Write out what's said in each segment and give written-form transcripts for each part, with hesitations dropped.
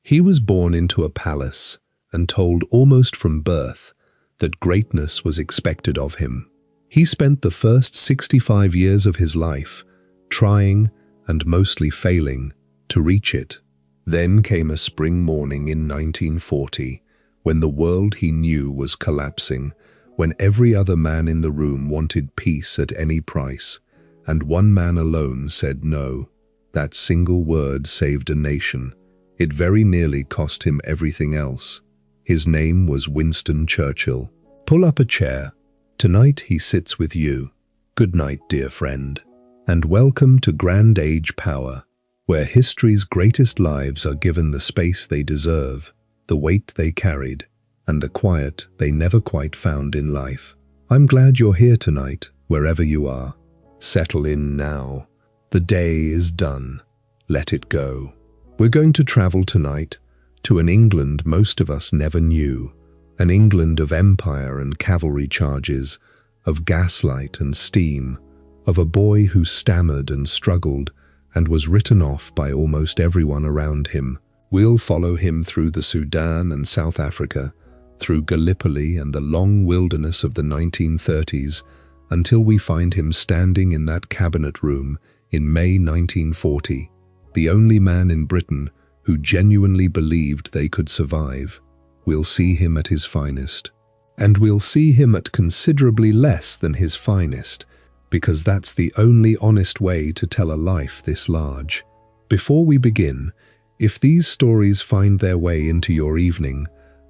He was born into a palace and told almost from birth that greatness was expected of him. He spent the first 65 years of his life trying and mostly failing to reach it. Then came a spring morning in 1940, when the world he knew was collapsing, when every other man in the room wanted peace at any price, and one man alone said no. That single word saved a nation. It very nearly cost him everything else. His name was Winston Churchill. Pull up a chair. Tonight he sits with you. Good night, dear friend, and welcome to Grand Age Power, where history's greatest lives are given the space they deserve, the weight they carried, and the quiet they never quite found in life. I'm glad you're here tonight, wherever you are. Settle in now. The day is done. Let it go. We're going to travel tonight to an England most of us never knew, an England of empire and cavalry charges, of gaslight and steam, of a boy who stammered and struggled and was written off by almost everyone around him. We'll follow him through the Sudan and South Africa, through Gallipoli and the long wilderness of the 1930s, until we find him standing in that cabinet room in May 1940, the only man in Britain who genuinely believed they could survive. We'll see him at his finest. And we'll see him at considerably less than his finest, because that's the only honest way to tell a life this large. Before we begin, if these stories find their way into your evening,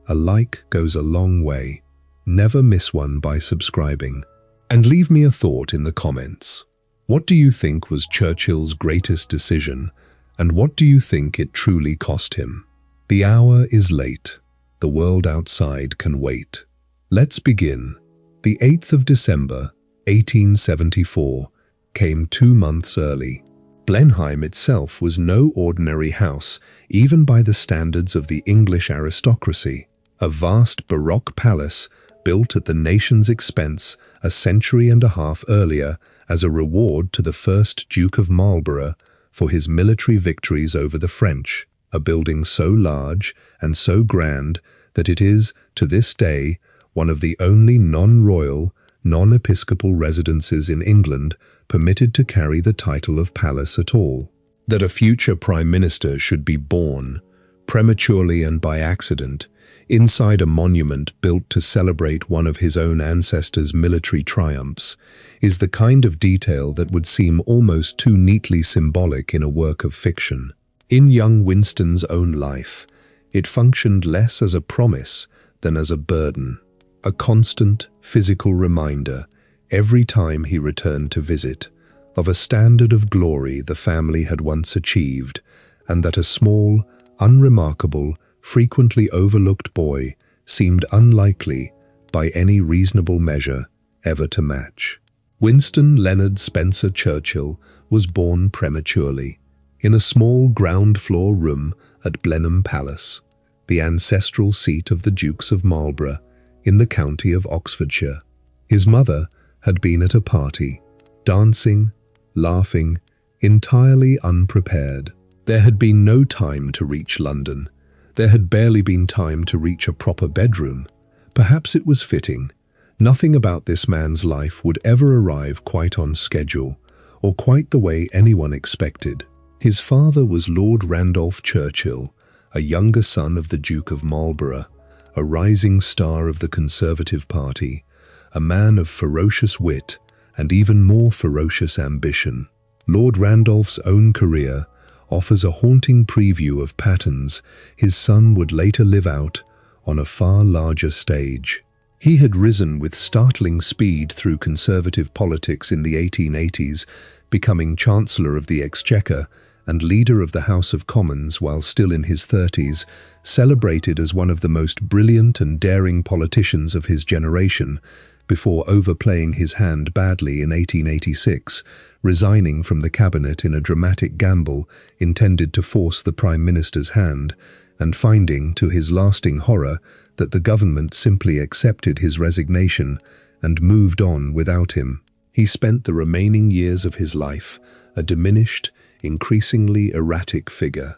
a like goes a long way. Never miss one by subscribing. And leave me a thought in the comments. What do you think was Churchill's greatest decision, and what do you think it truly cost him? The hour is late. The world outside can wait. Let's begin. The 8th of December, 1874, came 2 months early. Blenheim itself was no ordinary house, even by the standards of the English aristocracy. A vast Baroque palace built at the nation's expense a century and a half earlier as a reward to the first Duke of Marlborough for his military victories over the French, a building so large and so grand that it is, to this day, one of the only non-royal, non-episcopal residences in England permitted to carry the title of palace at all. That a future Prime Minister should be born, prematurely and by accident, inside a monument built to celebrate one of his own ancestors' military triumphs, is the kind of detail that would seem almost too neatly symbolic in a work of fiction. In young Winston's own life, it functioned less as a promise than as a burden, a constant physical reminder, every time he returned to visit, of a standard of glory the family had once achieved, and that a small, unremarkable, frequently overlooked boy seemed unlikely, by any reasonable measure, ever to match. Winston Leonard Spencer Churchill was born prematurely, in a small ground-floor room at Blenheim Palace, the ancestral seat of the Dukes of Marlborough, in the county of Oxfordshire. His mother had been at a party, dancing, laughing, entirely unprepared. There had been no time to reach London. There had barely been time to reach a proper bedroom. Perhaps it was fitting. Nothing about this man's life would ever arrive quite on schedule, or quite the way anyone expected. His father was Lord Randolph Churchill, a younger son of the Duke of Marlborough, a rising star of the Conservative Party, a man of ferocious wit and even more ferocious ambition. Lord Randolph's own career offers a haunting preview of patterns his son would later live out on a far larger stage. He had risen with startling speed through Conservative politics in the 1880s, becoming Chancellor of the Exchequer and leader of the House of Commons while still in his 30s, celebrated as one of the most brilliant and daring politicians of his generation, before overplaying his hand badly in 1886, resigning from the cabinet in a dramatic gamble intended to force the Prime Minister's hand, and finding, to his lasting horror, that the government simply accepted his resignation and moved on without him. He spent the remaining years of his life a diminished, increasingly erratic figure,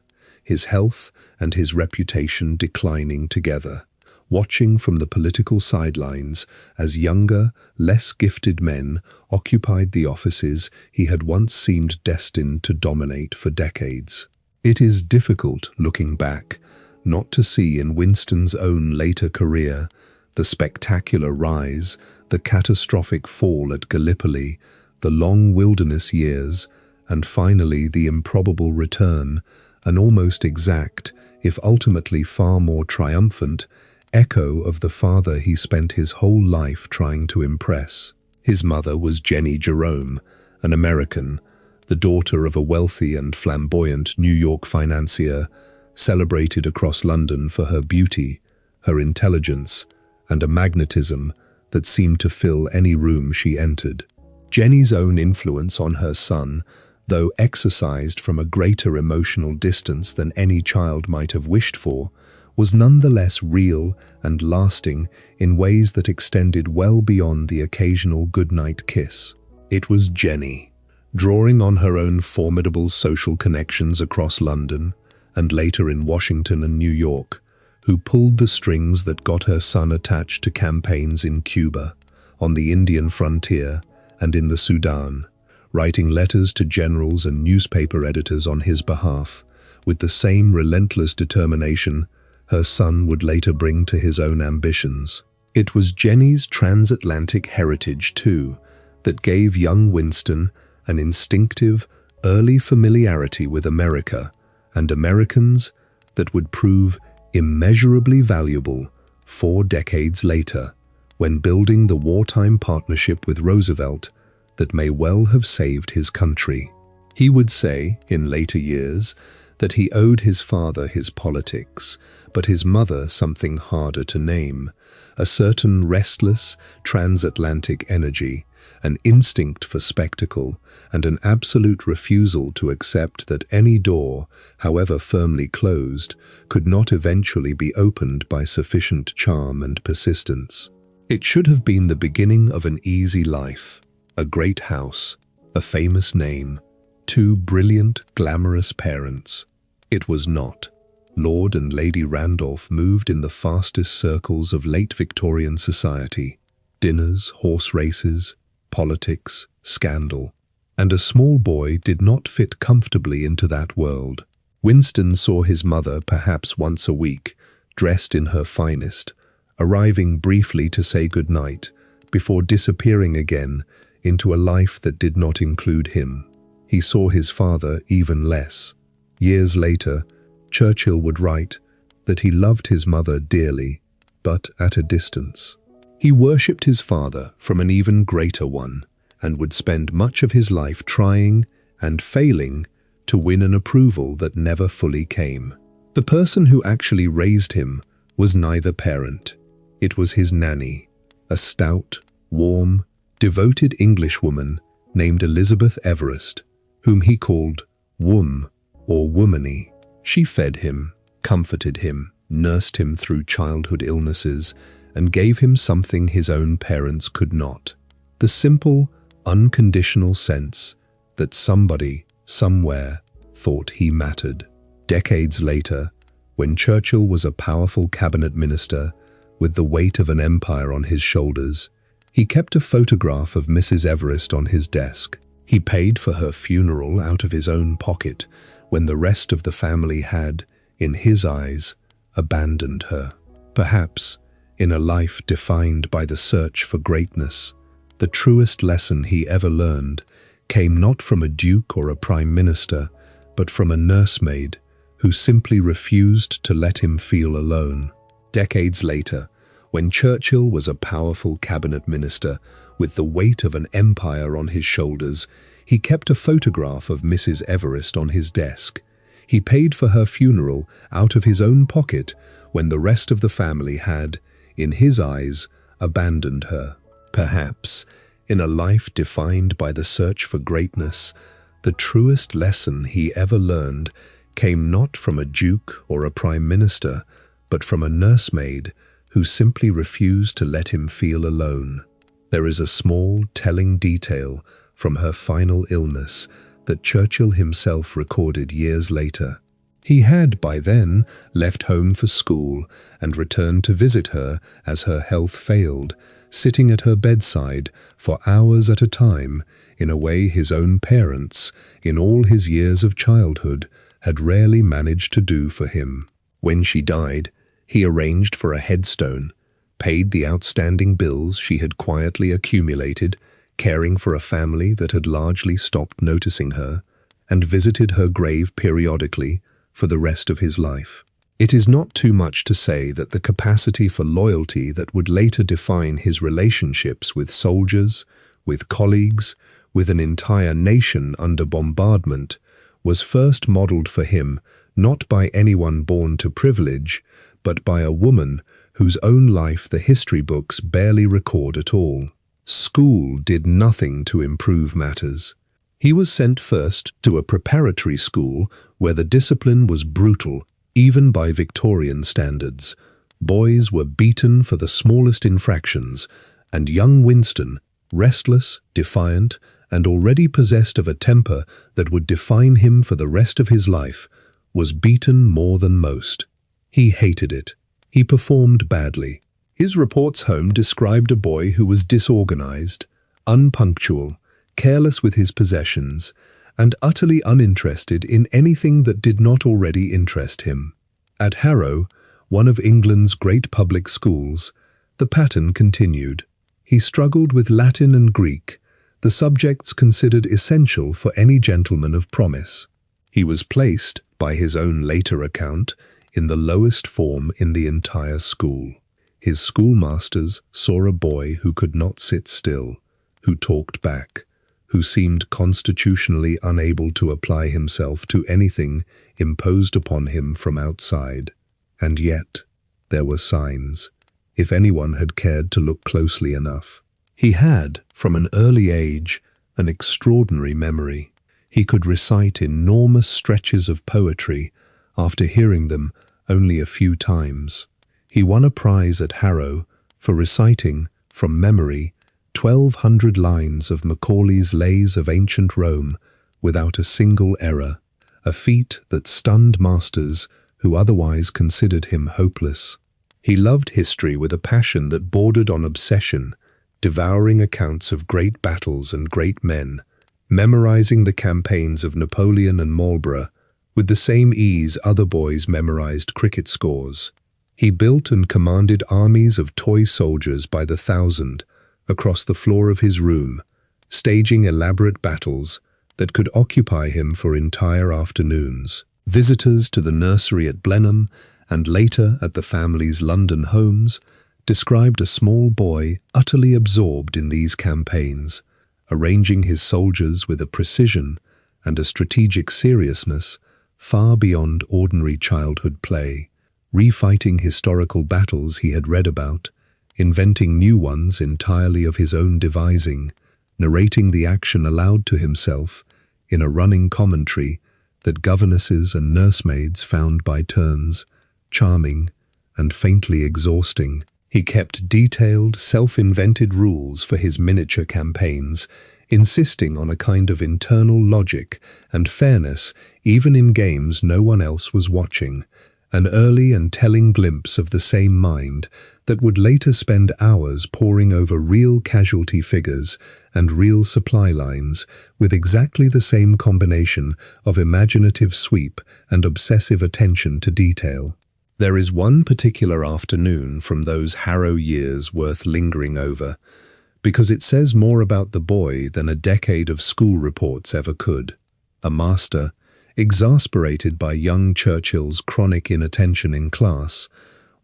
his health and his reputation declining together. Watching from the political sidelines as younger, less gifted men occupied the offices he had once seemed destined to dominate for decades. It is difficult, looking back, not to see in Winston's own later career the spectacular rise, the catastrophic fall at Gallipoli, the long wilderness years, and finally the improbable return, an almost exact, if ultimately far more triumphant, echo of the father he spent his whole life trying to impress. His mother was Jenny Jerome, an American, the daughter of a wealthy and flamboyant New York financier, celebrated across London for her beauty, her intelligence, and a magnetism that seemed to fill any room she entered. Jenny's own influence on her son, though exercised from a greater emotional distance than any child might have wished for, was nonetheless real and lasting in ways that extended well beyond the occasional goodnight kiss. It was Jenny, drawing on her own formidable social connections across London, and later in Washington and New York, who pulled the strings that got her son attached to campaigns in Cuba, on the Indian frontier, and in the Sudan, writing letters to generals and newspaper editors on his behalf, with the same relentless determination her son would later bring to his own ambitions. It was Jenny's transatlantic heritage, too, that gave young Winston an instinctive, early familiarity with America and Americans that would prove immeasurably valuable 4 decades later, when building the wartime partnership with Roosevelt that may well have saved his country. He would say, in later years, that he owed his father his politics, but his mother something harder to name, a certain restless, transatlantic energy, an instinct for spectacle, and an absolute refusal to accept that any door, however firmly closed, could not eventually be opened by sufficient charm and persistence. It should have been the beginning of an easy life, a great house, a famous name, 2 brilliant, glamorous parents. It was not. Lord and Lady Randolph moved in the fastest circles of late Victorian society. Dinners, horse races, politics, scandal. And a small boy did not fit comfortably into that world. Winston saw his mother perhaps once a week, dressed in her finest, arriving briefly to say goodnight, before disappearing again into a life that did not include him. He saw his father even less. Years later, Churchill would write that he loved his mother dearly, but at a distance. He worshipped his father from an even greater one, and would spend much of his life trying and failing to win an approval that never fully came. The person who actually raised him was neither parent. It was his nanny, a stout, warm, devoted Englishwoman named Elizabeth Everest, whom he called Wom, or Womany. She fed him, comforted him, nursed him through childhood illnesses, and gave him something his own parents could not: the simple, unconditional sense that somebody, somewhere, thought he mattered. Decades later, when Churchill was a powerful cabinet minister with the weight of an empire on his shoulders, he kept a photograph of Mrs. Everest on his desk. He paid for her funeral out of his own pocket when the rest of the family had, in his eyes, abandoned her. Perhaps, in a life defined by the search for greatness, the truest lesson he ever learned came not from a duke or a prime minister, but from a nursemaid who simply refused to let him feel alone. Decades later, when Churchill was a powerful cabinet minister with the weight of an empire on his shoulders, he kept a photograph of Mrs. Everest on his desk. He paid for her funeral out of his own pocket when the rest of the family had, in his eyes, abandoned her. Perhaps, in a life defined by the search for greatness, the truest lesson he ever learned came not from a duke or a prime minister, but from a nursemaid who simply refused to let him feel alone. There is a small, telling detail from her final illness that Churchill himself recorded years later. He had, by then, left home for school and returned to visit her as her health failed, sitting at her bedside for hours at a time in a way his own parents, in all his years of childhood, had rarely managed to do for him. When she died, he arranged for a headstone, paid the outstanding bills she had quietly accumulated, caring for a family that had largely stopped noticing her, and visited her grave periodically for the rest of his life. It is not too much to say that the capacity for loyalty that would later define his relationships with soldiers, with colleagues, with an entire nation under bombardment, was first modeled for him not by anyone born to privilege, but by a woman whose own life the history books barely record at all. School did nothing to improve matters. He was sent first to a preparatory school where the discipline was brutal, even by Victorian standards. Boys were beaten for the smallest infractions, and young Winston, restless, defiant, and already possessed of a temper that would define him for the rest of his life, was beaten more than most. He hated it. He performed badly. His reports home described a boy who was disorganized, unpunctual, careless with his possessions, and utterly uninterested in anything that did not already interest him. At Harrow, one of England's great public schools, the pattern continued. He struggled with Latin and Greek, the subjects considered essential for any gentleman of promise. He was placed, by his own later account, in the lowest form in the entire school. His schoolmasters saw a boy who could not sit still, who talked back, who seemed constitutionally unable to apply himself to anything imposed upon him from outside. And yet, there were signs, if anyone had cared to look closely enough. He had, from an early age, an extraordinary memory. He could recite enormous stretches of poetry after hearing them only a few times. He won a prize at Harrow for reciting, from memory, 1,200 lines of Macaulay's Lays of Ancient Rome without a single error, a feat that stunned masters who otherwise considered him hopeless. He loved history with a passion that bordered on obsession, devouring accounts of great battles and great men, memorizing the campaigns of Napoleon and Marlborough with the same ease other boys memorized cricket scores. He built and commanded armies of toy soldiers by the thousand across the floor of his room, staging elaborate battles that could occupy him for entire afternoons. Visitors to the nursery at Blenheim and later at the family's London homes described a small boy utterly absorbed in these campaigns, arranging his soldiers with a precision and a strategic seriousness far beyond ordinary childhood play, refighting historical battles he had read about, inventing new ones entirely of his own devising, narrating the action aloud to himself in a running commentary that governesses and nursemaids found by turns charming and faintly exhausting. He kept detailed, self-invented rules for his miniature campaigns, insisting on a kind of internal logic and fairness even in games no one else was watching, an early and telling glimpse of the same mind that would later spend hours poring over real casualty figures and real supply lines with exactly the same combination of imaginative sweep and obsessive attention to detail. There is one particular afternoon from those Harrow years worth lingering over, because it says more about the boy than a decade of school reports ever could. A master, exasperated by young Churchill's chronic inattention in class,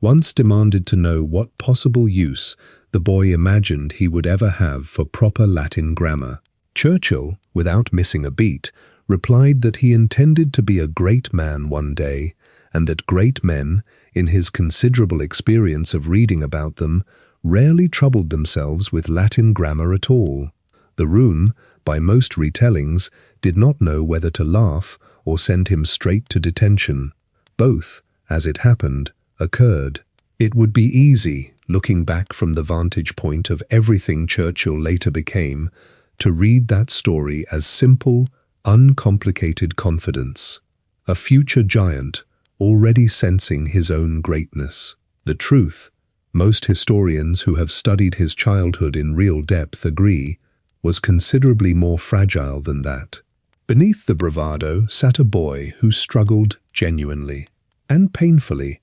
once demanded to know what possible use the boy imagined he would ever have for proper Latin grammar. Churchill, without missing a beat, replied that he intended to be a great man one day, and that great men, in his considerable experience of reading about them, rarely troubled themselves with Latin grammar at all. The room, by most retellings, did not know whether to laugh or send him straight to detention. Both, as it happened, occurred. It would be easy, looking back from the vantage point of everything Churchill later became, to read that story as simple, uncomplicated confidence. a future giant already sensing his own greatness. The truth, most historians who have studied his childhood in real depth agree, was considerably more fragile than that. Beneath the bravado sat a boy who struggled genuinely and painfully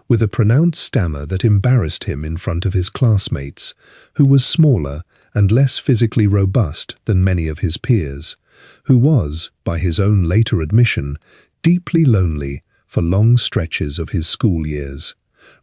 with a pronounced stammer that embarrassed him in front of his classmates, who was smaller and less physically robust than many of his peers, who was, by his own later admission, deeply lonely for long stretches of his school years,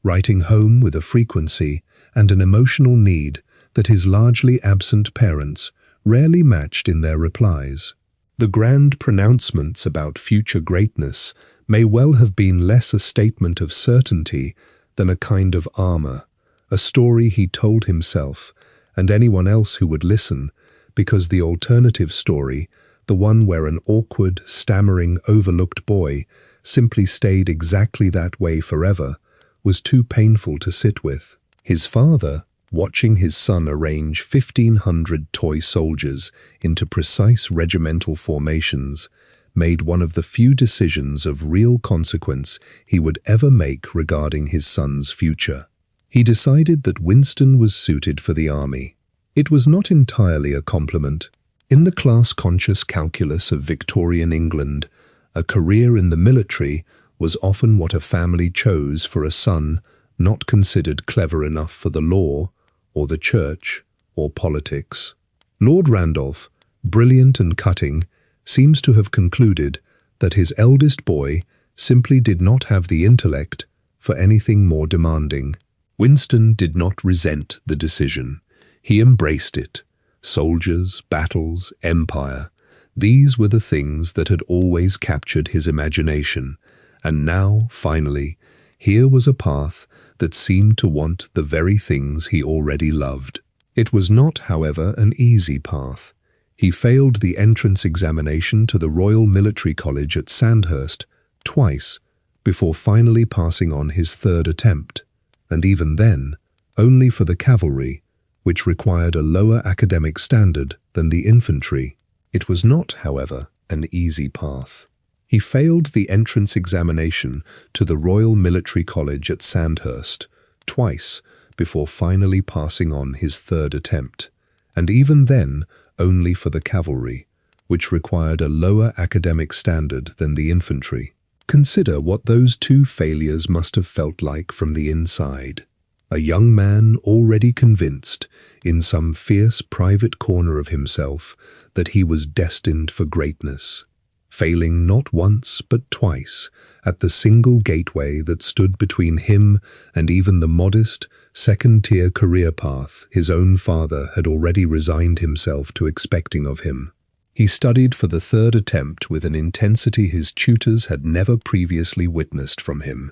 writing home with a frequency and an emotional need that his largely absent parents rarely matched in their replies. The grand pronouncements about future greatness may well have been less a statement of certainty than a kind of armor, a story he told himself and anyone else who would listen, because the alternative story, the one where an awkward, stammering, overlooked boy simply stayed exactly that way forever, was too painful to sit with. His father, watching his son arrange 1,500 toy soldiers into precise regimental formations, made one of the few decisions of real consequence he would ever make regarding his son's future. He decided that Winston was suited for the army. It was not entirely a compliment. In the class-conscious calculus of Victorian England, a career in the military was often what a family chose for a son not considered clever enough for the law, or the church, or politics. Lord Randolph, brilliant and cutting, seems to have concluded that his eldest boy simply did not have the intellect for anything more demanding. Winston did not resent the decision. He embraced it. Soldiers, battles, empire, these were the things that had always captured his imagination, and now, finally, here was a path that seemed to want the very things he already loved. It was not, however, an easy path. He failed the entrance examination to the Royal Military College at Sandhurst twice before finally passing on his third attempt, and even then, only for the cavalry, which required a lower academic standard than the infantry. It was not, however, an easy path. He failed the entrance examination to the Royal Military College at Sandhurst twice before finally passing on his third attempt, and even then only for the cavalry, which required a lower academic standard than the infantry. Consider what those two failures must have felt like from the inside. A young man already convinced, in some fierce private corner of himself, that he was destined for greatness, failing not once but twice at the single gateway that stood between him and even the modest, second-tier career path his own father had already resigned himself to expecting of him. He studied for the third attempt with an intensity his tutors had never previously witnessed from him,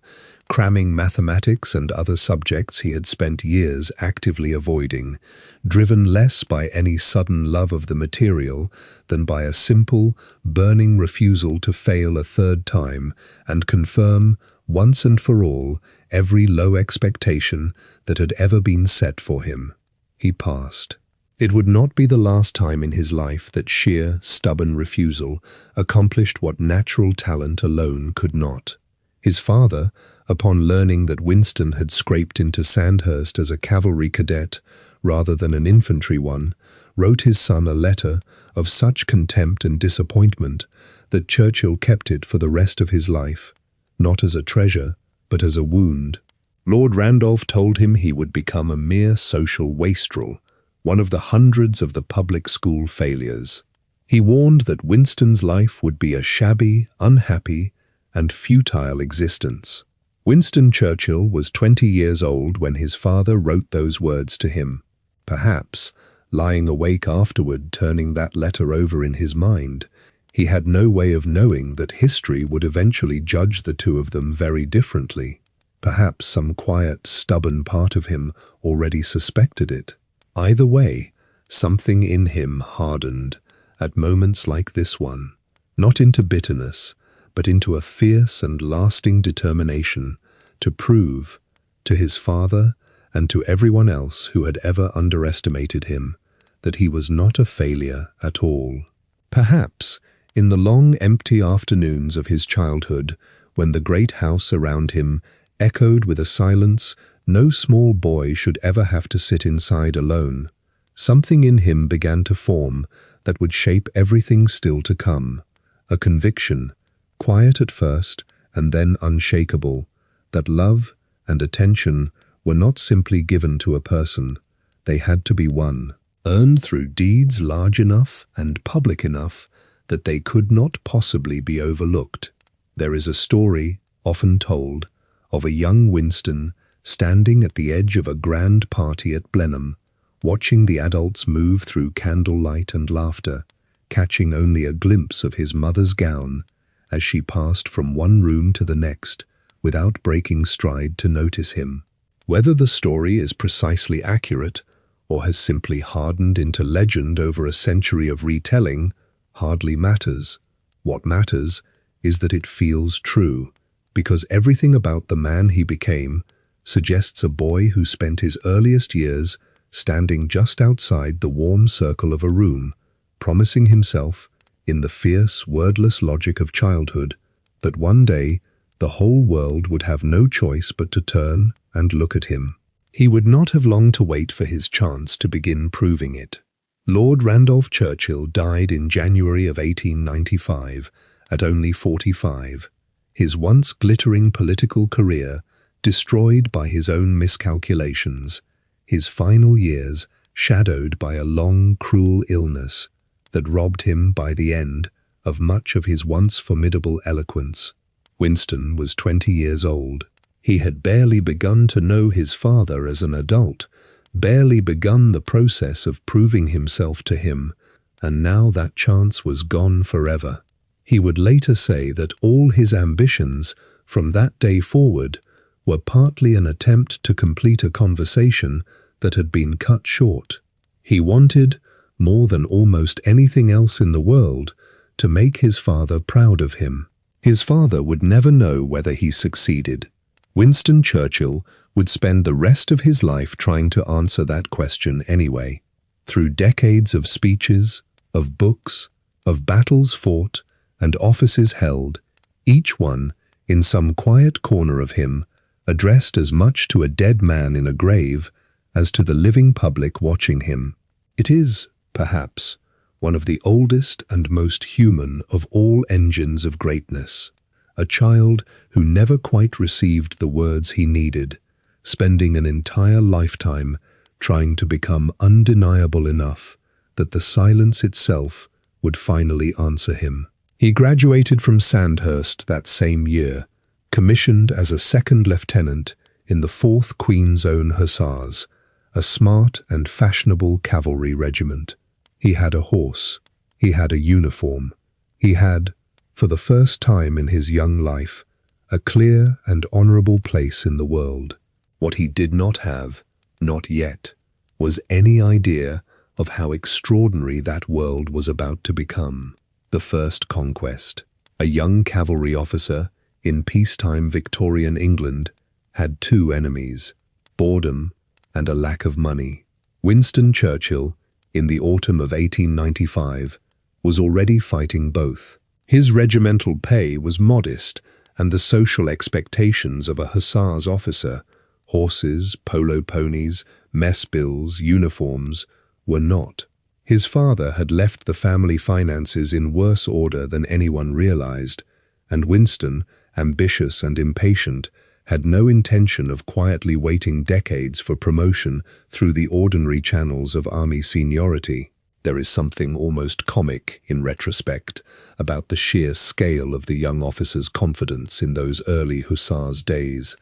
cramming mathematics and other subjects he had spent years actively avoiding, driven less by any sudden love of the material than by a simple, burning refusal to fail a third time and confirm, once and for all, every low expectation that had ever been set for him. He passed. It would not be the last time in his life that sheer, stubborn refusal accomplished what natural talent alone could not. His father, upon learning that Winston had scraped into Sandhurst as a cavalry cadet rather than an infantry one, wrote his son a letter of such contempt and disappointment that Churchill kept it for the rest of his life, not as a treasure, but as a wound. Lord Randolph told him he would become a mere social wastrel, one of the hundreds of the public school failures. He warned that Winston's life would be a shabby, unhappy, and futile existence. Winston Churchill was 20 years old when his father wrote those words to him. Perhaps, lying awake afterward turning that letter over in his mind, he had no way of knowing that history would eventually judge the two of them very differently. Perhaps some quiet, stubborn part of him already suspected it. Either way, something in him hardened at moments like this one, not into bitterness, but into a fierce and lasting determination to prove, to his father and to everyone else who had ever underestimated him, that he was not a failure at all. Perhaps, In the long, empty afternoons of his childhood, when the great house around him echoed with a silence no small boy should ever have to sit inside alone, something in him began to form that would shape everything still to come. A conviction, quiet at first and then unshakable, that love and attention were not simply given to a person, they had to be won, earned through deeds large enough and public enough that they could not possibly be overlooked. There is a story, often told, of a young Winston standing at the edge of a grand party at Blenheim, watching the adults move through candlelight and laughter, catching only a glimpse of his mother's gown as she passed from one room to the next without breaking stride to notice him. Whether the story is precisely accurate or has simply hardened into legend over a century of retelling hardly matters. What matters is that it feels true, because everything about the man he became suggests a boy who spent his earliest years standing just outside the warm circle of a room, promising himself, in the fierce, wordless logic of childhood, that one day the whole world would have no choice but to turn and look at him. He would not have long to wait for his chance to begin proving it. Lord Randolph Churchill died in January of 1895, at only 45, his once glittering political career destroyed by his own miscalculations, his final years shadowed by a long, cruel illness that robbed him by the end of much of his once formidable eloquence. Winston was 20 years old. He had barely begun to know his father as an adult, barely begun the process of proving himself to him, and now that chance was gone forever. He would later say that all his ambitions from that day forward were partly an attempt to complete a conversation that had been cut short. He wanted, more than almost anything else in the world, to make his father proud of him. His father would never know whether he succeeded. Winston Churchill would spend the rest of his life trying to answer that question anyway. Through decades of speeches, of books, of battles fought, and offices held, each one, in some quiet corner of him, addressed as much to a dead man in a grave as to the living public watching him. It is, perhaps, one of the oldest and most human of all engines of greatness. A child who never quite received the words he needed, spending an entire lifetime trying to become undeniable enough that the silence itself would finally answer him. He graduated from Sandhurst that same year, commissioned as a second lieutenant in the 4th Queen's Own Hussars, a smart and fashionable cavalry regiment. He had a horse. He had a uniform. He had, for the first time in his young life, a clear and honorable place in the world. What he did not have, not yet, was any idea of how extraordinary that world was about to become. The first conquest. A young cavalry officer in peacetime Victorian England had two enemies, boredom and a lack of money. Winston Churchill, in the autumn of 1895, was already fighting both. His regimental pay was modest, and the social expectations of a hussars officer, horses, polo ponies, mess bills, uniforms, were not. His father had left the family finances in worse order than anyone realized, and Winston, ambitious and impatient, had no intention of quietly waiting decades for promotion through the ordinary channels of army seniority. There is something almost comic, in retrospect, about the sheer scale of the young officer's confidence in those early hussars' days.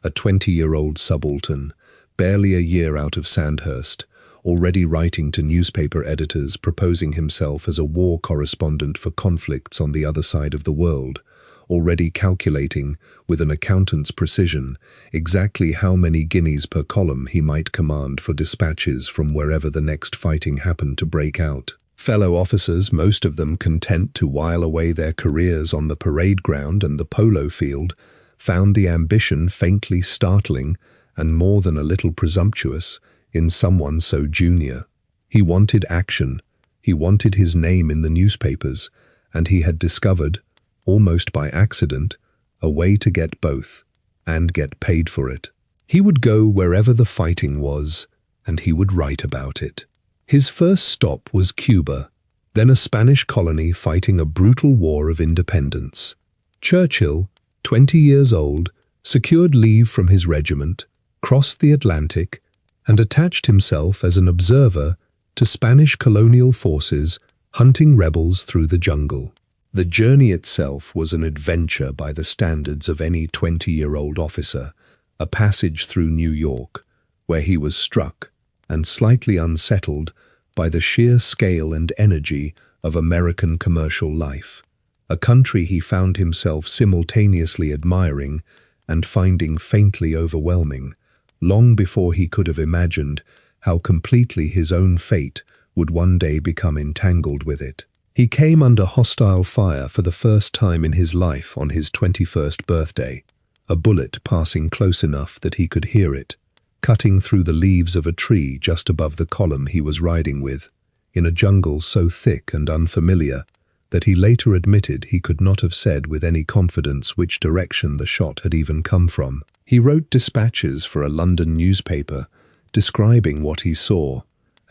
A 20-year-old subaltern, barely a year out of Sandhurst, already writing to newspaper editors proposing himself as a war correspondent for conflicts on the other side of the world, already calculating, with an accountant's precision, exactly how many guineas per column he might command for dispatches from wherever the next fighting happened to break out. Fellow officers, most of them content to while away their careers on the parade ground and the polo field, found the ambition faintly startling and more than a little presumptuous in someone so junior. He wanted action. He wanted his name in the newspapers, and he had discovered, almost by accident, a way to get both, and get paid for it. He would go wherever the fighting was, and he would write about it. His first stop was Cuba, then a Spanish colony fighting a brutal war of independence. Churchill, 20 years old, secured leave from his regiment, crossed the Atlantic, and attached himself as an observer to Spanish colonial forces hunting rebels through the jungle. The journey itself was an adventure by the standards of any 20-year-old officer, a passage through New York, where he was struck and slightly unsettled by the sheer scale and energy of American commercial life, a country he found himself simultaneously admiring and finding faintly overwhelming, long before he could have imagined how completely his own fate would one day become entangled with it. He came under hostile fire for the first time in his life on his 21st birthday, a bullet passing close enough that he could hear it, cutting through the leaves of a tree just above the column he was riding with, in a jungle so thick and unfamiliar that he later admitted he could not have said with any confidence which direction the shot had even come from. He wrote dispatches for a London newspaper describing what he saw,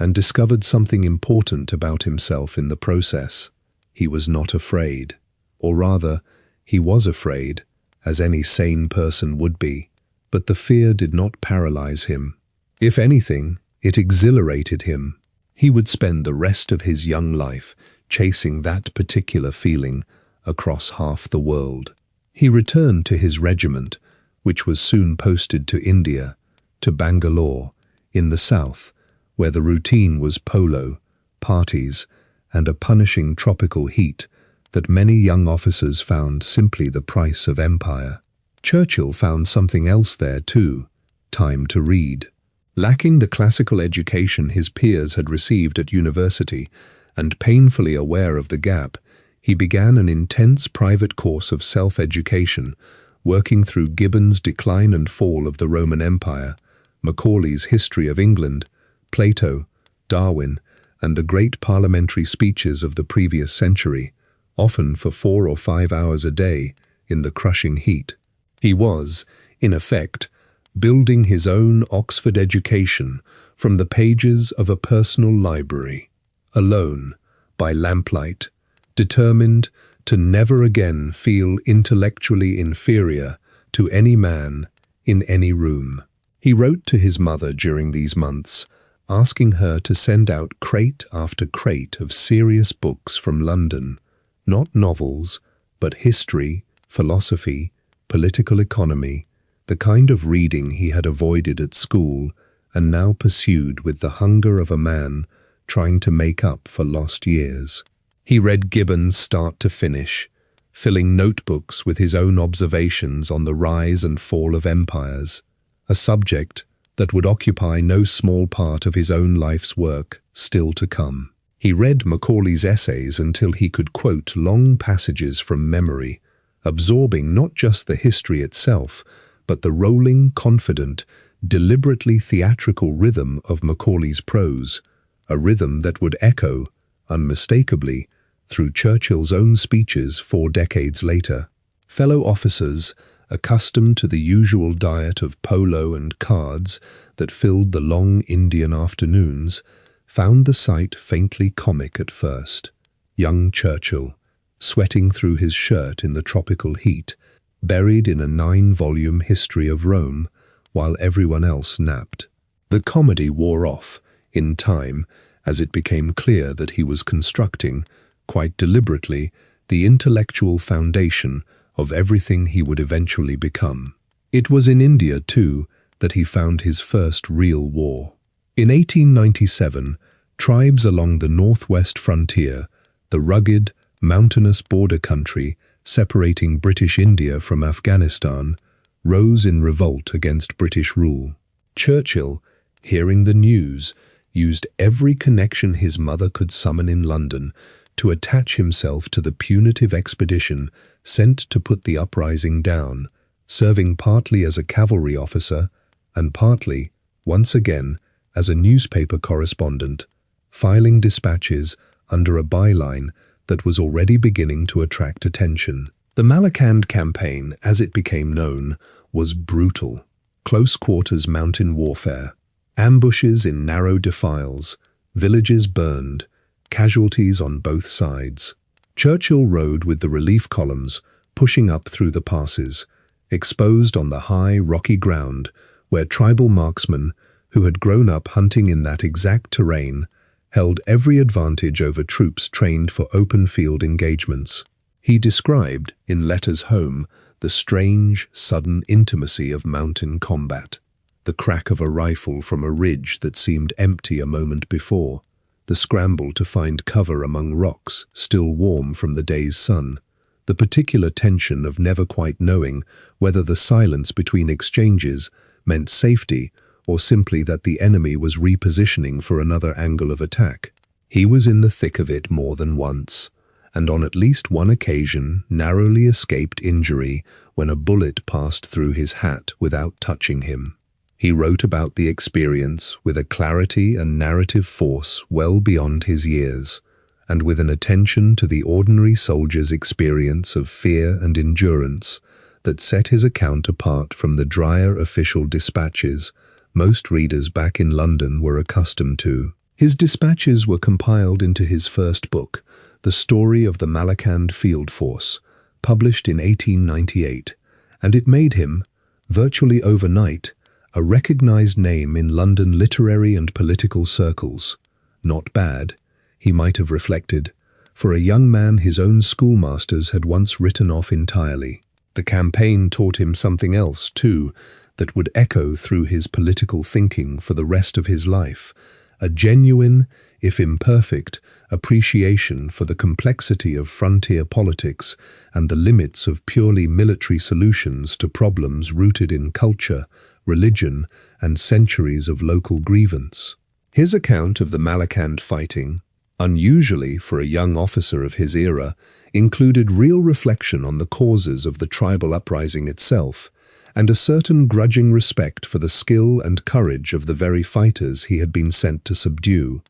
and discovered something important about himself in the process. He was not afraid, or rather, he was afraid, as any sane person would be, but the fear did not paralyze him. If anything, it exhilarated him. He would spend the rest of his young life chasing that particular feeling across half the world. He returned to his regiment, which was soon posted to India, to Bangalore, in the south, where the routine was polo, parties, and a punishing tropical heat that many young officers found simply the price of empire. Churchill found something else there too, time to read. Lacking the classical education his peers had received at university, and painfully aware of the gap, he began an intense private course of self-education, working through Gibbon's Decline and Fall of the Roman Empire, Macaulay's History of England, Plato, Darwin, and the great parliamentary speeches of the previous century, often for 4 or 5 hours a day in the crushing heat. He was, in effect, building his own Oxford education from the pages of a personal library, alone, by lamplight, determined to never again feel intellectually inferior to any man in any room. He wrote to his mother during these months, asking her to send out crate after crate of serious books from London, not novels, but history, philosophy, political economy, the kind of reading he had avoided at school and now pursued with the hunger of a man trying to make up for lost years. He read Gibbon start to finish, filling notebooks with his own observations on the rise and fall of empires, a subject that would occupy no small part of his own life's work still to come. He read Macaulay's essays until he could quote long passages from memory, absorbing not just the history itself, but the rolling, confident, deliberately theatrical rhythm of Macaulay's prose, a rhythm that would echo, unmistakably, through Churchill's own speeches 4 decades later. Fellow officers, accustomed to the usual diet of polo and cards that filled the long Indian afternoons, found the sight faintly comic at first. Young Churchill, sweating through his shirt in the tropical heat, buried in a 9-volume history of Rome, while everyone else napped. The comedy wore off, in time, as it became clear that he was constructing, quite deliberately, the intellectual foundation of everything he would eventually become. It was in India, too, that he found his first real war. In 1897, tribes along the northwest frontier, the rugged, mountainous border country separating British India from Afghanistan, rose in revolt against British rule. Churchill, hearing the news, used every connection his mother could summon in London to attach himself to the punitive expedition sent to put the uprising down, serving partly as a cavalry officer and partly, once again, as a newspaper correspondent, filing dispatches under a byline that was already beginning to attract attention. The Malakand campaign, as it became known, was brutal. Close-quarters mountain warfare, ambushes in narrow defiles, villages burned, casualties on both sides. Churchill rode with the relief columns, pushing up through the passes, exposed on the high, rocky ground where tribal marksmen, who had grown up hunting in that exact terrain, held every advantage over troops trained for open-field engagements. He described, in letters home, the strange, sudden intimacy of mountain combat, the crack of a rifle from a ridge that seemed empty a moment before, the scramble to find cover among rocks still warm from the day's sun, the particular tension of never quite knowing whether the silence between exchanges meant safety or simply that the enemy was repositioning for another angle of attack. He was in the thick of it more than once, and on at least one occasion narrowly escaped injury when a bullet passed through his hat without touching him. He wrote about the experience with a clarity and narrative force well beyond his years, and with an attention to the ordinary soldier's experience of fear and endurance that set his account apart from the drier official dispatches most readers back in London were accustomed to. His dispatches were compiled into his first book, The Story of the Malakand Field Force, published in 1898, and it made him, virtually overnight, a recognized name in London literary and political circles. Not bad, he might have reflected, for a young man his own schoolmasters had once written off entirely. The campaign taught him something else, too, that would echo through his political thinking for the rest of his life, a genuine, if imperfect, appreciation for the complexity of frontier politics and the limits of purely military solutions to problems rooted in culture, religion, and centuries of local grievance. His account of the Malakand fighting, unusually for a young officer of his era, included real reflection on the causes of the tribal uprising itself, and a certain grudging respect for the skill and courage of the very fighters he had been sent to subdue,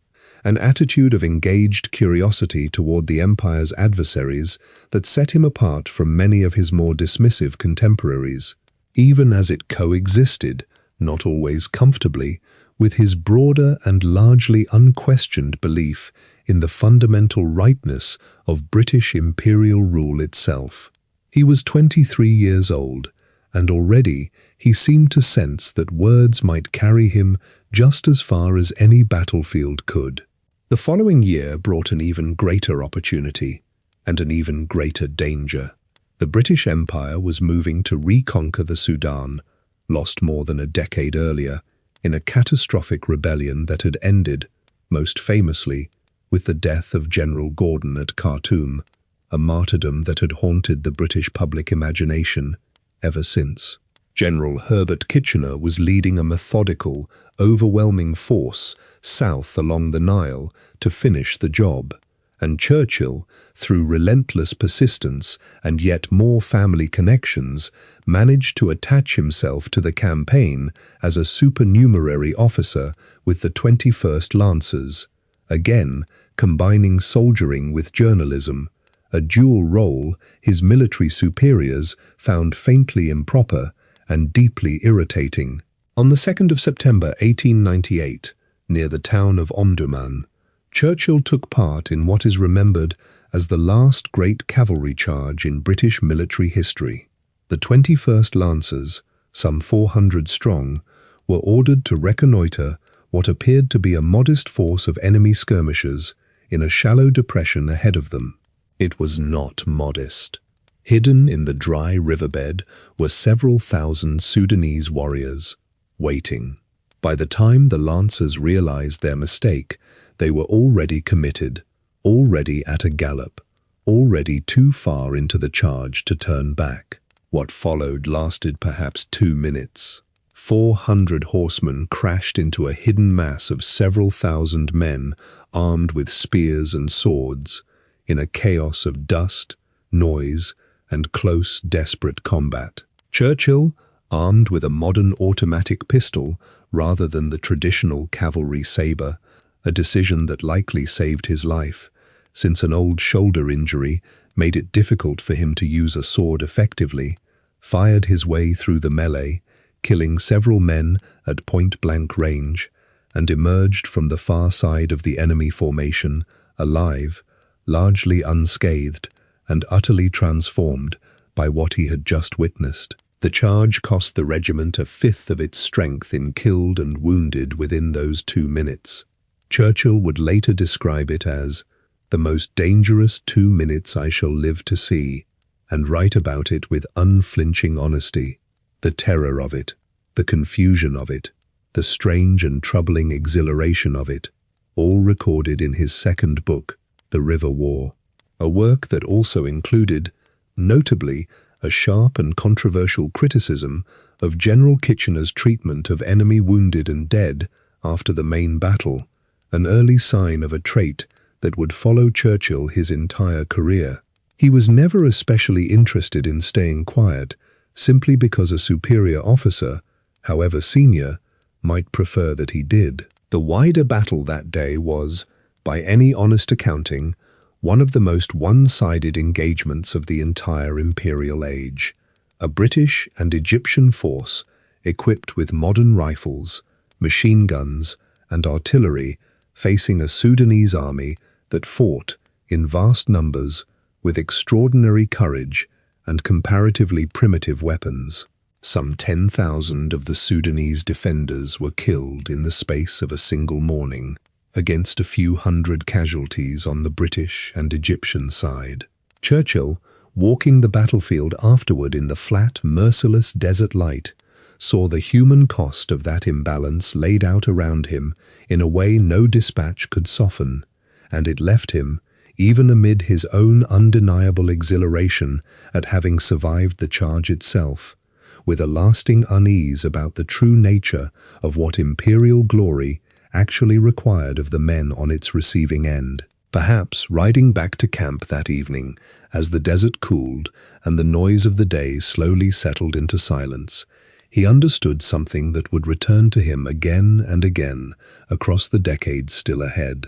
an attitude of engaged curiosity toward the empire's adversaries that set him apart from many of his more dismissive contemporaries, even as it coexisted, not always comfortably, with his broader and largely unquestioned belief in the fundamental rightness of British imperial rule itself. He was 23 years old, and already he seemed to sense that words might carry him just as far as any battlefield could. The following year brought an even greater opportunity and an even greater danger. The British Empire was moving to reconquer the Sudan, lost more than a decade earlier, in a catastrophic rebellion that had ended, most famously, with the death of General Gordon at Khartoum, a martyrdom that had haunted the British public imagination ever since. General Herbert Kitchener was leading a methodical, overwhelming force south along the Nile to finish the job, and Churchill, through relentless persistence and yet more family connections, managed to attach himself to the campaign as a supernumerary officer with the 21st Lancers, again combining soldiering with journalism, a dual role his military superiors found faintly improper and deeply irritating. On the 2nd of September 1898, near the town of Omdurman, Churchill took part in what is remembered as the last great cavalry charge in British military history. The 21st Lancers, some 400 strong, were ordered to reconnoitre what appeared to be a modest force of enemy skirmishers in a shallow depression ahead of them. It was not modest. Hidden in the dry riverbed were several thousand Sudanese warriors, waiting. By the time the Lancers realized their mistake, they were already committed, already at a gallop, already too far into the charge to turn back. What followed lasted perhaps 2 minutes. 400 horsemen crashed into a hidden mass of several thousand men armed with spears and swords, in a chaos of dust, noise, and close, desperate combat. Churchill, armed with a modern automatic pistol rather than the traditional cavalry saber, a decision that likely saved his life, since an old shoulder injury made it difficult for him to use a sword effectively, fired his way through the melee, killing several men at point-blank range, and emerged from the far side of the enemy formation, alive, largely unscathed, and utterly transformed by what he had just witnessed. The charge cost the regiment a fifth of its strength in killed and wounded within those 2 minutes. Churchill would later describe it as the most dangerous 2 minutes I shall live to see, and write about it with unflinching honesty. The terror of it, the confusion of it, the strange and troubling exhilaration of it, all recorded in his second book, The River War, a work that also included, notably, a sharp and controversial criticism of General Kitchener's treatment of enemy wounded and dead after the main battle, an early sign of a trait that would follow Churchill his entire career. He was never especially interested in staying quiet, simply because a superior officer, however senior, might prefer that he did. The wider battle that day was, by any honest accounting, one of the most one-sided engagements of the entire imperial age. A British and Egyptian force, equipped with modern rifles, machine guns, and artillery, facing a Sudanese army that fought, in vast numbers, with extraordinary courage and comparatively primitive weapons. Some 10,000 of the Sudanese defenders were killed in the space of a single morning, against a few hundred casualties on the British and Egyptian side. Churchill, walking the battlefield afterward in the flat, merciless desert light, saw the human cost of that imbalance laid out around him in a way no dispatch could soften, and it left him, even amid his own undeniable exhilaration at having survived the charge itself, with a lasting unease about the true nature of what imperial glory actually required of the men on its receiving end. Perhaps riding back to camp that evening, as the desert cooled and the noise of the day slowly settled into silence, he understood something that would return to him again and again across the decades still ahead,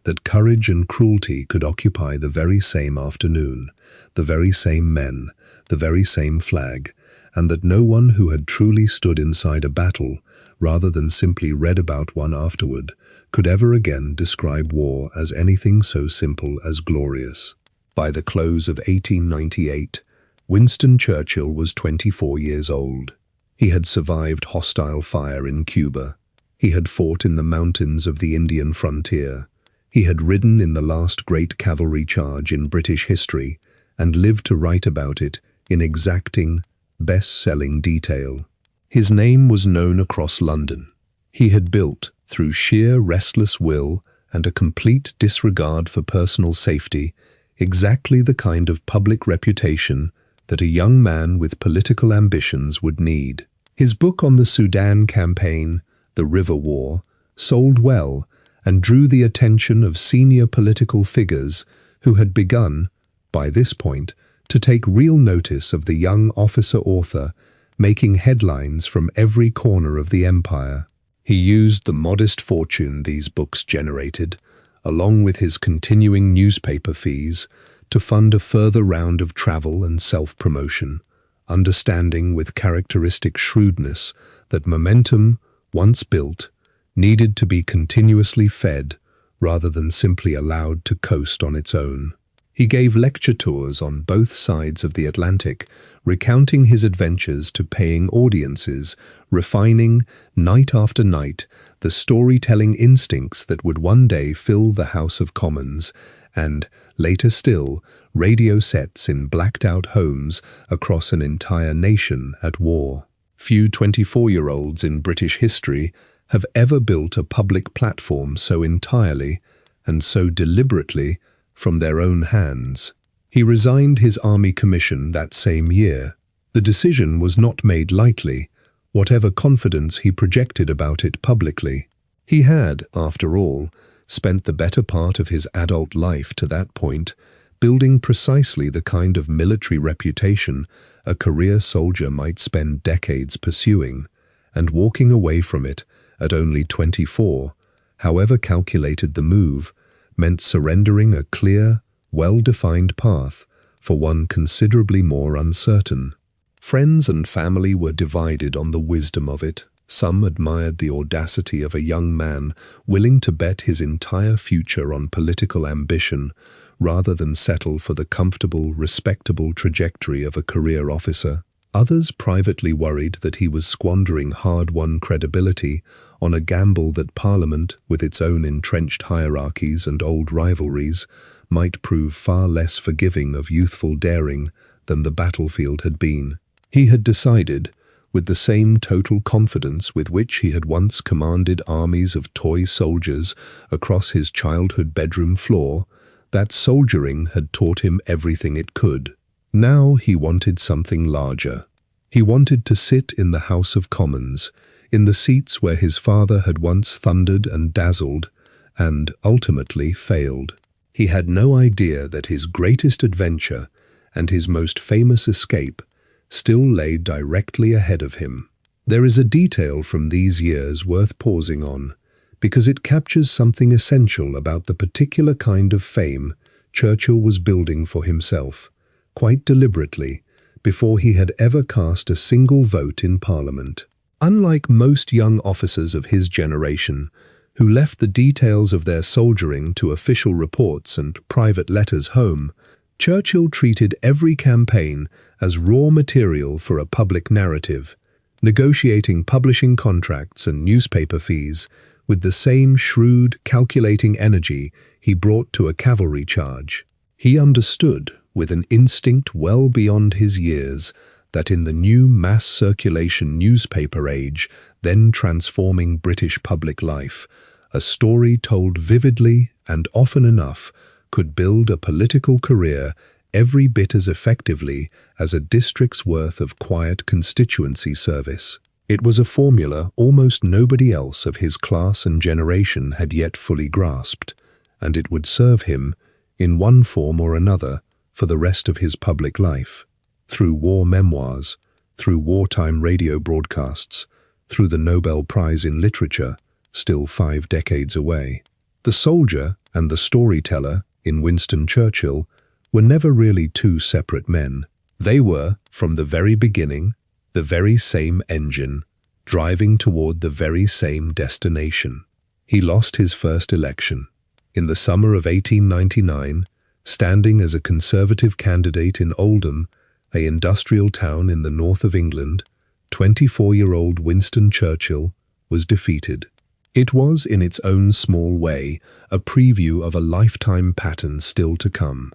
that courage and cruelty could occupy the very same afternoon, the very same men, the very same flag, and that no one who had truly stood inside a battle, rather than simply read about one afterward, could ever again describe war as anything so simple as glorious. By the close of 1898, Winston Churchill was 24 years old. He had survived hostile fire in Cuba. He had fought in the mountains of the Indian frontier. He had ridden in the last great cavalry charge in British history and lived to write about it in exacting, best-selling detail. His name was known across London. He had built, through sheer restless will and a complete disregard for personal safety, exactly the kind of public reputation that a young man with political ambitions would need. His book on the Sudan campaign, The River War, sold well and drew the attention of senior political figures who had begun, by this point, to take real notice of the young officer-author making headlines from every corner of the empire. He used the modest fortune these books generated, along with his continuing newspaper fees, to fund a further round of travel and self-promotion, understanding with characteristic shrewdness that momentum, once built, needed to be continuously fed rather than simply allowed to coast on its own. He gave lecture tours on both sides of the Atlantic, recounting his adventures to paying audiences, refining, night after night, the storytelling instincts that would one day fill the House of Commons, and, later still, radio sets in blacked-out homes across an entire nation at war. Few 24-year-olds in British history have ever built a public platform so entirely, and so deliberately, from their own hands. He resigned his army commission that same year. The decision was not made lightly, whatever confidence he projected about it publicly. He had, after all, spent the better part of his adult life to that point building precisely the kind of military reputation a career soldier might spend decades pursuing, and walking away from it at only 24, however calculated the move, meant surrendering a clear, well-defined path for one considerably more uncertain. Friends and family were divided on the wisdom of it. Some admired the audacity of a young man willing to bet his entire future on political ambition rather than settle for the comfortable, respectable trajectory of a career officer. Others privately worried that he was squandering hard-won credibility on a gamble that Parliament, with its own entrenched hierarchies and old rivalries, might prove far less forgiving of youthful daring than the battlefield had been. He had decided, with the same total confidence with which he had once commanded armies of toy soldiers across his childhood bedroom floor, that soldiering had taught him everything it could. Now he wanted something larger. He wanted to sit in the House of Commons, in the seats where his father had once thundered and dazzled, and ultimately failed. He had no idea that his greatest adventure and his most famous escape still lay directly ahead of him. There is a detail from these years worth pausing on, because it captures something essential about the particular kind of fame Churchill was building for himself, quite deliberately, before he had ever cast a single vote in Parliament. Unlike most young officers of his generation, who left the details of their soldiering to official reports and private letters home, Churchill treated every campaign as raw material for a public narrative, negotiating publishing contracts and newspaper fees with the same shrewd, calculating energy he brought to a cavalry charge. He understood, with an instinct well beyond his years, that in the new mass circulation newspaper age, then transforming British public life, a story told vividly and often enough could build a political career every bit as effectively as a district's worth of quiet constituency service. It was a formula almost nobody else of his class and generation had yet fully grasped, and it would serve him, in one form or another, for the rest of his public life. Through war memoirs, through wartime radio broadcasts, through the Nobel Prize in Literature, still 5 decades away. The soldier and the storyteller, in Winston Churchill, were never really two separate men. They were, from the very beginning, the very same engine, driving toward the very same destination. He lost his first election. In the summer of 1899, standing as a Conservative candidate in Oldham, an industrial town in the north of England, 24-year-old Winston Churchill was defeated. It was, in its own small way, a preview of a lifetime pattern still to come.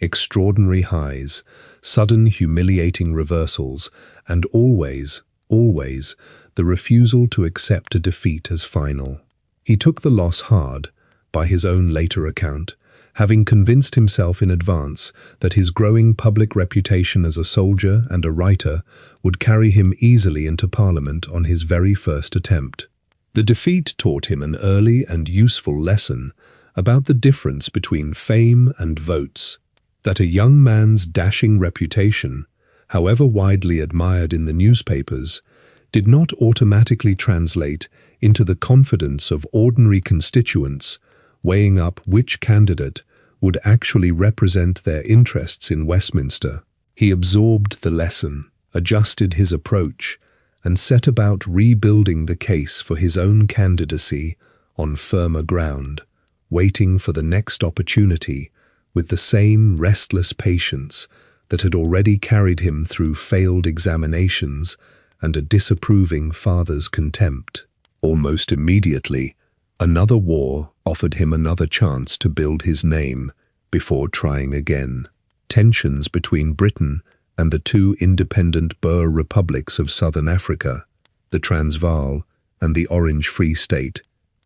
Extraordinary highs, sudden humiliating reversals, and always, the refusal to accept a defeat as final. He took the loss hard, by his own later account, having convinced himself in advance that his growing public reputation as a soldier and a writer would carry him easily into Parliament on his very first attempt. The defeat taught him an early and useful lesson about the difference between fame and votes, that a young man's dashing reputation, however widely admired in the newspapers, did not automatically translate into the confidence of ordinary constituents weighing up which candidate would actually represent their interests in Westminster. He absorbed the lesson, adjusted his approach, and set about rebuilding the case for his own candidacy on firmer ground, waiting for the next opportunity with the same restless patience that had already carried him through failed examinations and a disapproving father's contempt. Almost immediately, another war offered him another chance to build his name before trying again. Tensions between Britain and the 2 independent Boer republics of southern Africa, the Transvaal and the Orange Free State,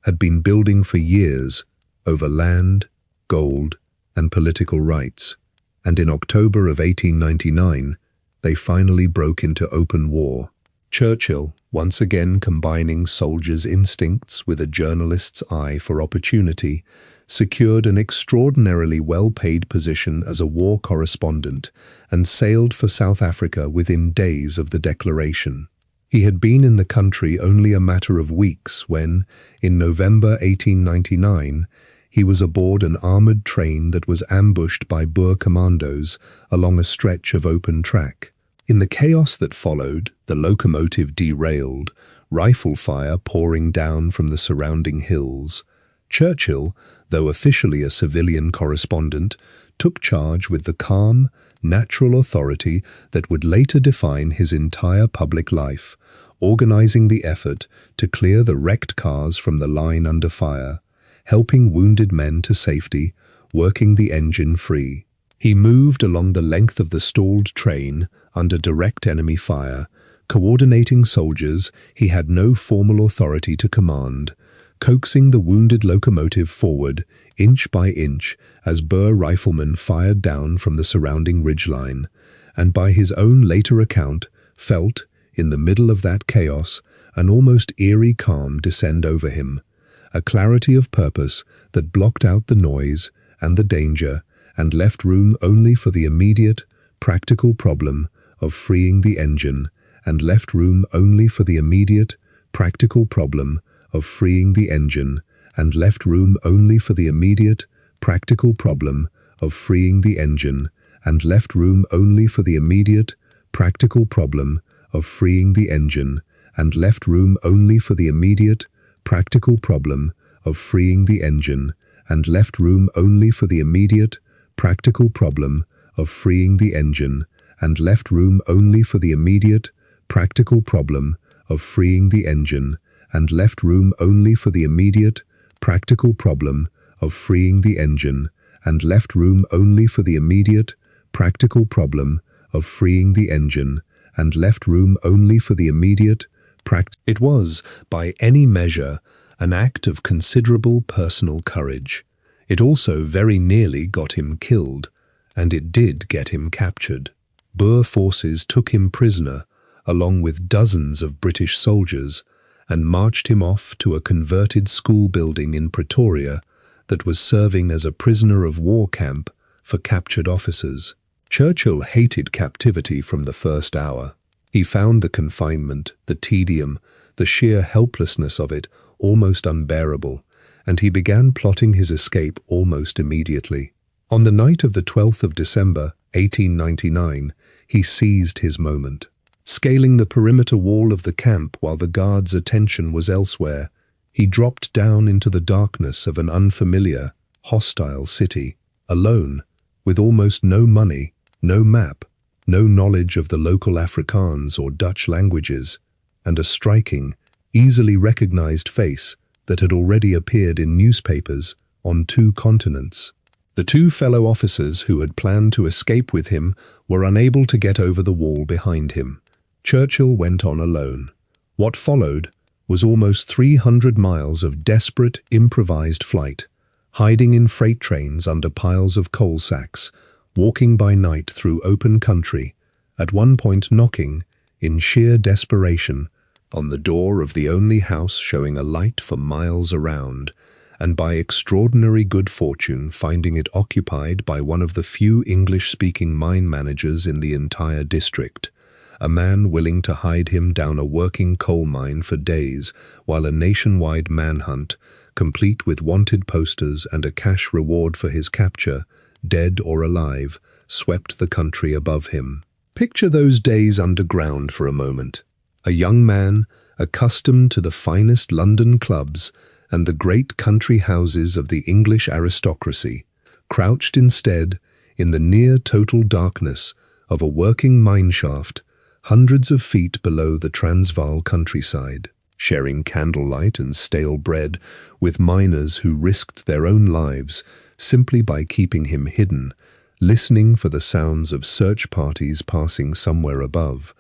had been building for years over land, gold, and political rights, and in October of 1899, they finally broke into open war. Churchill, once again combining soldiers' instincts with a journalist's eye for opportunity, secured an extraordinarily well-paid position as a war correspondent and sailed for South Africa within days of the declaration. He had been in the country only a matter of weeks when, in November 1899, He was aboard an armoured train that was ambushed by Boer commandos along a stretch of open track. In the chaos that followed, the locomotive derailed, rifle fire pouring down from the surrounding hills. Churchill, though officially a civilian correspondent, took charge with the calm, natural authority that would later define his entire public life, organizing the effort to clear the wrecked cars from the line under fire, helping wounded men to safety, working the engine free. He moved along the length of the stalled train under direct enemy fire, coordinating soldiers he had no formal authority to command, coaxing the wounded locomotive forward, inch by inch, as Boer riflemen fired down from the surrounding ridgeline, and by his own later account, felt, in the middle of that chaos, an almost eerie calm descend over him, a clarity of purpose that blocked out the noise and the danger and left room only for the immediate, practical problem of freeing the engine, and left room only for the immediate, practical problem of freeing the engine, and left room only for the immediate, practical problem of freeing the engine, and left room only for the immediate, practical problem of freeing the engine, and left room only for the immediate, practical problem of freeing the engine, and left room only for the immediate, practical problem of freeing the engine, and left room only for the immediate, practical problem of freeing the engine, and left room only for the immediate, practical problem of freeing the engine, and left room only for the immediate, practical problem of freeing the engine, and left room only for the immediate, It was, by any measure, an act of considerable personal courage. It also very nearly got him killed, and it did get him captured. Boer forces took him prisoner, along with dozens of British soldiers, and marched him off to a converted school building in Pretoria that was serving as a prisoner of war camp for captured officers. Churchill hated captivity from the first hour. He found the confinement, the tedium, the sheer helplessness of it almost unbearable, and he began plotting his escape almost immediately. On the night of the 12th of December, 1899, he seized his moment. Scaling the perimeter wall of the camp while the guards' attention was elsewhere, he dropped down into the darkness of an unfamiliar, hostile city, alone, with almost no money, no map, no knowledge of the local Afrikaans or Dutch languages, and a striking, easily recognized face that had already appeared in newspapers on 2 continents. The 2 fellow officers who had planned to escape with him were unable to get over the wall behind him. Churchill went on alone. What followed was almost 300 miles of desperate, improvised flight, hiding in freight trains under piles of coal sacks, walking by night through open country, at one point knocking, in sheer desperation, on the door of the only house showing a light for miles around, and by extraordinary good fortune finding it occupied by one of the few English-speaking mine managers in the entire district, a man willing to hide him down a working coal mine for days while a nationwide manhunt, complete with wanted posters and a cash reward for his capture, dead or alive, swept the country above him. Picture those days underground for a moment. A young man, accustomed to the finest London clubs and the great country houses of the English aristocracy, crouched instead in the near-total darkness of a working mineshaft hundreds of feet below the Transvaal countryside, sharing candlelight and stale bread with miners who risked their own lives simply by keeping him hidden, listening for the sounds of search parties passing somewhere above,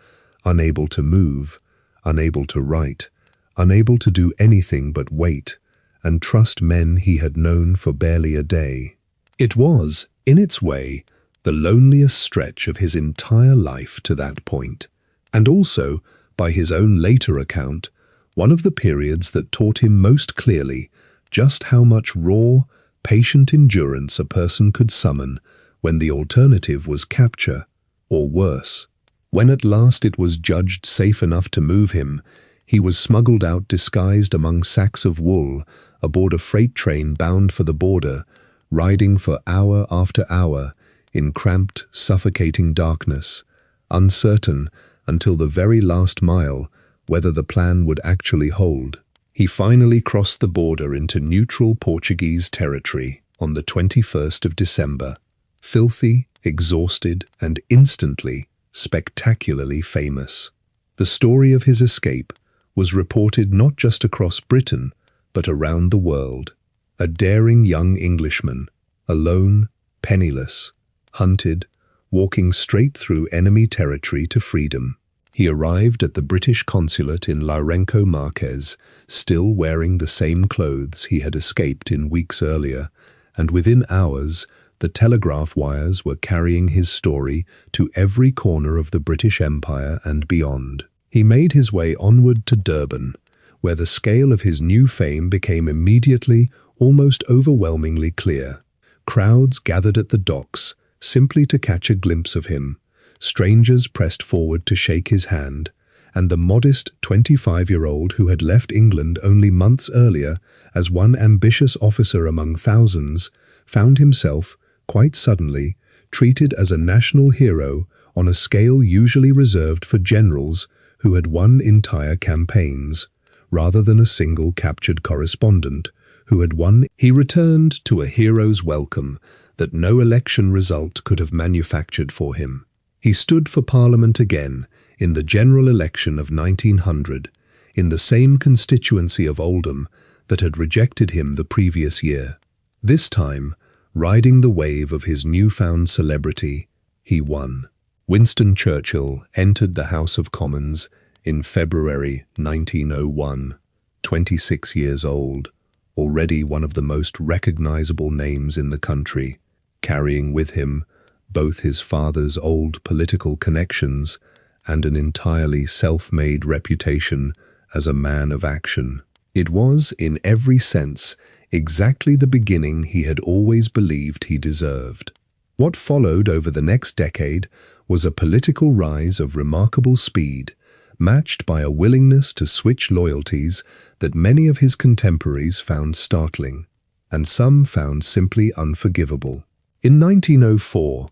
unable to move, unable to write, unable to do anything but wait and trust men he had known for barely a day. It was, in its way, the loneliest stretch of his entire life to that point, and also, by his own later account, one of the periods that taught him most clearly just how much raw, patient endurance a person could summon when the alternative was capture, or worse. When at last it was judged safe enough to move him, He was smuggled out disguised among sacks of wool aboard a freight train bound for the border, riding for hour after hour in cramped, suffocating darkness, uncertain until the very last mile whether the plan would actually hold. He finally crossed the border into neutral Portuguese territory on the 21st of December, filthy, exhausted, and instantly, spectacularly famous. The story of his escape was reported not just across Britain, but around the world. A daring young Englishman, alone, penniless, hunted, walking straight through enemy territory to freedom. He arrived at the British consulate in Lourenço Marques, still wearing the same clothes he had escaped in weeks earlier, and within hours, the telegraph wires were carrying his story to every corner of the British Empire and beyond. He made his way onward to Durban, where the scale of his new fame became immediately, almost overwhelmingly clear. Crowds gathered at the docks, simply to catch a glimpse of him. Strangers pressed forward to shake his hand, and the modest 25-year-old who had left England only months earlier as one ambitious officer among thousands, found himself, quite suddenly, treated as a national hero on a scale usually reserved for generals who had won entire campaigns, rather than a single captured correspondent who had won. He returned to a hero's welcome that no election result could have manufactured for him. He stood for Parliament again in the general election of 1900, in the same constituency of Oldham that had rejected him the previous year. This time, riding the wave of his newfound celebrity, he won. Winston Churchill entered the House of Commons in February 1901, 26 years old, already one of the most recognizable names in the country, carrying with him both his father's old political connections and an entirely self-made reputation as a man of action. It was, in every sense, exactly the beginning he had always believed he deserved. What followed over the next decade was a political rise of remarkable speed, matched by a willingness to switch loyalties that many of his contemporaries found startling, and some found simply unforgivable. In 1904,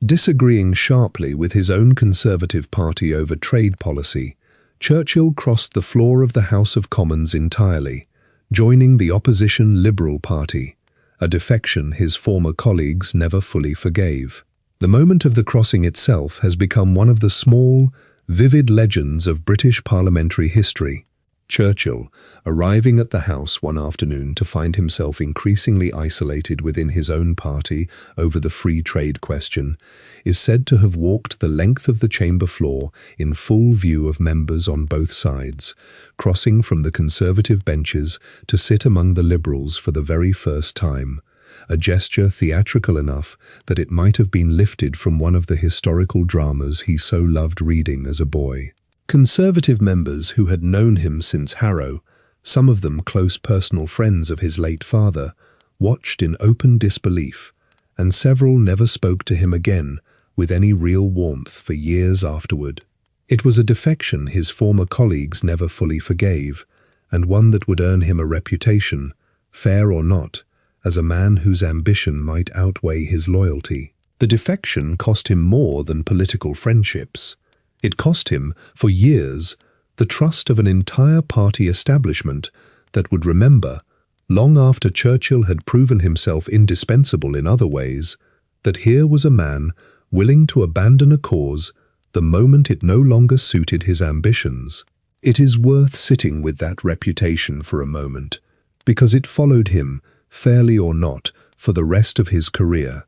disagreeing sharply with his own Conservative Party over trade policy, Churchill crossed the floor of the House of Commons entirely, joining the opposition Liberal Party, a defection his former colleagues never fully forgave. The moment of the crossing itself has become one of the small, vivid legends of British parliamentary history. Churchill, arriving at the House one afternoon to find himself increasingly isolated within his own party over the free trade question, is said to have walked the length of the chamber floor in full view of members on both sides, crossing from the Conservative benches to sit among the Liberals for the very first time, a gesture theatrical enough that it might have been lifted from one of the historical dramas he so loved reading as a boy. Conservative members who had known him since Harrow, some of them close personal friends of his late father, watched in open disbelief, and several never spoke to him again with any real warmth for years afterward. It was a defection his former colleagues never fully forgave, and one that would earn him a reputation, fair or not, as a man whose ambition might outweigh his loyalty. The defection cost him more than political friendships. It cost him, for years, the trust of an entire party establishment that would remember, long after Churchill had proven himself indispensable in other ways, that here was a man willing to abandon a cause the moment it no longer suited his ambitions. It is worth sitting with that reputation for a moment, because it followed him, fairly or not, for the rest of his career,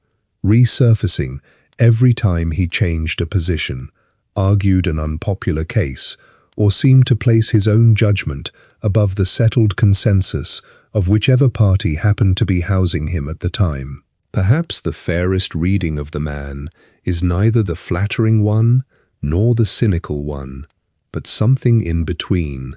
resurfacing every time he changed a position, argued an unpopular case, or seemed to place his own judgment above the settled consensus of whichever party happened to be housing him at the time. Perhaps the fairest reading of the man is neither the flattering one nor the cynical one, but something in between,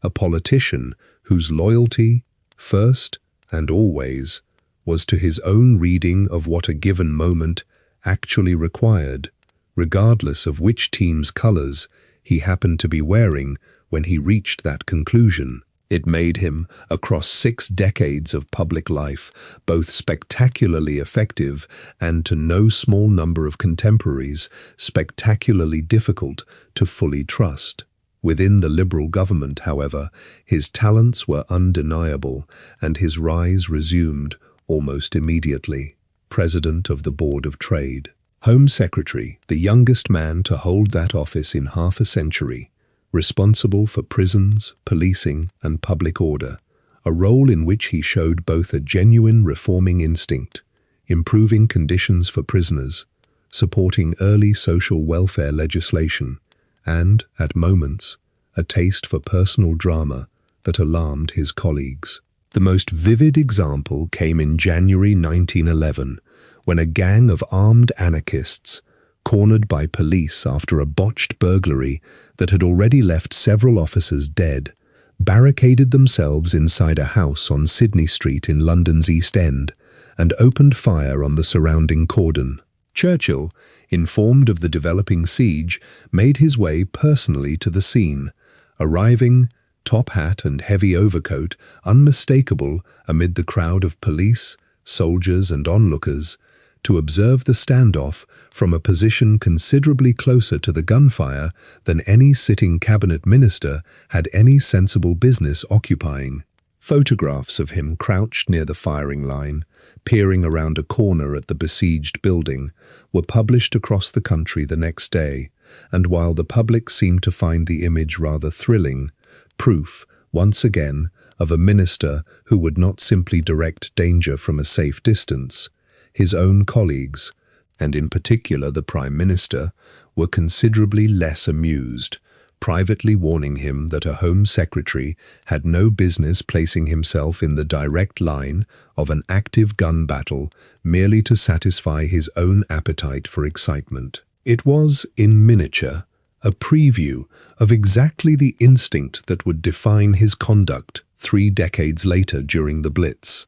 a politician whose loyalty, first and always, was to his own reading of what a given moment actually required, regardless of which team's colors he happened to be wearing when he reached that conclusion. It made him, across 6 decades of public life, both spectacularly effective and, to no small number of contemporaries, spectacularly difficult to fully trust. Within the Liberal government, however, his talents were undeniable, and his rise resumed almost immediately. President of the Board of Trade. Home Secretary, the youngest man to hold that office in half a century, responsible for prisons, policing, and public order, a role in which he showed both a genuine reforming instinct, improving conditions for prisoners, supporting early social welfare legislation, and, at moments, a taste for personal drama that alarmed his colleagues. The most vivid example came in January 1911, when a gang of armed anarchists, cornered by police after a botched burglary that had already left several officers dead, barricaded themselves inside a house on Sydney Street in London's East End and opened fire on the surrounding cordon. Churchill, informed of the developing siege, made his way personally to the scene, arriving, top hat and heavy overcoat, unmistakable amid the crowd of police, soldiers and onlookers, to observe the standoff from a position considerably closer to the gunfire than any sitting cabinet minister had any sensible business occupying. Photographs of him crouched near the firing line, peering around a corner at the besieged building, were published across the country the next day, and while the public seemed to find the image rather thrilling, proof, once again, of a minister who would not simply direct danger from a safe distance, his own colleagues, and in particular the Prime Minister, were considerably less amused, privately warning him that a Home Secretary had no business placing himself in the direct line of an active gun battle merely to satisfy his own appetite for excitement. It was, in miniature, a preview of exactly the instinct that would define his conduct 3 decades later during the Blitz.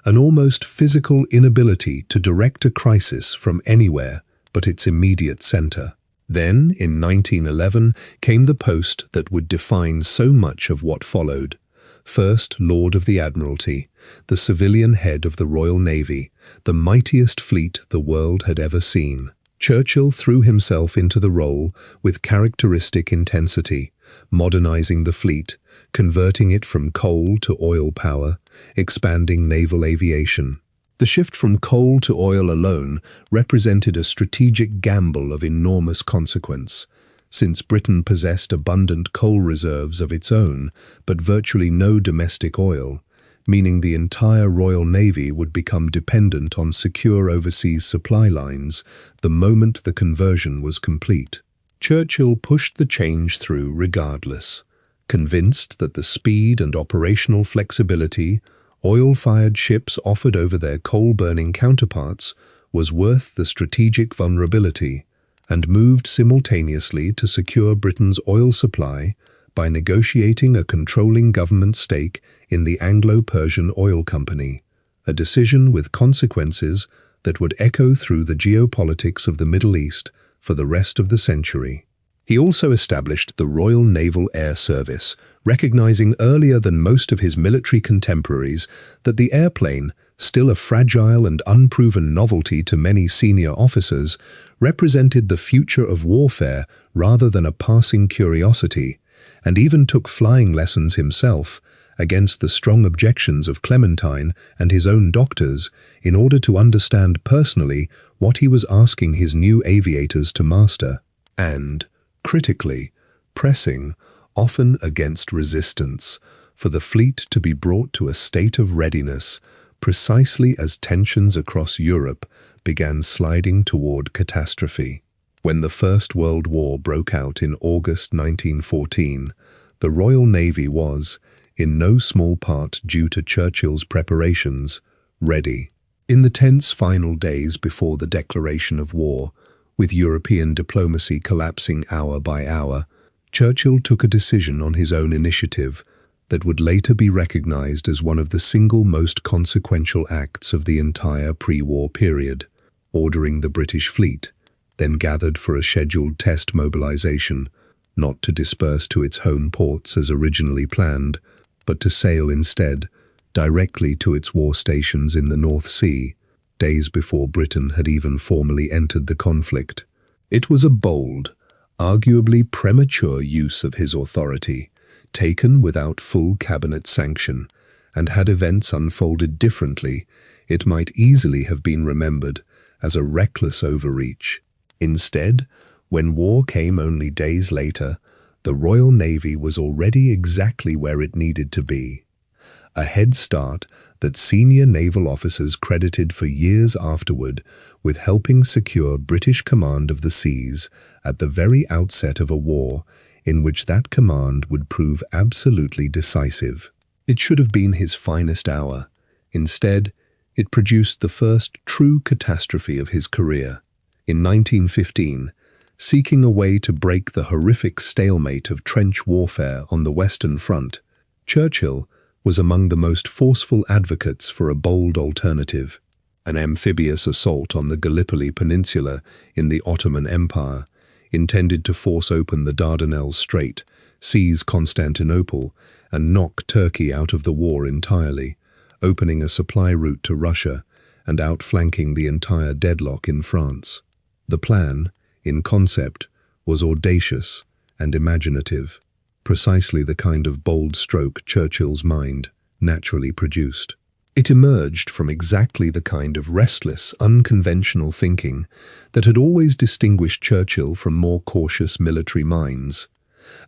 An almost physical inability to direct a crisis from anywhere but its immediate center. Then, in 1911, came the post that would define so much of what followed. First Lord of the Admiralty, the civilian head of the Royal Navy, the mightiest fleet the world had ever seen. Churchill threw himself into the role with characteristic intensity, modernizing the fleet, converting it from coal to oil power, expanding naval aviation. The shift from coal to oil alone represented a strategic gamble of enormous consequence, since Britain possessed abundant coal reserves of its own, but virtually no domestic oil, meaning the entire Royal Navy would become dependent on secure overseas supply lines the moment the conversion was complete. Churchill pushed the change through regardless, convinced that the speed and operational flexibility oil-fired ships offered over their coal-burning counterparts was worth the strategic vulnerability, and moved simultaneously to secure Britain's oil supply by negotiating a controlling government stake in the Anglo-Persian Oil Company, a decision with consequences that would echo through the geopolitics of the Middle East for the rest of the century. He also established the Royal Naval Air Service, recognizing earlier than most of his military contemporaries that the airplane, still a fragile and unproven novelty to many senior officers, represented the future of warfare rather than a passing curiosity, and even took flying lessons himself, against the strong objections of Clementine and his own doctors, in order to understand personally what he was asking his new aviators to master, and, critically, pressing, often against resistance, for the fleet to be brought to a state of readiness precisely as tensions across Europe began sliding toward catastrophe. When the First World War broke out in August 1914, the Royal Navy was, in no small part due to Churchill's preparations, ready. In the tense final days before the declaration of war, with European diplomacy collapsing hour by hour, Churchill took a decision on his own initiative that would later be recognized as one of the single most consequential acts of the entire pre-war period, ordering the British fleet, then gathered for a scheduled test mobilization, not to disperse to its home ports as originally planned, but to sail instead directly to its war stations in the North Sea, days before Britain had even formally entered the conflict. It was a bold, arguably premature use of his authority, taken without full cabinet sanction, and had events unfolded differently, it might easily have been remembered as a reckless overreach. Instead, when war came only days later, the Royal Navy was already exactly where it needed to be. A head start that senior naval officers credited for years afterward with helping secure British command of the seas at the very outset of a war in which that command would prove absolutely decisive. It should have been his finest hour. Instead, it produced the first true catastrophe of his career. In 1915, seeking a way to break the horrific stalemate of trench warfare on the Western Front, Churchill was among the most forceful advocates for a bold alternative. An amphibious assault on the Gallipoli Peninsula in the Ottoman Empire, intended to force open the Dardanelles Strait, seize Constantinople, and knock Turkey out of the war entirely, opening a supply route to Russia and outflanking the entire deadlock in France. The plan, in concept, was audacious and imaginative, precisely the kind of bold stroke Churchill's mind naturally produced. It emerged from exactly the kind of restless, unconventional thinking that had always distinguished Churchill from more cautious military minds.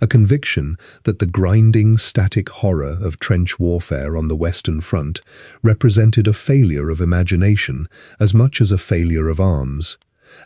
A conviction that the grinding, static horror of trench warfare on the Western Front represented a failure of imagination as much as a failure of arms,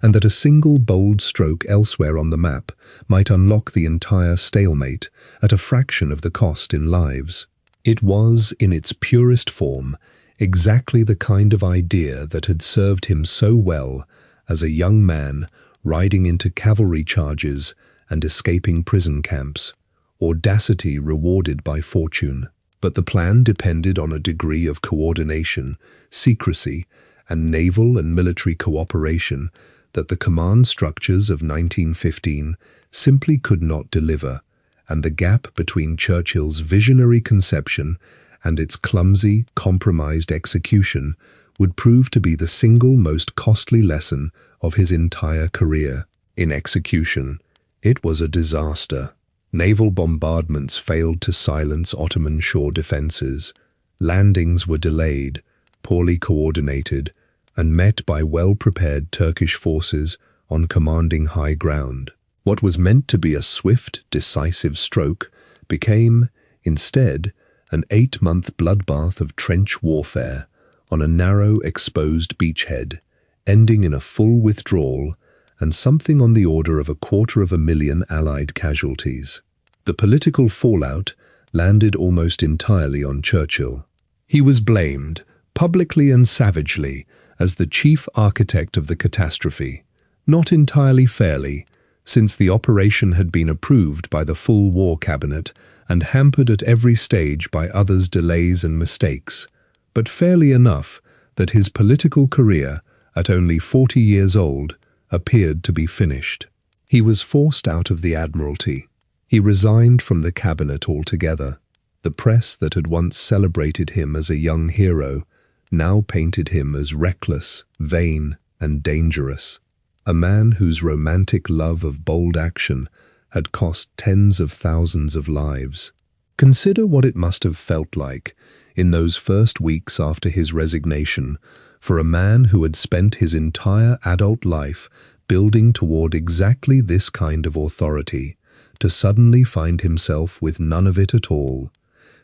and that a single bold stroke elsewhere on the map might unlock the entire stalemate at a fraction of the cost in lives. It was, in its purest form, exactly the kind of idea that had served him so well as a young man riding into cavalry charges and escaping prison camps, audacity rewarded by fortune. But the plan depended on a degree of coordination, secrecy, and naval and military cooperation that the command structures of 1915 simply could not deliver, and the gap between Churchill's visionary conception and its clumsy, compromised execution would prove to be the single most costly lesson of his entire career. In execution, it was a disaster. Naval bombardments failed to silence Ottoman shore defenses. Landings were delayed, poorly coordinated, and met by well-prepared Turkish forces on commanding high ground. What was meant to be a swift, decisive stroke became, instead, an 8-month bloodbath of trench warfare on a narrow, exposed beachhead, ending in a full withdrawal and something on the order of 250,000 Allied casualties. The political fallout landed almost entirely on Churchill. He was blamed, publicly and savagely, as the chief architect of the catastrophe, not entirely fairly, since the operation had been approved by the full war cabinet and hampered at every stage by others' delays and mistakes, but fairly enough that his political career, at only 40 years old, appeared to be finished. He was forced out of the Admiralty. He resigned from the cabinet altogether. The press that had once celebrated him as a young hero now painted him as reckless, vain, and dangerous. A man whose romantic love of bold action had cost tens of thousands of lives. Consider what it must have felt like, in those first weeks after his resignation, for a man who had spent his entire adult life building toward exactly this kind of authority, to suddenly find himself with none of it at all.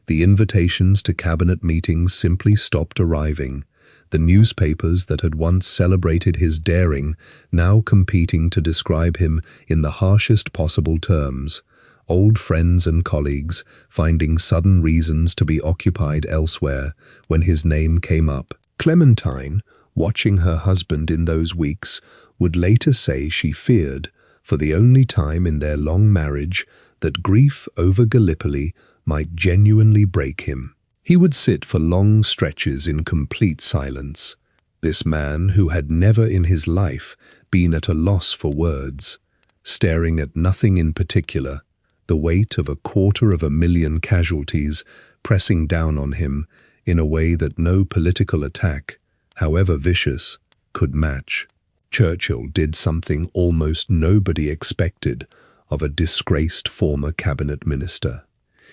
The invitations to cabinet meetings simply stopped arriving, the newspapers that had once celebrated his daring now competing to describe him in the harshest possible terms, old friends and colleagues finding sudden reasons to be occupied elsewhere when his name came up. Clementine, watching her husband in those weeks, would later say she feared, for the only time in their long marriage, that grief over Gallipoli might genuinely break him. He would sit for long stretches in complete silence. This man who had never in his life been at a loss for words, staring at nothing in particular, the weight of 250,000 casualties pressing down on him in a way that no political attack, however vicious, could match. Churchill did something almost nobody expected of a disgraced former cabinet minister.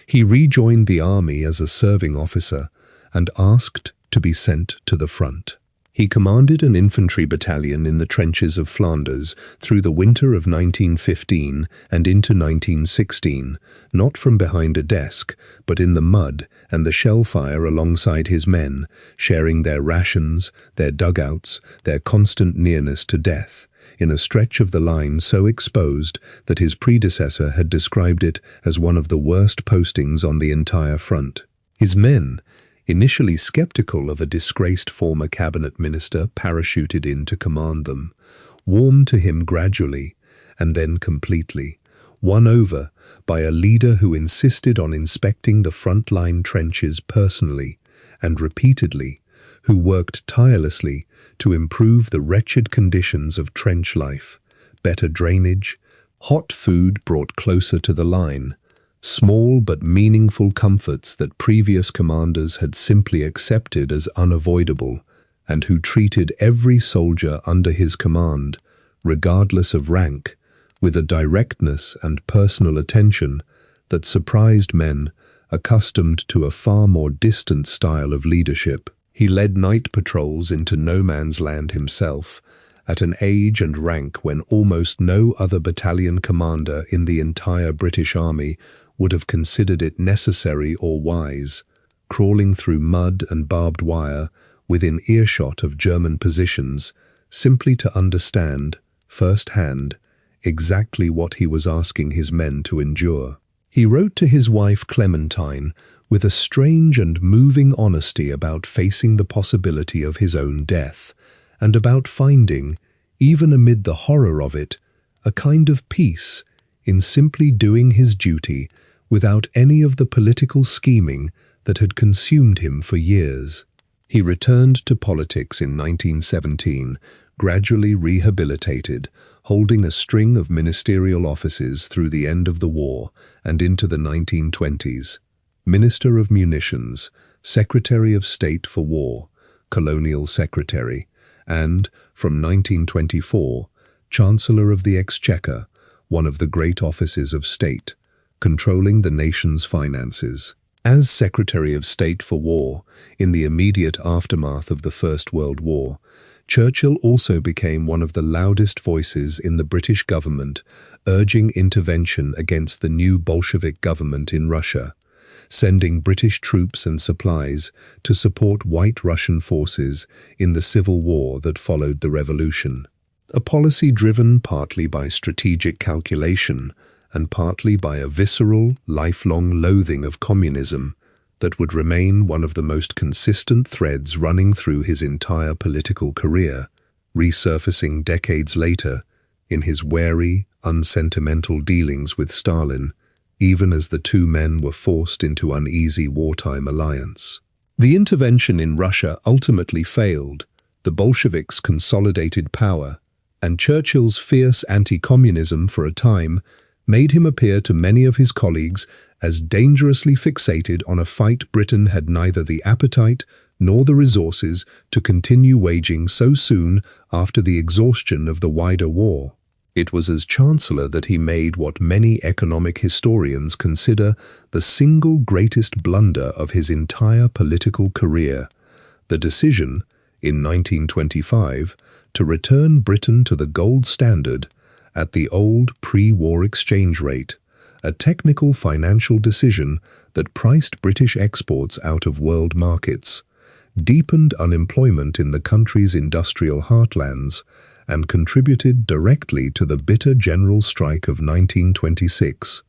He rejoined the army as a serving officer and asked to be sent to the front. He commanded an infantry battalion in the trenches of Flanders through the winter of 1915 and into 1916, not from behind a desk, but in the mud and the shell fire alongside his men, sharing their rations, their dugouts, their constant nearness to death, in a stretch of the line so exposed that his predecessor had described it as one of the worst postings on the entire front. His men, initially skeptical of a disgraced former cabinet minister parachuted in to command them, warmed to him gradually and then completely, won over by a leader who insisted on inspecting the front-line trenches personally and repeatedly, who worked tirelessly to improve the wretched conditions of trench life, better drainage, hot food brought closer to the line, small but meaningful comforts that previous commanders had simply accepted as unavoidable, and who treated every soldier under his command, regardless of rank, with a directness and personal attention that surprised men accustomed to a far more distant style of leadership. He led night patrols into no man's land himself, at an age and rank when almost no other battalion commander in the entire British Army would have considered it necessary or wise, crawling through mud and barbed wire within earshot of German positions, simply to understand, firsthand, exactly what he was asking his men to endure. He wrote to his wife Clementine with a strange and moving honesty about facing the possibility of his own death, and about finding, even amid the horror of it, a kind of peace in simply doing his duty without any of the political scheming that had consumed him for years. He returned to politics in 1917, gradually rehabilitated, holding a string of ministerial offices through the end of the war and into the 1920s. Minister of Munitions, Secretary of State for War, Colonial Secretary, and, from 1924, Chancellor of the Exchequer, one of the great offices of state, controlling the nation's finances. As Secretary of State for War, in the immediate aftermath of the First World War, Churchill also became one of the loudest voices in the British government, urging intervention against the new Bolshevik government in Russia, sending British troops and supplies to support White Russian forces in the civil war that followed the revolution. A policy driven partly by strategic calculation and partly by a visceral, lifelong loathing of communism that would remain one of the most consistent threads running through his entire political career, resurfacing decades later in his wary, unsentimental dealings with Stalin, even as the two men were forced into uneasy wartime alliance. The intervention in Russia ultimately failed, the Bolsheviks consolidated power, and Churchill's fierce anti-communism for a time made him appear to many of his colleagues as dangerously fixated on a fight Britain had neither the appetite nor the resources to continue waging so soon after the exhaustion of the wider war. It was as Chancellor that he made what many economic historians consider the single greatest blunder of his entire political career, the decision, in 1925, to return Britain to the gold standard at the old pre-war exchange rate, a technical financial decision that priced British exports out of world markets, deepened unemployment in the country's industrial heartlands, and contributed directly to the bitter general strike of 1926.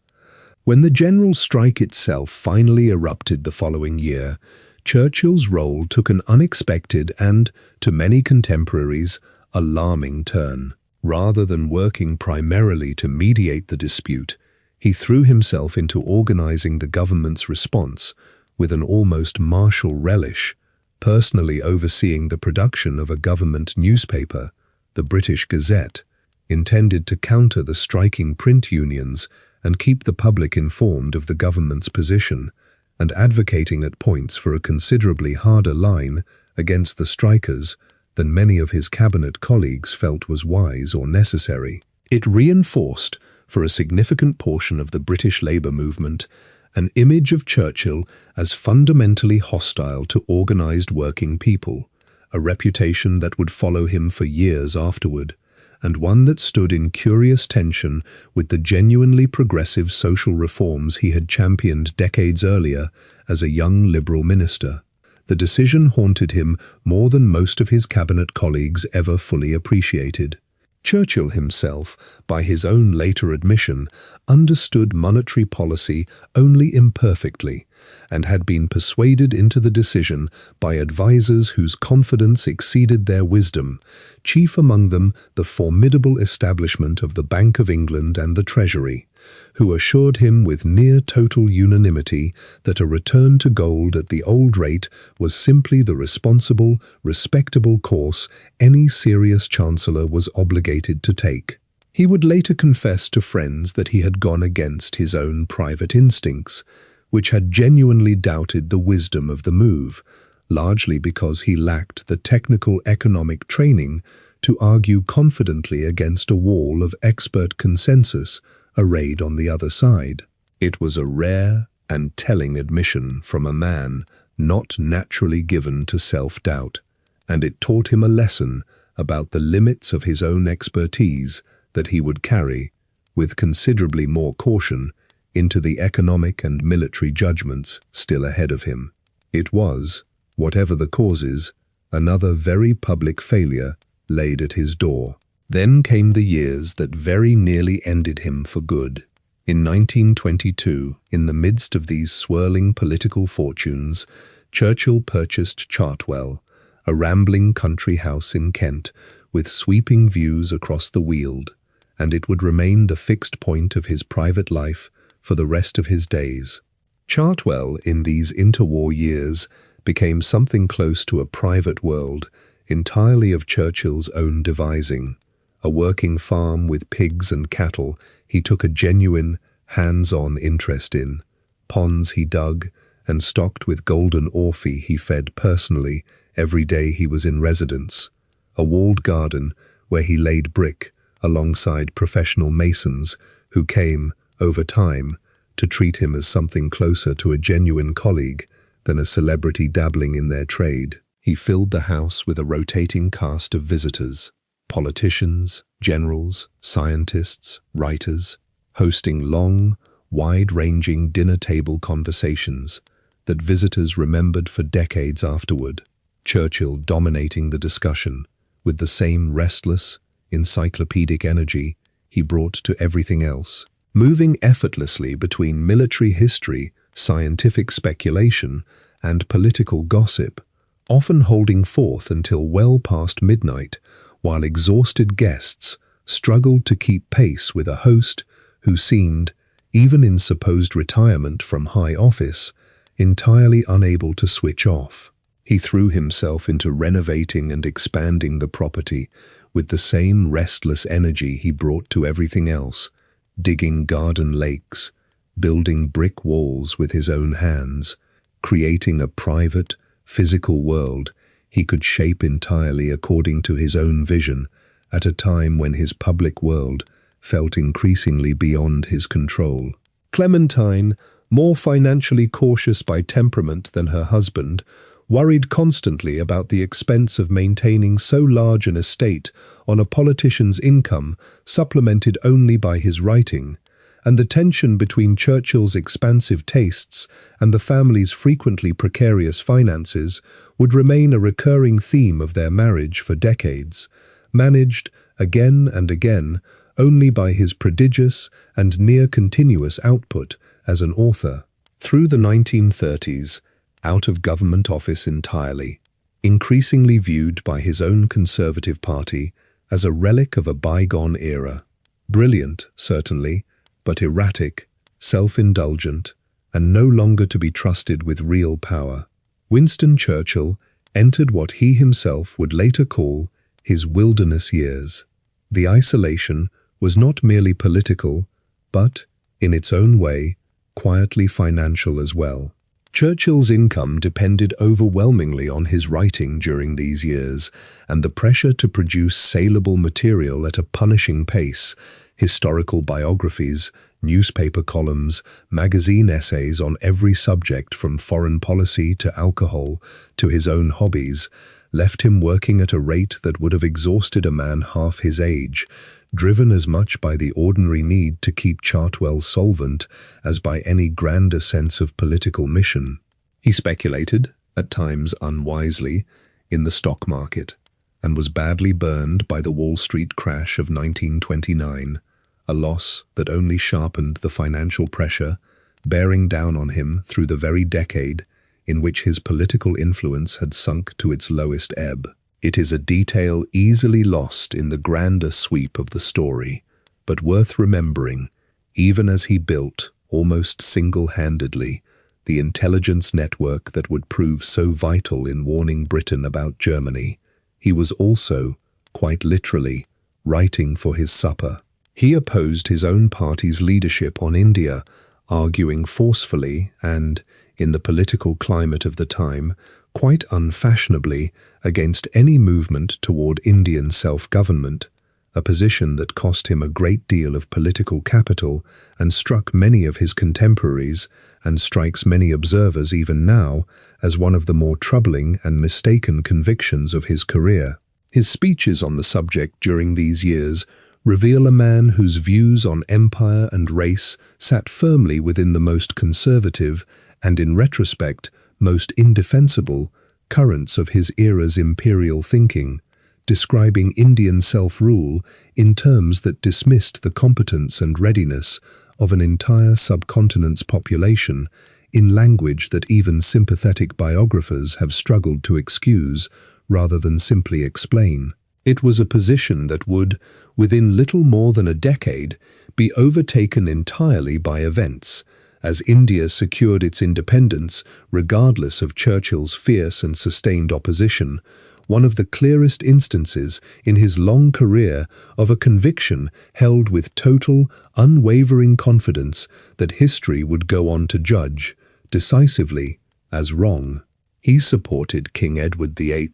When the general strike itself finally erupted the following year, Churchill's role took an unexpected and, to many contemporaries, alarming turn. Rather than working primarily to mediate the dispute, he threw himself into organizing the government's response with an almost martial relish, personally overseeing the production of a government newspaper, the British Gazette, intended to counter the striking print unions and keep the public informed of the government's position, and advocating at points for a considerably harder line against the strikers than many of his cabinet colleagues felt was wise or necessary. It reinforced, for a significant portion of the British Labour movement, an image of Churchill as fundamentally hostile to organised working people, a reputation that would follow him for years afterward, and one that stood in curious tension with the genuinely progressive social reforms he had championed decades earlier as a young Liberal minister. The decision haunted him more than most of his cabinet colleagues ever fully appreciated. Churchill himself, by his own later admission, understood monetary policy only imperfectly, and had been persuaded into the decision by advisers whose confidence exceeded their wisdom, chief among them the formidable establishment of the Bank of England and the Treasury, who assured him with near total unanimity that a return to gold at the old rate was simply the responsible, respectable course any serious chancellor was obligated to take. He would later confess to friends that he had gone against his own private instincts, which had genuinely doubted the wisdom of the move, largely because he lacked the technical economic training to argue confidently against a wall of expert consensus arrayed on the other side. It was a rare and telling admission from a man not naturally given to self-doubt, and it taught him a lesson about the limits of his own expertise that he would carry, with considerably more caution, into the economic and military judgments still ahead of him. It was, whatever the causes, another very public failure laid at his door. Then came the years that very nearly ended him for good. In 1922, in the midst of these swirling political fortunes, Churchill purchased Chartwell, a rambling country house in Kent, with sweeping views across the Weald, and it would remain the fixed point of his private life for the rest of his days. Chartwell, in these interwar years, became something close to a private world, entirely of Churchill's own devising. A working farm with pigs and cattle he took a genuine, hands-on interest in. Ponds he dug, and stocked with golden orphy he fed personally every day he was in residence. A walled garden where he laid brick alongside professional masons who came, over time, to treat him as something closer to a genuine colleague than a celebrity dabbling in their trade. He filled the house with a rotating cast of visitors, politicians, generals, scientists, writers, hosting long, wide-ranging dinner-table conversations that visitors remembered for decades afterward, Churchill dominating the discussion with the same restless, encyclopedic energy he brought to everything else, moving effortlessly between military history, scientific speculation, and political gossip, often holding forth until well past midnight, while exhausted guests struggled to keep pace with a host who seemed, even in supposed retirement from high office, entirely unable to switch off. He threw himself into renovating and expanding the property with the same restless energy he brought to everything else, digging garden lakes, building brick walls with his own hands, creating a private, physical world he could shape entirely according to his own vision at a time when his public world felt increasingly beyond his control. Clementine, more financially cautious by temperament than her husband, worried constantly about the expense of maintaining so large an estate on a politician's income supplemented only by his writing, and the tension between Churchill's expansive tastes and the family's frequently precarious finances would remain a recurring theme of their marriage for decades, managed, again and again, only by his prodigious and near-continuous output as an author. Through the 1930s, out of government office entirely, increasingly viewed by his own Conservative Party as a relic of a bygone era. Brilliant, certainly, but erratic, self-indulgent, and no longer to be trusted with real power, Winston Churchill entered what he himself would later call his wilderness years. The isolation was not merely political, but, in its own way, quietly financial as well. Churchill's income depended overwhelmingly on his writing during these years, and the pressure to produce saleable material at a punishing pace, historical biographies, newspaper columns, magazine essays on every subject from foreign policy to alcohol to his own hobbies, left him working at a rate that would have exhausted a man half his age, driven as much by the ordinary need to keep Chartwell solvent as by any grander sense of political mission. He speculated, at times unwisely, in the stock market, and was badly burned by the Wall Street crash of 1929, a loss that only sharpened the financial pressure bearing down on him through the very decade in which his political influence had sunk to its lowest ebb. It is a detail easily lost in the grander sweep of the story, but worth remembering, even as he built, almost single-handedly, the intelligence network that would prove so vital in warning Britain about Germany. He was also, quite literally, writing for his supper. He opposed his own party's leadership on India, arguing forcefully and, in the political climate of the time, quite unfashionably against any movement toward Indian self-government, a position that cost him a great deal of political capital and struck many of his contemporaries, and strikes many observers even now, as one of the more troubling and mistaken convictions of his career. His speeches on the subject during these years reveal a man whose views on empire and race sat firmly within the most conservative and, in retrospect, most indefensible currents of his era's imperial thinking, describing Indian self-rule in terms that dismissed the competence and readiness of an entire subcontinent's population in language that even sympathetic biographers have struggled to excuse rather than simply explain. It was a position that would, within little more than a decade, be overtaken entirely by events, as India secured its independence regardless of Churchill's fierce and sustained opposition, one of the clearest instances in his long career of a conviction held with total, unwavering confidence that history would go on to judge, decisively, as wrong. He supported King Edward VIII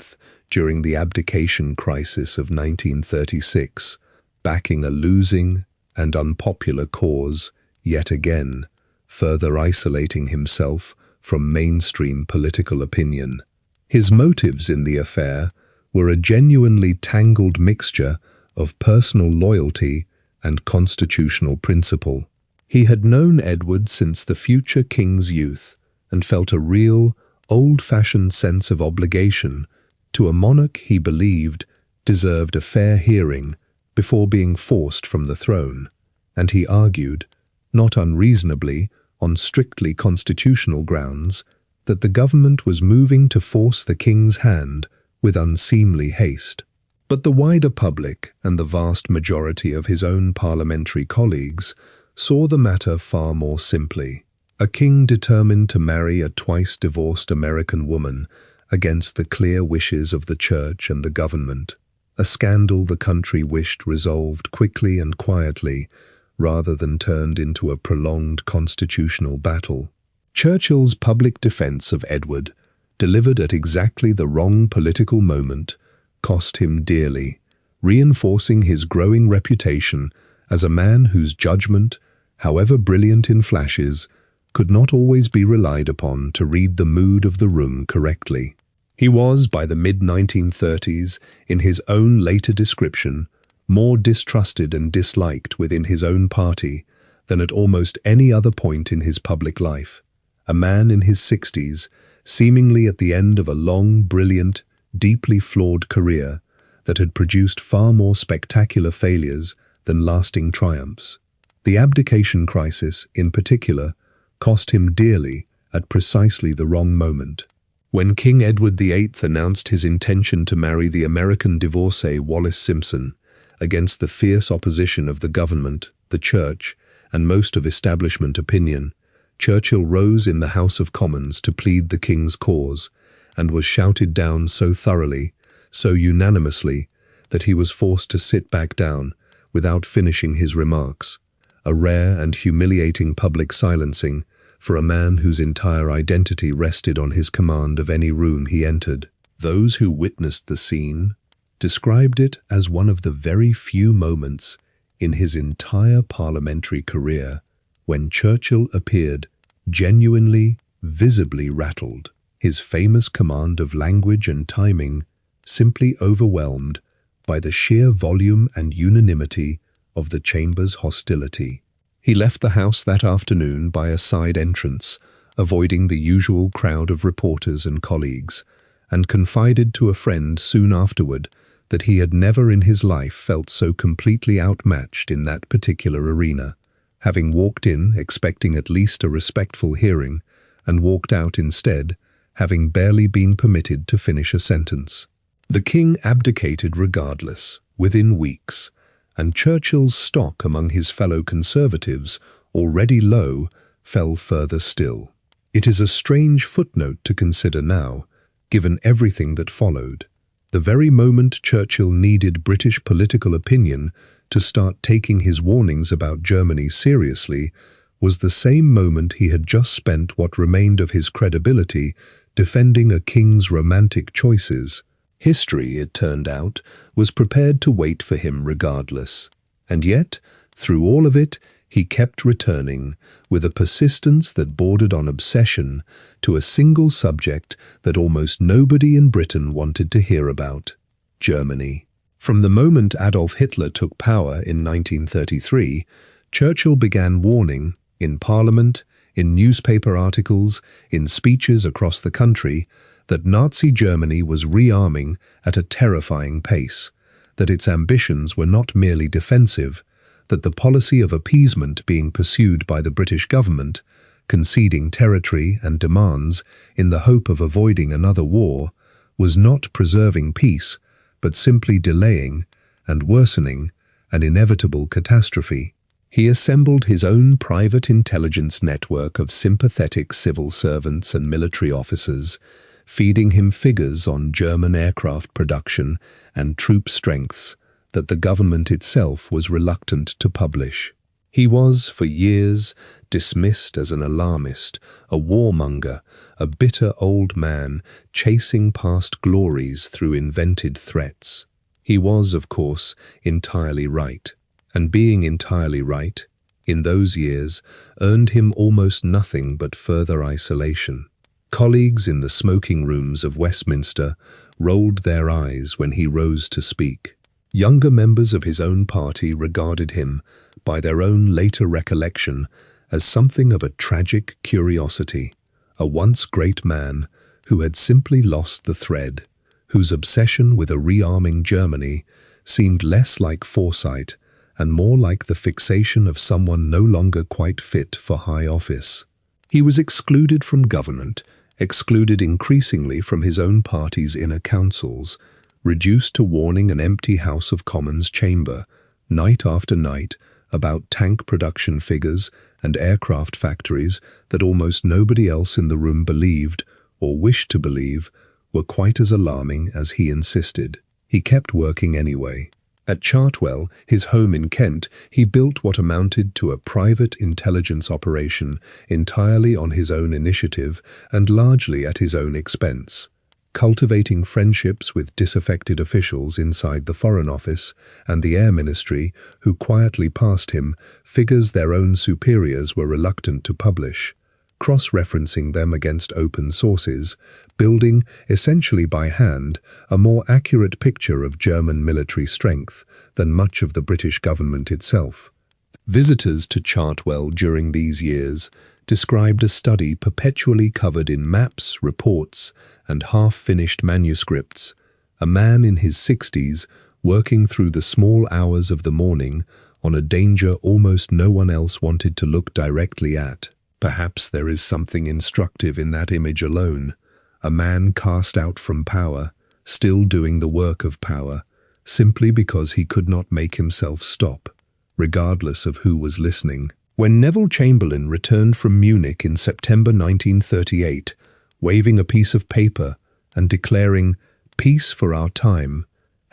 during the abdication crisis of 1936, backing a losing and unpopular cause yet again, further isolating himself from mainstream political opinion. His motives in the affair were a genuinely tangled mixture of personal loyalty and constitutional principle. He had known Edward since the future king's youth and felt a real, old-fashioned sense of obligation to a monarch he believed deserved a fair hearing before being forced from the throne, and he argued, not unreasonably, on strictly constitutional grounds, that the government was moving to force the king's hand with unseemly haste. But the wider public and the vast majority of his own parliamentary colleagues saw the matter far more simply. A king determined to marry a twice-divorced American woman against the clear wishes of the church and the government, a scandal the country wished resolved quickly and quietly, rather than turned into a prolonged constitutional battle. Churchill's public defense of Edward, delivered at exactly the wrong political moment, cost him dearly, reinforcing his growing reputation as a man whose judgment, however brilliant in flashes, could not always be relied upon to read the mood of the room correctly. He was, by the mid-1930s, in his own later description, more distrusted and disliked within his own party than at almost any other point in his public life. A man in his 60s, seemingly at the end of a long, brilliant, deeply flawed career that had produced far more spectacular failures than lasting triumphs. The abdication crisis, in particular, cost him dearly at precisely the wrong moment. When King Edward VIII announced his intention to marry the American divorcee Wallis Simpson, against the fierce opposition of the government, the church, and most of establishment opinion, Churchill rose in the House of Commons to plead the king's cause, and was shouted down so thoroughly, so unanimously, that he was forced to sit back down without finishing his remarks, a rare and humiliating public silencing for a man whose entire identity rested on his command of any room he entered. Those who witnessed the scene described it as one of the very few moments in his entire parliamentary career when Churchill appeared genuinely, visibly rattled, his famous command of language and timing simply overwhelmed by the sheer volume and unanimity of the chamber's hostility. He left the House that afternoon by a side entrance, avoiding the usual crowd of reporters and colleagues, and confided to a friend soon afterward that he had never in his life felt so completely outmatched in that particular arena, having walked in expecting at least a respectful hearing, and walked out instead, having barely been permitted to finish a sentence. The king abdicated regardless, within weeks, and Churchill's stock among his fellow conservatives, already low, fell further still. It is a strange footnote to consider now, given everything that followed. The very moment Churchill needed British political opinion to start taking his warnings about Germany seriously was the same moment he had just spent what remained of his credibility defending a king's romantic choices. History, it turned out, was prepared to wait for him regardless. And yet, through all of it, he kept returning, with a persistence that bordered on obsession, to a single subject that almost nobody in Britain wanted to hear about: Germany. From the moment Adolf Hitler took power in 1933, Churchill began warning, in Parliament, in newspaper articles, in speeches across the country, that Nazi Germany was rearming at a terrifying pace, that its ambitions were not merely defensive, that the policy of appeasement being pursued by the British government, conceding territory and demands in the hope of avoiding another war, was not preserving peace, but simply delaying and worsening an inevitable catastrophe. He assembled his own private intelligence network of sympathetic civil servants and military officers, feeding him figures on German aircraft production and troop strengths that the government itself was reluctant to publish. He was, for years, dismissed as an alarmist, a warmonger, a bitter old man chasing past glories through invented threats. He was, of course, entirely right, and being entirely right, in those years, earned him almost nothing but further isolation. Colleagues in the smoking rooms of Westminster rolled their eyes when he rose to speak. Younger members of his own party regarded him, by their own later recollection, as something of a tragic curiosity, a once great man who had simply lost the thread, whose obsession with a rearming Germany seemed less like foresight and more like the fixation of someone no longer quite fit for high office. He was excluded from government, excluded increasingly from his own party's inner councils, reduced to warning an empty House of Commons chamber, night after night, about tank production figures and aircraft factories that almost nobody else in the room believed, or wished to believe, were quite as alarming as he insisted. He kept working anyway. At Chartwell, his home in Kent, he built what amounted to a private intelligence operation entirely on his own initiative and largely at his own expense, cultivating friendships with disaffected officials inside the Foreign Office and the Air Ministry who quietly passed him figures their own superiors were reluctant to publish, cross-referencing them against open sources, building, essentially by hand, a more accurate picture of German military strength than much of the British government itself. Visitors to Chartwell during these years described a study perpetually covered in maps, reports, and half-finished manuscripts, a man in his 60s working through the small hours of the morning on a danger almost no one else wanted to look directly at. Perhaps there is something instructive in that image alone, a man cast out from power, still doing the work of power, simply because he could not make himself stop, regardless of who was listening. When Neville Chamberlain returned from Munich in September 1938, waving a piece of paper and declaring, "Peace for our time,"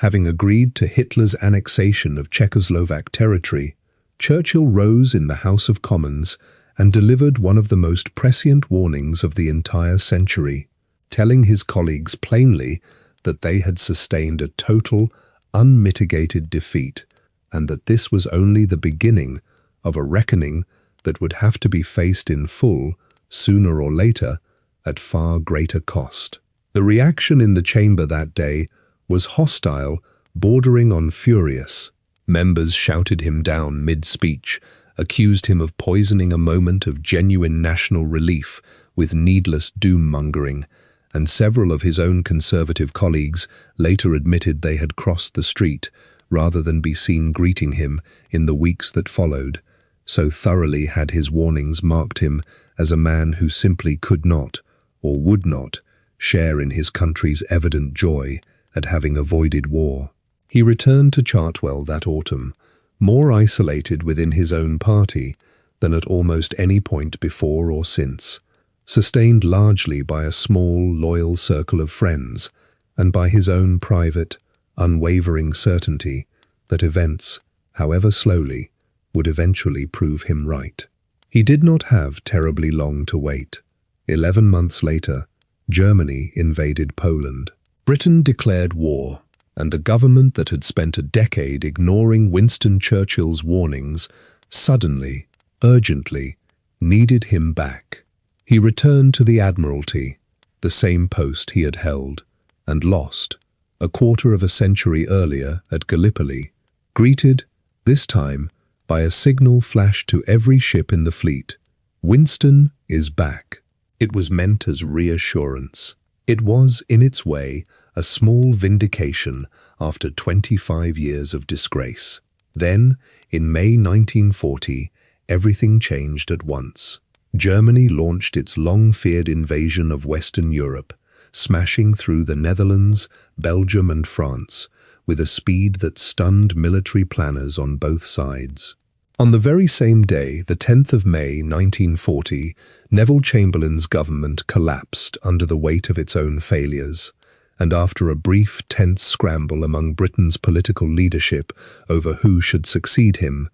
Having agreed to Hitler's annexation of Czechoslovak territory, Churchill rose in the House of Commons and delivered one of the most prescient warnings of the entire century, telling his colleagues plainly that they had sustained a total, unmitigated defeat, and that this was only the beginning of a reckoning that would have to be faced in full, sooner or later, at far greater cost. The reaction in the chamber that day was hostile, bordering on furious. Members shouted him down mid-speech, accused him of poisoning a moment of genuine national relief with needless doom-mongering, and several of his own conservative colleagues later admitted they had crossed the street rather than be seen greeting him in the weeks that followed. So thoroughly had his warnings marked him as a man who simply could not, or would not, share in his country's evident joy at having avoided war. He returned to Chartwell that autumn, more isolated within his own party than at almost any point before or since, sustained largely by a small, loyal circle of friends, and by his own private, unwavering certainty that events, however slowly, would eventually prove him right. He did not have terribly long to wait. 11 months later, Germany invaded Poland. Britain declared war, and the government that had spent a decade ignoring Winston Churchill's warnings suddenly, urgently, needed him back. He returned to the Admiralty, the same post he had held, and lost, a quarter of a century earlier at Gallipoli, greeted, this time, by a signal flashed to every ship in the fleet. Winston is back. It was meant as reassurance. It was, in its way, a small vindication after 25 years of disgrace. Then, in May 1940, everything changed at once. Germany launched its long-feared invasion of Western Europe, smashing through the Netherlands, Belgium and France, with a speed that stunned military planners on both sides. On the very same day, the 10th of May 1940, Neville Chamberlain's government collapsed under the weight of its own failures, and after a brief, tense scramble among Britain's political leadership over who should succeed him,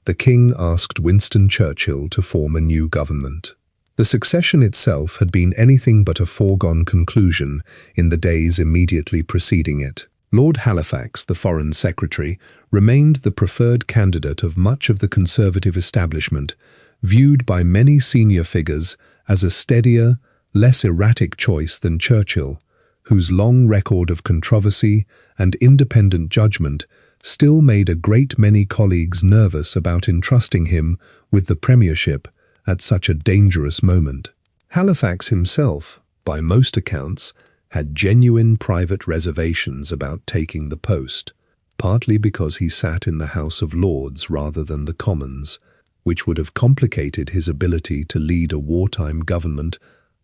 the King asked Winston Churchill to form a new government. The succession itself had been anything but a foregone conclusion in the days immediately preceding it. Lord Halifax, the Foreign Secretary, remained the preferred candidate of much of the Conservative establishment, viewed by many senior figures as a steadier, less erratic choice than Churchill, whose long record of controversy and independent judgment still made a great many colleagues nervous about entrusting him with the premiership at such a dangerous moment. Halifax himself, by most accounts, had genuine private reservations about taking the post, partly because he sat in the House of Lords rather than the Commons, which would have complicated his ability to lead a wartime government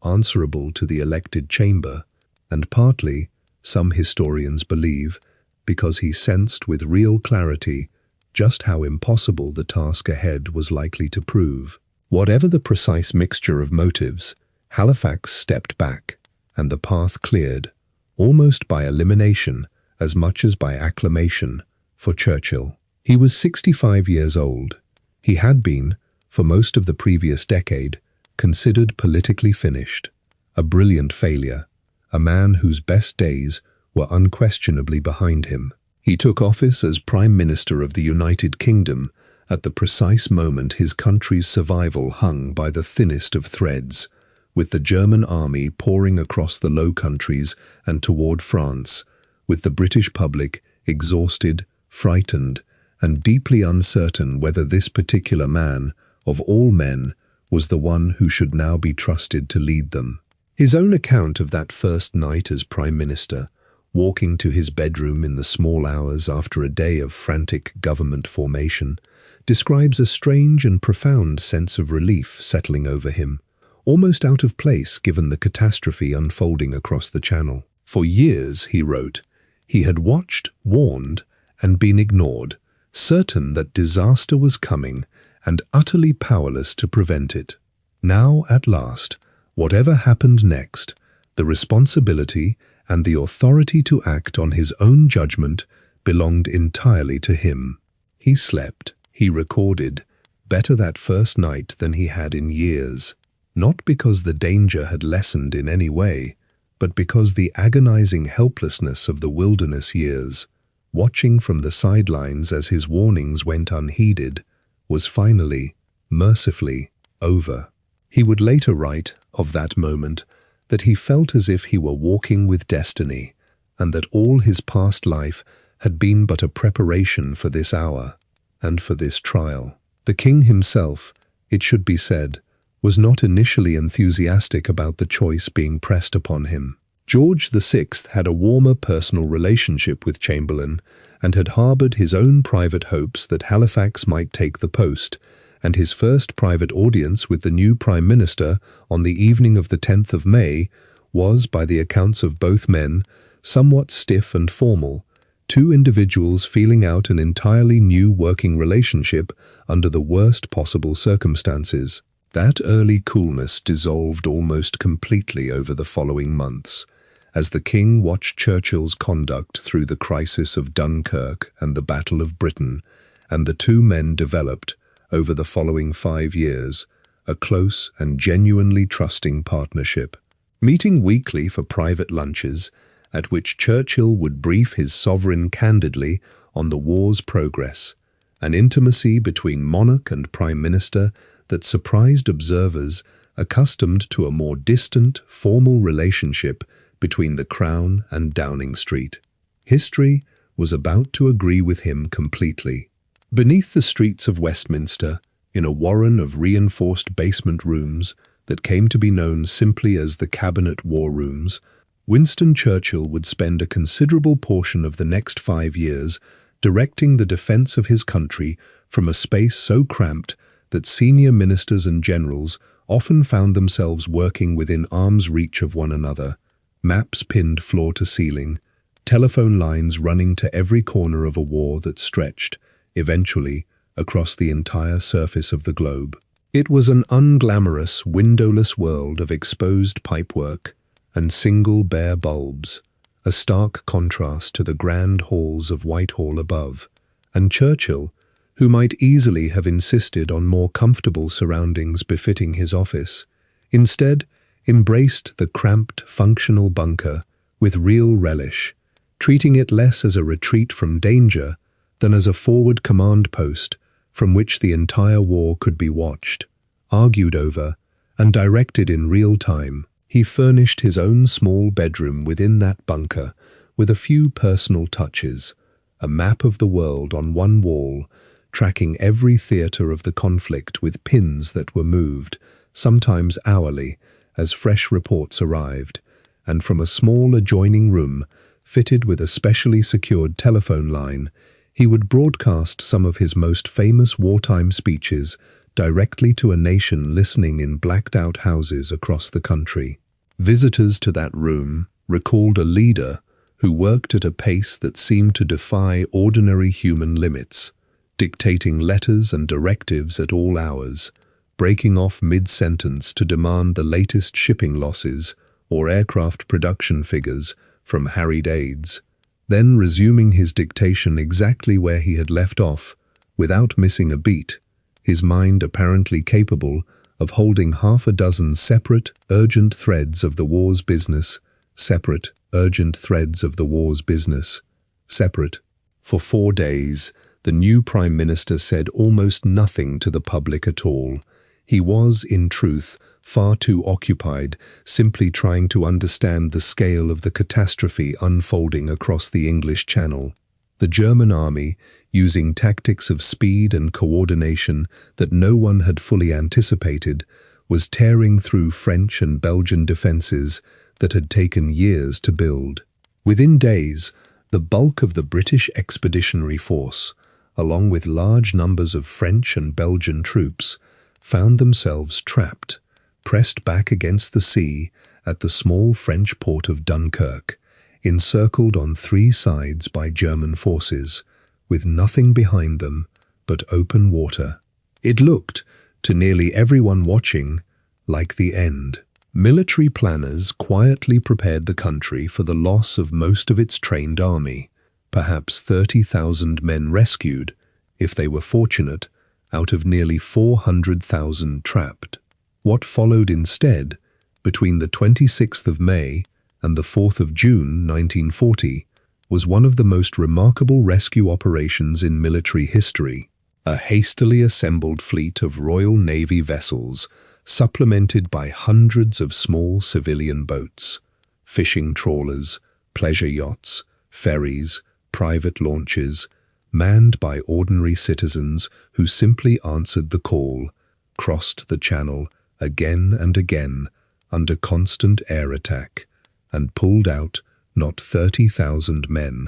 answerable to the elected chamber, and partly, some historians believe, because he sensed with real clarity just how impossible the task ahead was likely to prove. Whatever the precise mixture of motives, Halifax stepped back, and the path cleared, almost by elimination as much as by acclamation, for Churchill. He was 65 years old. He had been, for most of the previous decade, considered politically finished, a brilliant failure, a man whose best days were unquestionably behind him. He took office as Prime Minister of the United Kingdom at the precise moment his country's survival hung by the thinnest of threads, with the German army pouring across the Low Countries and toward France, with the British public exhausted, frightened, and deeply uncertain whether this particular man, of all men, was the one who should now be trusted to lead them. His own account of that first night as Prime Minister, walking to his bedroom in the small hours after a day of frantic government formation, describes a strange and profound sense of relief settling over him, almost out of place given the catastrophe unfolding across the Channel. For years, he wrote, he had watched, warned, and been ignored, certain that disaster was coming and utterly powerless to prevent it. Now, at last, whatever happened next, the responsibility and the authority to act on his own judgment belonged entirely to him. He slept, he recorded, better that first night than he had in years, not because the danger had lessened in any way, but because the agonizing helplessness of the wilderness years, watching from the sidelines as his warnings went unheeded, was finally, mercifully, over. He would later write of that moment that he felt as if he were walking with destiny, and that all his past life had been but a preparation for this hour and for this trial. The king himself, it should be said, was not initially enthusiastic about the choice being pressed upon him. George VI had a warmer personal relationship with Chamberlain and had harboured his own private hopes that Halifax might take the post, and his first private audience with the new Prime Minister on the evening of the 10th of May was, by the accounts of both men, somewhat stiff and formal, two individuals feeling out an entirely new working relationship under the worst possible circumstances. That early coolness dissolved almost completely over the following months, as the king watched Churchill's conduct through the crisis of Dunkirk and the Battle of Britain, and the two men developed, over the following 5 years, a close and genuinely trusting partnership. Meeting weekly for private lunches, at which Churchill would brief his sovereign candidly on the war's progress, an intimacy between monarch and prime minister that surprised observers accustomed to a more distant, formal relationship between the Crown and Downing Street. History was about to agree with him completely. Beneath the streets of Westminster, in a warren of reinforced basement rooms that came to be known simply as the Cabinet War Rooms, Winston Churchill would spend a considerable portion of the next 5 years directing the defence of his country from a space so cramped that senior ministers and generals often found themselves working within arm's reach of one another, maps pinned floor to ceiling, telephone lines running to every corner of a war that stretched, eventually, across the entire surface of the globe. It was an unglamorous, windowless world of exposed pipework and single bare bulbs, a stark contrast to the grand halls of Whitehall above, and Churchill, who might easily have insisted on more comfortable surroundings befitting his office, instead embraced the cramped, functional bunker with real relish, treating it less as a retreat from danger than as a forward command post from which the entire war could be watched, argued over, and directed in real time. He furnished his own small bedroom within that bunker with a few personal touches, a map of the world on one wall, tracking every theatre of the conflict with pins that were moved, sometimes hourly, as fresh reports arrived, and from a small adjoining room, fitted with a specially secured telephone line, he would broadcast some of his most famous wartime speeches directly to a nation listening in blacked-out houses across the country. Visitors to that room recalled a leader who worked at a pace that seemed to defy ordinary human limits, dictating letters and directives at all hours, breaking off mid-sentence to demand the latest shipping losses or aircraft production figures from harried aides, then resuming his dictation exactly where he had left off, without missing a beat, his mind apparently capable of holding half a dozen separate, urgent threads of the war's business, separate, urgent threads of the war's business, separate. For 4 days, the new Prime Minister said almost nothing to the public at all. He was, in truth, far too occupied simply trying to understand the scale of the catastrophe unfolding across the English Channel. The German army, using tactics of speed and coordination that no one had fully anticipated, was tearing through French and Belgian defences that had taken years to build. Within days, the bulk of the British Expeditionary Force, along with large numbers of French and Belgian troops, found themselves trapped, pressed back against the sea at the small French port of Dunkirk, encircled on 3 sides by German forces, with nothing behind them but open water. It looked, to nearly everyone watching, like the end. Military planners quietly prepared the country for the loss of most of its trained army, perhaps 30,000 men rescued, if they were fortunate, out of nearly 400,000 trapped. What followed instead, between the 26th of May and the 4th of June 1940, was one of the most remarkable rescue operations in military history. A hastily assembled fleet of Royal Navy vessels, supplemented by hundreds of small civilian boats, fishing trawlers, pleasure yachts, ferries, private launches, manned by ordinary citizens who simply answered the call, crossed the channel again and again under constant air attack, and pulled out not 30,000 men,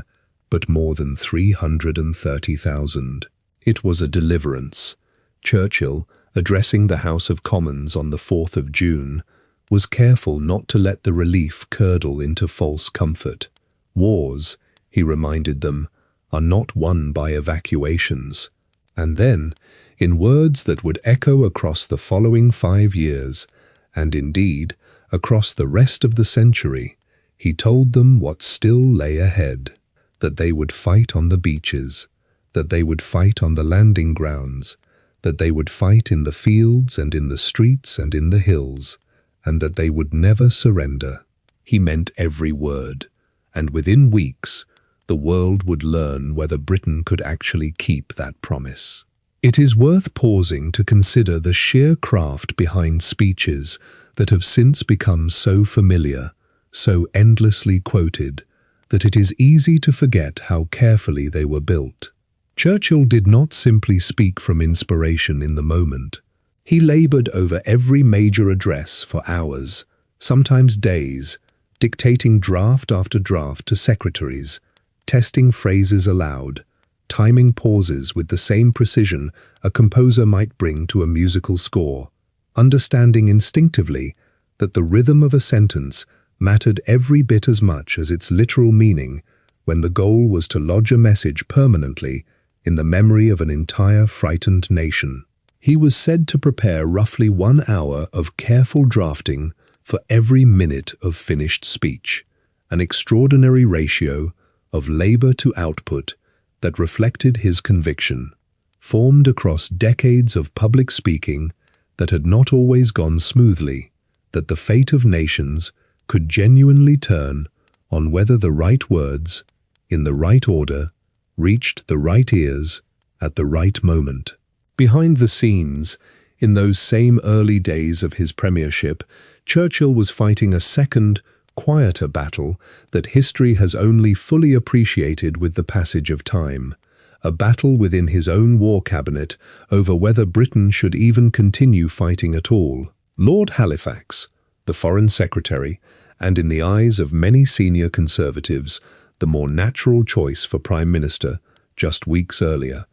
but more than 330,000. It was a deliverance. Churchill, addressing the House of Commons on the 4th of June, was careful not to let the relief curdle into false comfort. Wars, he reminded them, are not won by evacuations. And then, in words that would echo across the following 5 years, and indeed across the rest of the century, he told them what still lay ahead, that they would fight on the beaches, that they would fight on the landing grounds, that they would fight in the fields and in the streets and in the hills, and that they would never surrender. He meant every word, and within weeks, the world would learn whether Britain could actually keep that promise. It is worth pausing to consider the sheer craft behind speeches that have since become so familiar, so endlessly quoted, that it is easy to forget how carefully they were built. Churchill did not simply speak from inspiration in the moment. He labored over every major address for hours, sometimes days, dictating draft after draft to secretaries, testing phrases aloud, timing pauses with the same precision a composer might bring to a musical score, understanding instinctively that the rhythm of a sentence mattered every bit as much as its literal meaning when the goal was to lodge a message permanently in the memory of an entire frightened nation. He was said to prepare roughly 1 hour of careful drafting for every minute of finished speech, an extraordinary ratio of labor to output that reflected his conviction, formed across decades of public speaking that had not always gone smoothly, that the fate of nations could genuinely turn on whether the right words, in the right order, reached the right ears at the right moment. Behind the scenes, in those same early days of his premiership, Churchill was fighting a second, quieter battle that history has only fully appreciated with the passage of time, a battle within his own war cabinet over whether Britain should even continue fighting at all. Lord Halifax, the Foreign Secretary, and in the eyes of many senior Conservatives, the more natural choice for Prime Minister just weeks earlier,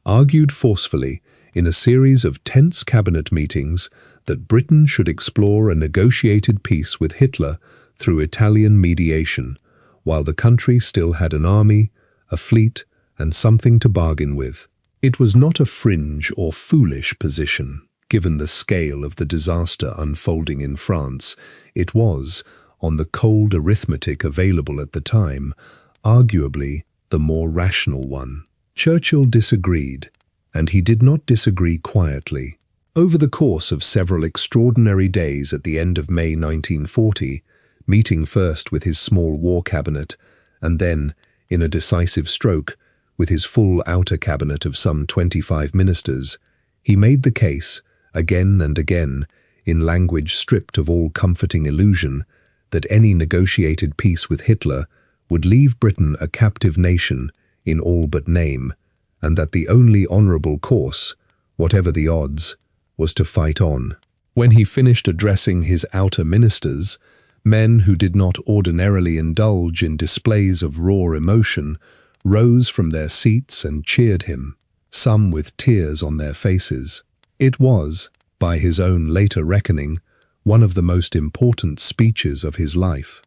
argued forcefully in a series of tense cabinet meetings that Britain should explore a negotiated peace with Hitler through Italian mediation, while the country still had an army, a fleet, and something to bargain with. It was not a fringe or foolish position, given the scale of the disaster unfolding in France. It was, on the cold arithmetic available at the time, arguably the more rational one. Churchill disagreed, and he did not disagree quietly. Over the course of several extraordinary days at the end of May 1940, meeting first with his small war cabinet, and then, in a decisive stroke, with his full outer cabinet of some 25 ministers, he made the case, again and again, in language stripped of all comforting illusion, that any negotiated peace with Hitler would leave Britain a captive nation in all but name, and that the only honourable course, whatever the odds, was to fight on. When he finished addressing his outer ministers, men who did not ordinarily indulge in displays of raw emotion rose from their seats and cheered him, some with tears on their faces. It was, by his own later reckoning, one of the most important speeches of his life,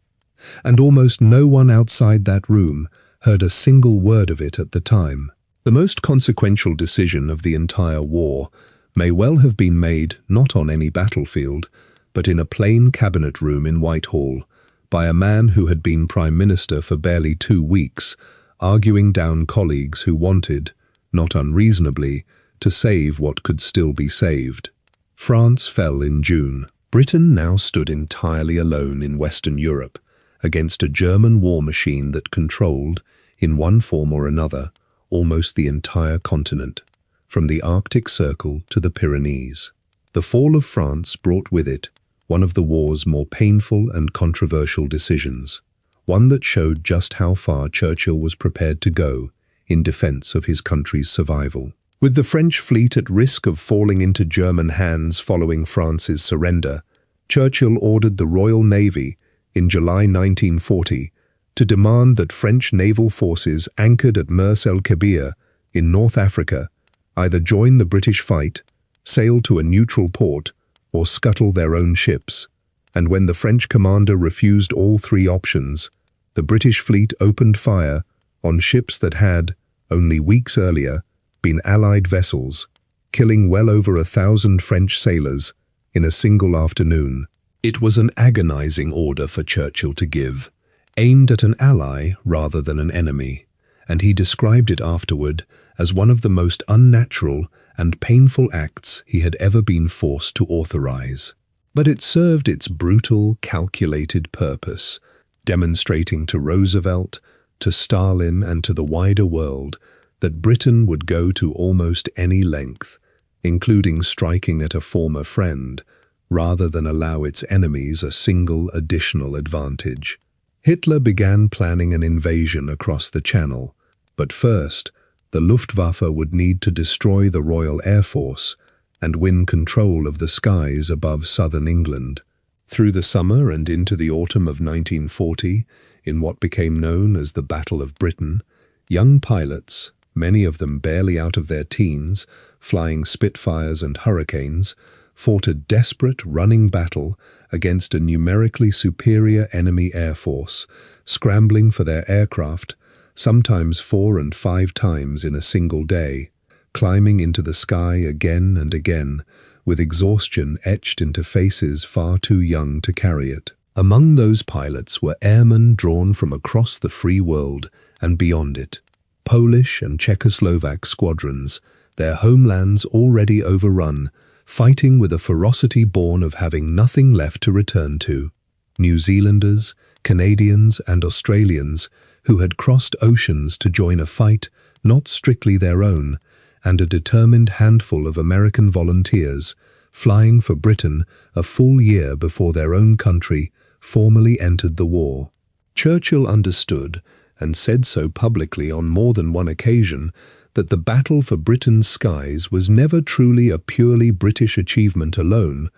and almost no one outside that room heard a single word of it at the time. The most consequential decision of the entire war may well have been made not on any battlefield, but in a plain cabinet room in Whitehall, by a man who had been Prime Minister for barely 2 weeks, arguing down colleagues who wanted, not unreasonably, to save what could still be saved. France fell in June. Britain now stood entirely alone in Western Europe against a German war machine that controlled, in one form or another, almost the entire continent, from the Arctic Circle to the Pyrenees. The fall of France brought with it one of the war's more painful and controversial decisions, one that showed just how far Churchill was prepared to go in defense of his country's survival. With the French fleet at risk of falling into German hands following France's surrender, Churchill ordered the Royal Navy, in July 1940, to demand that French naval forces anchored at Mers el-Kebir in North Africa either join the British fight, sail to a neutral port, or scuttle their own ships. And when the French commander refused all three options, the British fleet opened fire on ships that had, only weeks earlier, been Allied vessels, killing well over 1,000 French sailors in a single afternoon. It was an agonizing order for Churchill to give, aimed at an ally rather than an enemy, and he described it afterward as one of the most unnatural and painful acts he had ever been forced to authorize. But it served its brutal, calculated purpose, demonstrating to Roosevelt, to Stalin, and to the wider world that Britain would go to almost any length, including striking at a former friend, rather than allow its enemies a single additional advantage. Hitler began planning an invasion across the Channel, but first, the Luftwaffe would need to destroy the Royal Air Force and win control of the skies above southern England. Through the summer and into the autumn of 1940, in what became known as the Battle of Britain, young pilots, many of them barely out of their teens, flying Spitfires and Hurricanes, fought a desperate running battle against a numerically superior enemy air force, scrambling for their aircraft, sometimes 4 and 5 times in a single day, climbing into the sky again and again, with exhaustion etched into faces far too young to carry it. Among those pilots were airmen drawn from across the free world and beyond it, Polish and Czechoslovak squadrons, their homelands already overrun, fighting with a ferocity born of having nothing left to return to. New Zealanders, Canadians, and Australians who had crossed oceans to join a fight not strictly their own, and a determined handful of American volunteers, flying for Britain a full year before their own country formally entered the war. Churchill understood, and said so publicly on more than one occasion, that the battle for Britain's skies was never truly a purely British achievement alone,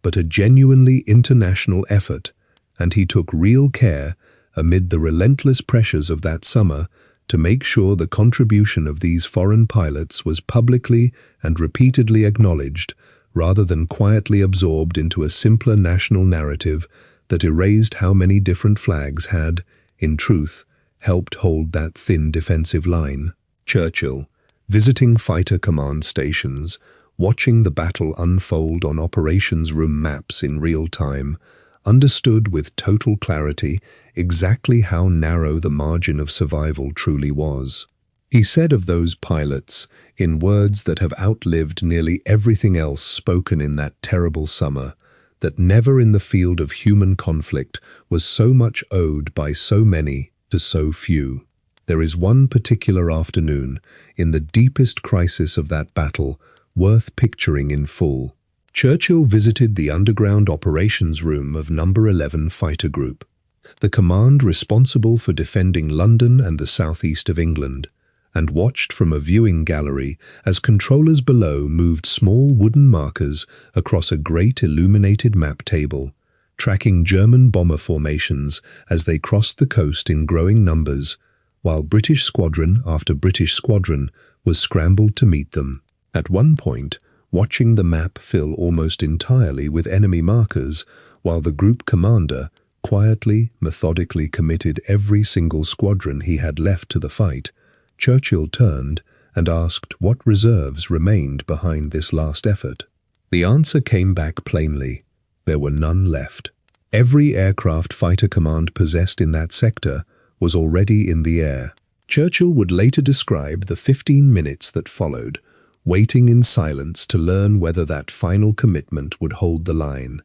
but a genuinely international effort, and he took real care, amid the relentless pressures of that summer, to make sure the contribution of these foreign pilots was publicly and repeatedly acknowledged, rather than quietly absorbed into a simpler national narrative that erased how many different flags had, in truth, helped hold that thin defensive line. Churchill, visiting fighter command stations, watching the battle unfold on operations room maps in real time, understood with total clarity exactly how narrow the margin of survival truly was. He said of those pilots, in words that have outlived nearly everything else spoken in that terrible summer, that never in the field of human conflict was so much owed by so many to so few. There is one particular afternoon, in the deepest crisis of that battle, worth picturing in full. Churchill visited the underground operations room of No. 11 Fighter Group, the command responsible for defending London and the southeast of England, and watched from a viewing gallery as controllers below moved small wooden markers across a great illuminated map table, tracking German bomber formations as they crossed the coast in growing numbers, while British squadron after British squadron was scrambled to meet them. At one point, watching the map fill almost entirely with enemy markers, while the group commander quietly, methodically committed every single squadron he had left to the fight, Churchill turned and asked what reserves remained behind this last effort. The answer came back plainly. There were none left. Every aircraft fighter command possessed in that sector was already in the air. Churchill would later describe the 15 minutes that followed, waiting in silence to learn whether that final commitment would hold the line,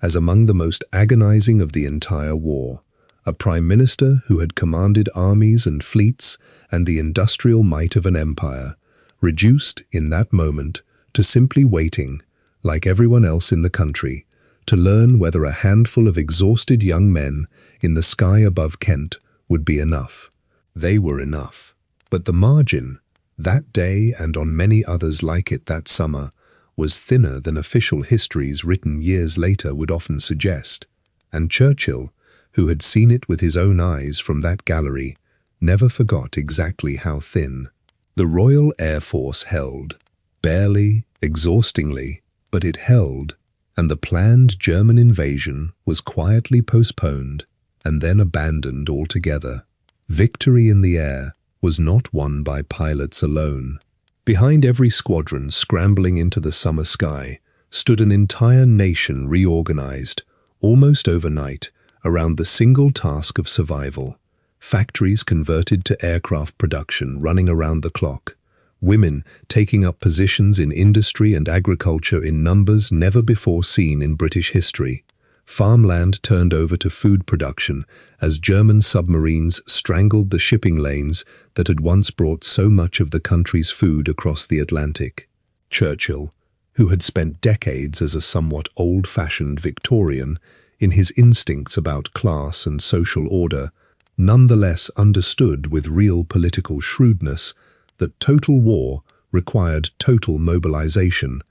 as among the most agonizing of the entire war. A prime minister who had commanded armies and fleets and the industrial might of an empire, reduced in that moment to simply waiting, like everyone else in the country, to learn whether a handful of exhausted young men in the sky above Kent would be enough. They were enough. But the margin, that day and on many others like it that summer, was thinner than official histories written years later would often suggest, and Churchill, who had seen it with his own eyes from that gallery, never forgot exactly how thin. The Royal Air Force held, barely, exhaustingly, but it held, and the planned German invasion was quietly postponed and then abandoned altogether. Victory in the air was not won by pilots alone. Behind every squadron scrambling into the summer sky stood an entire nation reorganized, almost overnight, around the single task of survival. Factories converted to aircraft production running around the clock. Women taking up positions in industry and agriculture in numbers never before seen in British history. Farmland turned over to food production as German submarines strangled the shipping lanes that had once brought so much of the country's food across the Atlantic. Churchill, who had spent decades as a somewhat old-fashioned Victorian in his instincts about class and social order, nonetheless understood with real political shrewdness that total war required total mobilization,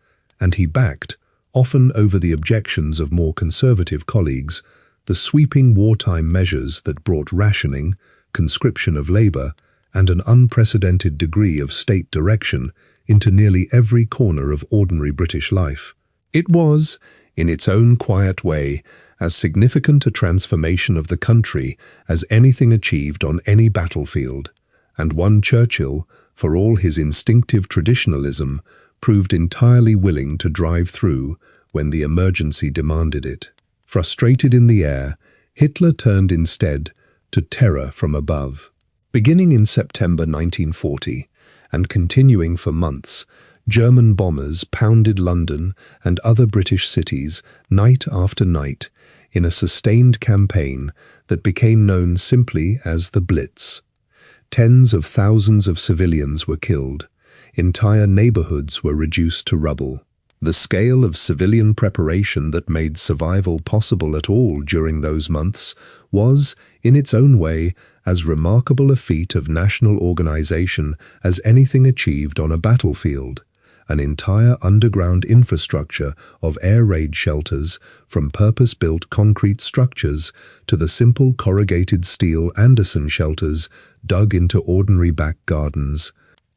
and he backed, often over the objections of more conservative colleagues, the sweeping wartime measures that brought rationing, conscription of labor, and an unprecedented degree of state direction into nearly every corner of ordinary British life. It was, in its own quiet way, as significant a transformation of the country as anything achieved on any battlefield, and one Churchill, for all his instinctive traditionalism, proved entirely willing to drive through when the emergency demanded it. Frustrated in the air, Hitler turned instead to terror from above. Beginning in September 1940 and continuing for months, German bombers pounded London and other British cities night after night in a sustained campaign that became known simply as the Blitz. Tens of thousands of civilians were killed. Entire neighborhoods were reduced to rubble. The scale of civilian preparation that made survival possible at all during those months was, in its own way, as remarkable a feat of national organization as anything achieved on a battlefield. An entire underground infrastructure of air raid shelters, from purpose-built concrete structures to the simple corrugated steel Anderson shelters dug into ordinary back gardens,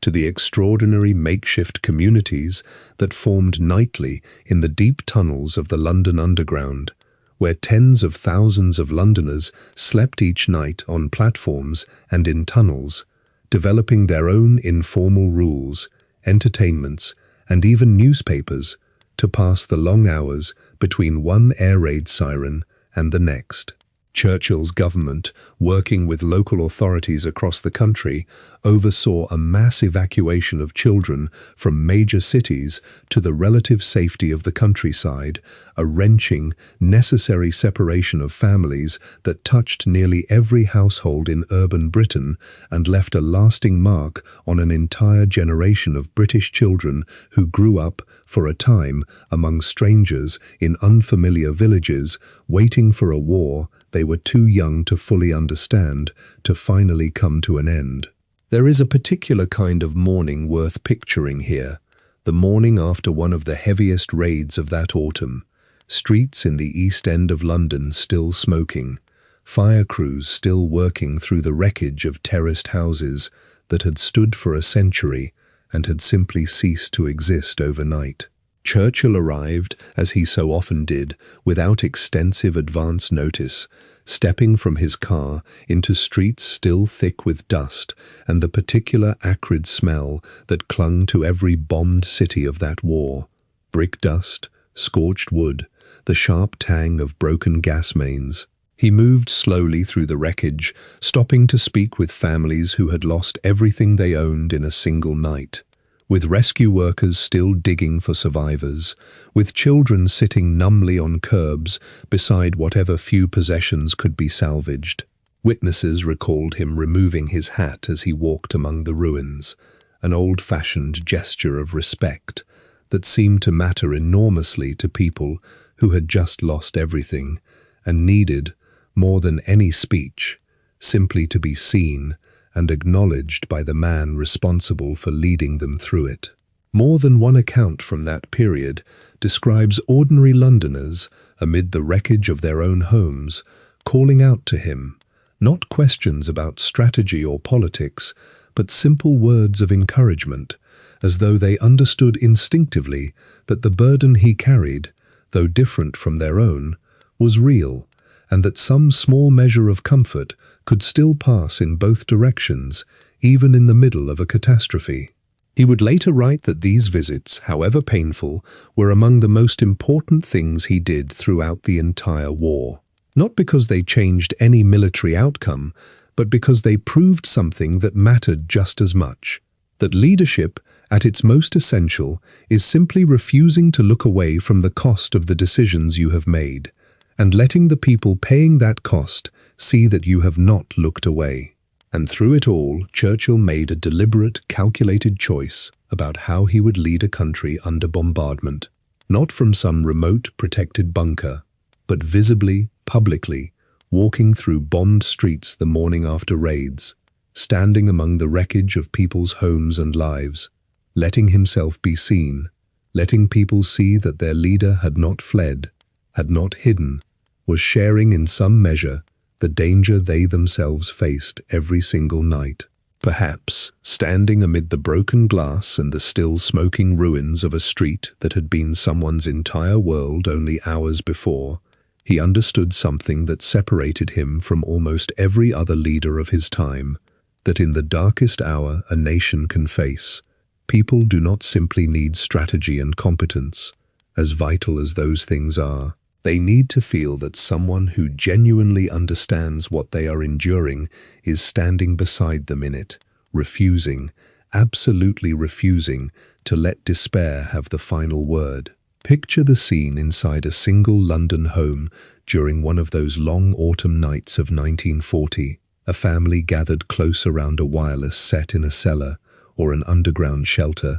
to the extraordinary makeshift communities that formed nightly in the deep tunnels of the London Underground, where tens of thousands of Londoners slept each night on platforms and in tunnels, developing their own informal rules, entertainments, and even newspapers to pass the long hours between one air raid siren and the next. Churchill's government, working with local authorities across the country, oversaw a mass evacuation of children from major cities to the relative safety of the countryside, a wrenching, necessary separation of families that touched nearly every household in urban Britain and left a lasting mark on an entire generation of British children who grew up, for a time, among strangers in unfamiliar villages, waiting for a war they were too young to fully understand, to finally come to an end. There is a particular kind of mourning worth picturing here, the morning after one of the heaviest raids of that autumn. Streets in the East End of London still smoking, fire crews still working through the wreckage of terraced houses that had stood for a century and had simply ceased to exist overnight. Churchill arrived, as he so often did, without extensive advance notice, stepping from his car into streets still thick with dust and the particular acrid smell that clung to every bombed city of that war. Brick dust, scorched wood, the sharp tang of broken gas mains. He moved slowly through the wreckage, stopping to speak with families who had lost everything they owned in a single night, with rescue workers still digging for survivors, with children sitting numbly on curbs beside whatever few possessions could be salvaged. Witnesses recalled him removing his hat as he walked among the ruins, an old-fashioned gesture of respect that seemed to matter enormously to people who had just lost everything and needed, more than any speech, simply to be seen and acknowledged by the man responsible for leading them through it. More than one account from that period describes ordinary Londoners, amid the wreckage of their own homes, calling out to him, not questions about strategy or politics, but simple words of encouragement, as though they understood instinctively that the burden he carried, though different from their own, was real, and that some small measure of comfort could still pass in both directions, even in the middle of a catastrophe. He would later write that these visits, however painful, were among the most important things he did throughout the entire war. Not because they changed any military outcome, but because they proved something that mattered just as much. That leadership, at its most essential, is simply refusing to look away from the cost of the decisions you have made, and letting the people paying that cost see that you have not looked away. And through it all, Churchill made a deliberate, calculated choice about how he would lead a country under bombardment, not from some remote, protected bunker, but visibly, publicly, walking through bombed streets the morning after raids, standing among the wreckage of people's homes and lives, letting himself be seen, letting people see that their leader had not fled, had not hidden, was sharing in some measure the danger they themselves faced every single night. Perhaps, standing amid the broken glass and the still smoking ruins of a street that had been someone's entire world only hours before, he understood something that separated him from almost every other leader of his time, that in the darkest hour a nation can face, people do not simply need strategy and competence, as vital as those things are. They need to feel that someone who genuinely understands what they are enduring is standing beside them in it, refusing, absolutely refusing, to let despair have the final word. Picture the scene inside a single London home during one of those long autumn nights of 1940, a family gathered close around a wireless set in a cellar or an underground shelter,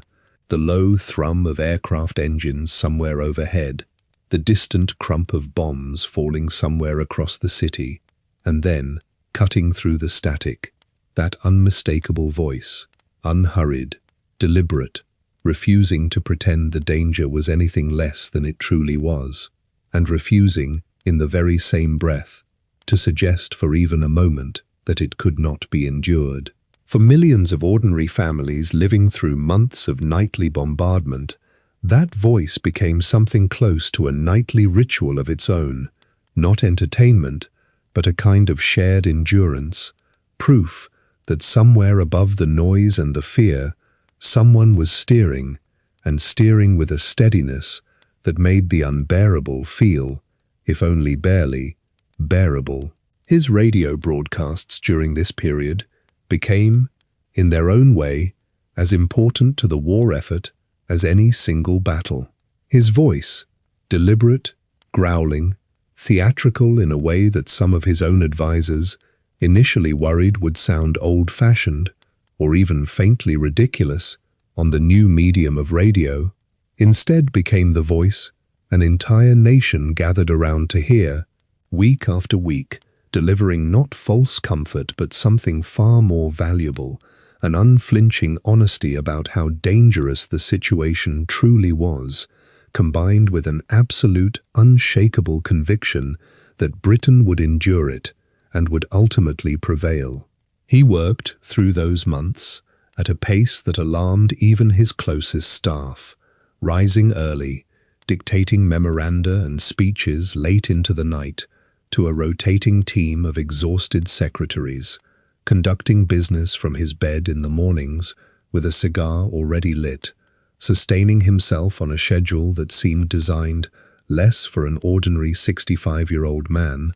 the low thrum of aircraft engines somewhere overhead, the distant crump of bombs falling somewhere across the city, and then, cutting through the static, that unmistakable voice, unhurried, deliberate, refusing to pretend the danger was anything less than it truly was, and refusing, in the very same breath, to suggest for even a moment that it could not be endured. For millions of ordinary families living through months of nightly bombardment, that voice became something close to a nightly ritual of its own, not entertainment, but a kind of shared endurance, proof that somewhere above the noise and the fear, someone was steering, and steering with a steadiness that made the unbearable feel, if only barely, bearable. His radio broadcasts during this period became, in their own way, as important to the war effort as any single battle. His voice, deliberate, growling, theatrical in a way that some of his own advisors initially worried would sound old-fashioned or even faintly ridiculous on the new medium of radio, instead became the voice an entire nation gathered around to hear, week after week, delivering not false comfort but something far more valuable, an unflinching honesty about how dangerous the situation truly was, combined with an absolute, unshakable conviction that Britain would endure it and would ultimately prevail. He worked, through those months, at a pace that alarmed even his closest staff, rising early, dictating memoranda and speeches late into the night to a rotating team of exhausted secretaries, conducting business from his bed in the mornings with a cigar already lit, sustaining himself on a schedule that seemed designed less for an ordinary 65-year-old man,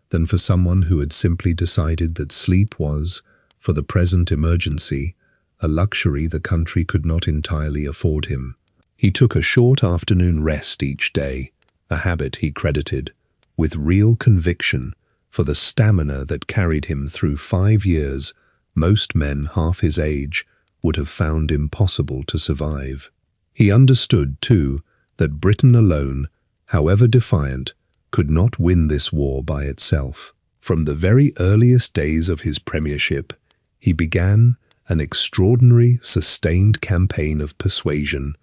than for someone who had simply decided that sleep was, for the present emergency, a luxury the country could not entirely afford him. He took a short afternoon rest each day, a habit he credited, with real conviction, for the stamina that carried him through 5 years most men half his age would have found impossible to survive. He understood, too, that Britain alone, however defiant, could not win this war by itself. From the very earliest days of his premiership, he began an extraordinary, sustained campaign of persuasion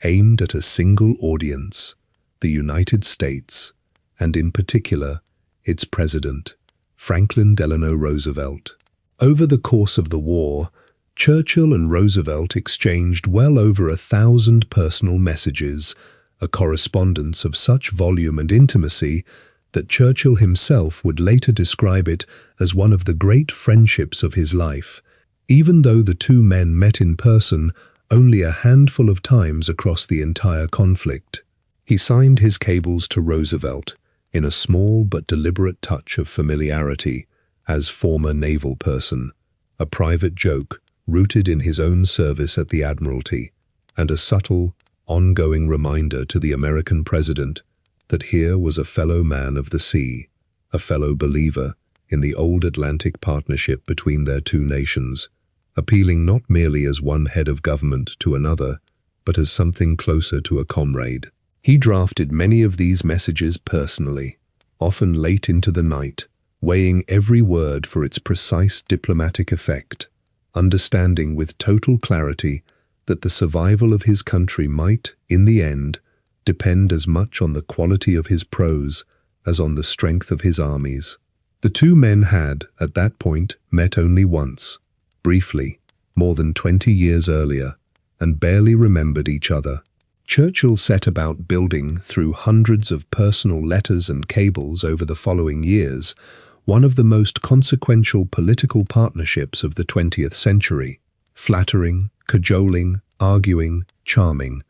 aimed at a single audience, the United States, and in particular, its president, Franklin Delano Roosevelt. Over the course of the war, Churchill and Roosevelt exchanged well over 1,000 personal messages, a correspondence of such volume and intimacy that Churchill himself would later describe it as one of the great friendships of his life, even though the two men met in person only a handful of times across the entire conflict. He signed his cables to Roosevelt, in a small but deliberate touch of familiarity, as former naval person, a private joke rooted in his own service at the Admiralty, and a subtle, ongoing reminder to the American president that here was a fellow man of the sea, a fellow believer in the old Atlantic partnership between their two nations, appealing not merely as one head of government to another, but as something closer to a comrade. He drafted many of these messages personally, often late into the night, weighing every word for its precise diplomatic effect, understanding with total clarity that the survival of his country might, in the end, depend as much on the quality of his prose as on the strength of his armies. The two men had, at that point, met only once, briefly, more than 20 years earlier, and barely remembered each other. Churchill set about building, through hundreds of personal letters and cables over the following years, one of the most consequential political partnerships of the 20th century. Flattering, cajoling, arguing, charming,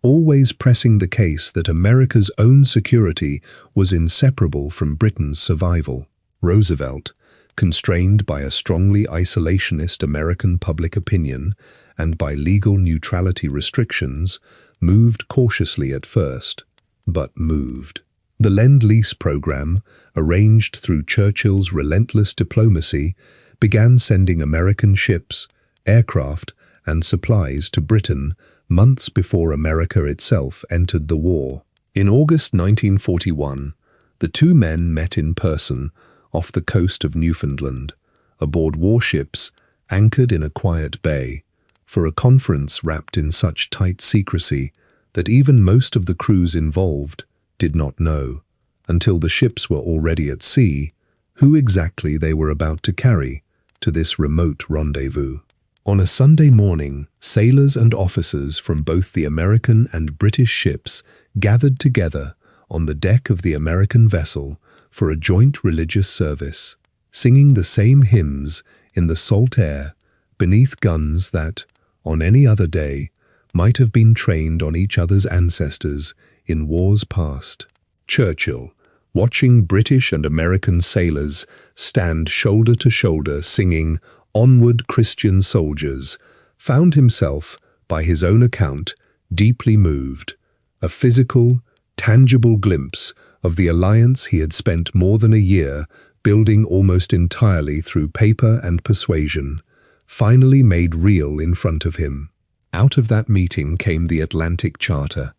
always pressing the case that America's own security was inseparable from Britain's survival. Roosevelt, constrained by a strongly isolationist American public opinion and by legal neutrality restrictions, moved cautiously at first, but moved. The Lend-Lease program, arranged through Churchill's relentless diplomacy, began sending American ships, aircraft, and supplies to Britain months before America itself entered the war. In August 1941, the two men met in person off the coast of Newfoundland, aboard warships anchored in a quiet bay, for a conference wrapped in such tight secrecy that even most of the crews involved did not know, until the ships were already at sea, who exactly they were about to carry to this remote rendezvous. On a Sunday morning, sailors and officers from both the American and British ships gathered together on the deck of the American vessel for a joint religious service, singing the same hymns in the salt air beneath guns that, on any other day, might have been trained on each other's ancestors in wars past. Churchill, watching British and American sailors stand shoulder to shoulder singing "Onward, Christian Soldiers," found himself, by his own account, deeply moved, a physical, tangible glimpse of the alliance he had spent more than a year building almost entirely through paper and persuasion, finally made real in front of him. Out of that meeting came the Atlantic Charter,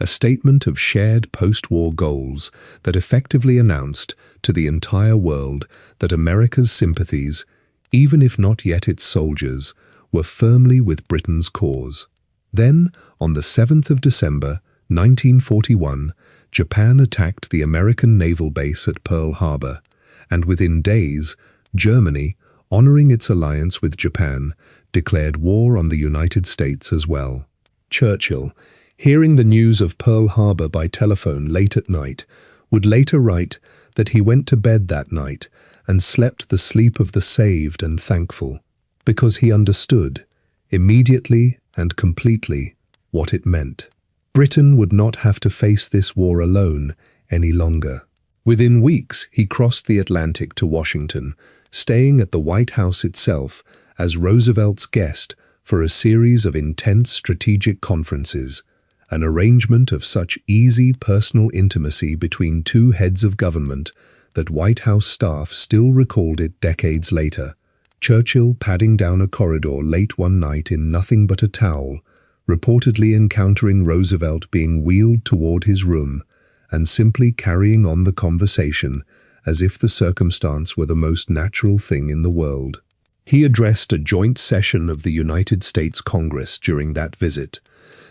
a statement of shared post-war goals that effectively announced to the entire world that America's sympathies, even if not yet its soldiers, were firmly with Britain's cause. Then, on the 7th of December, 1941, Japan attacked the American naval base at Pearl Harbor, and within days, Germany, honoring its alliance with Japan, declared war on the United States as well. Churchill, hearing the news of Pearl Harbor by telephone late at night, would later write that he went to bed that night and slept the sleep of the saved and thankful, because he understood, immediately and completely, what it meant. Britain would not have to face this war alone any longer. Within weeks, he crossed the Atlantic to Washington, staying at the White House itself as Roosevelt's guest for a series of intense strategic conferences, an arrangement of such easy personal intimacy between two heads of government that White House staff still recalled it decades later. Churchill padding down a corridor late one night in nothing but a towel, reportedly encountering Roosevelt being wheeled toward his room, and simply carrying on the conversation as if the circumstance were the most natural thing in the world. He addressed a joint session of the United States Congress during that visit,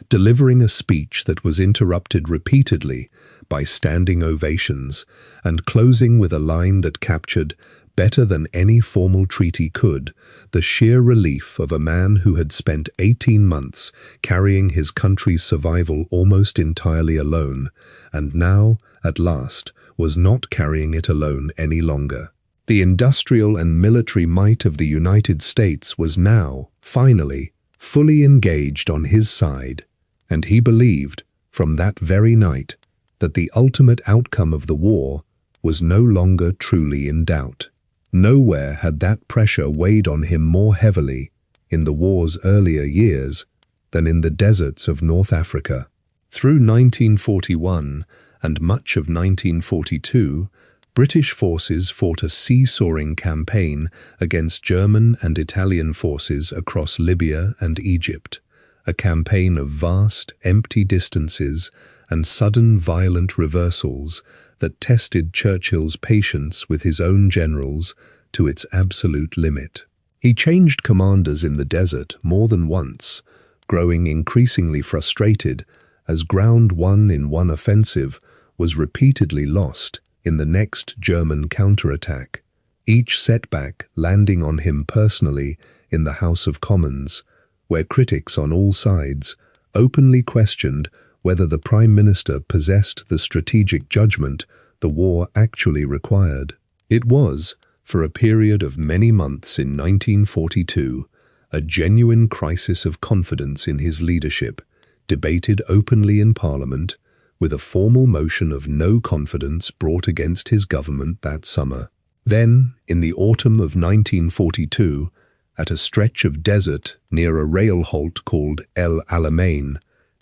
delivering a speech that was interrupted repeatedly by standing ovations and closing with a line that captured, better than any formal treaty could, the sheer relief of a man who had spent 18 months carrying his country's survival almost entirely alone, and now, at last, was not carrying it alone any longer. The industrial and military might of the United States was now, finally, fully engaged on his side, and he believed, from that very night, that the ultimate outcome of the war was no longer truly in doubt. Nowhere had that pressure weighed on him more heavily in the war's earlier years than in the deserts of North Africa. Through 1941 and much of 1942, British forces fought a seesawing campaign against German and Italian forces across Libya and Egypt, a campaign of vast, empty distances and sudden violent reversals that tested Churchill's patience with his own generals to its absolute limit. He changed commanders in the desert more than once, growing increasingly frustrated as ground won in one offensive was repeatedly lost in the next German counterattack, each setback landing on him personally in the House of Commons, where critics on all sides openly questioned whether the Prime Minister possessed the strategic judgment the war actually required. It was, for a period of many months in 1942, a genuine crisis of confidence in his leadership, debated openly in Parliament, with a formal motion of no confidence brought against his government that summer. Then, in the autumn of 1942, at a stretch of desert near a rail halt called El Alamein,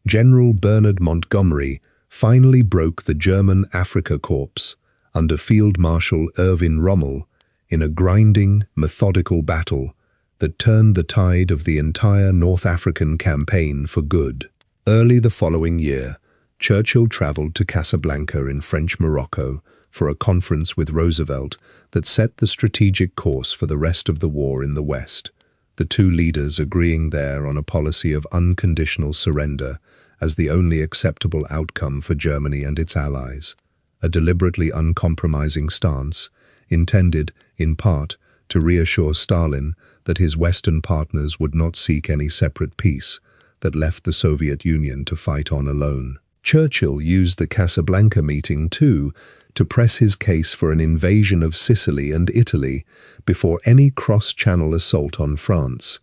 General Bernard Montgomery finally broke the German Afrika Korps under Field Marshal Erwin Rommel in a grinding, methodical battle that turned the tide of the entire North African campaign for good. Early the following year, Churchill traveled to Casablanca in French Morocco for a conference with Roosevelt that set the strategic course for the rest of the war in the West, the two leaders agreeing there on a policy of unconditional surrender as the only acceptable outcome for Germany and its allies, a deliberately uncompromising stance intended, in part, to reassure Stalin that his Western partners would not seek any separate peace that left the Soviet Union to fight on alone. Churchill used the Casablanca meeting, too, to press his case for an invasion of Sicily and Italy before any cross-channel assault on France,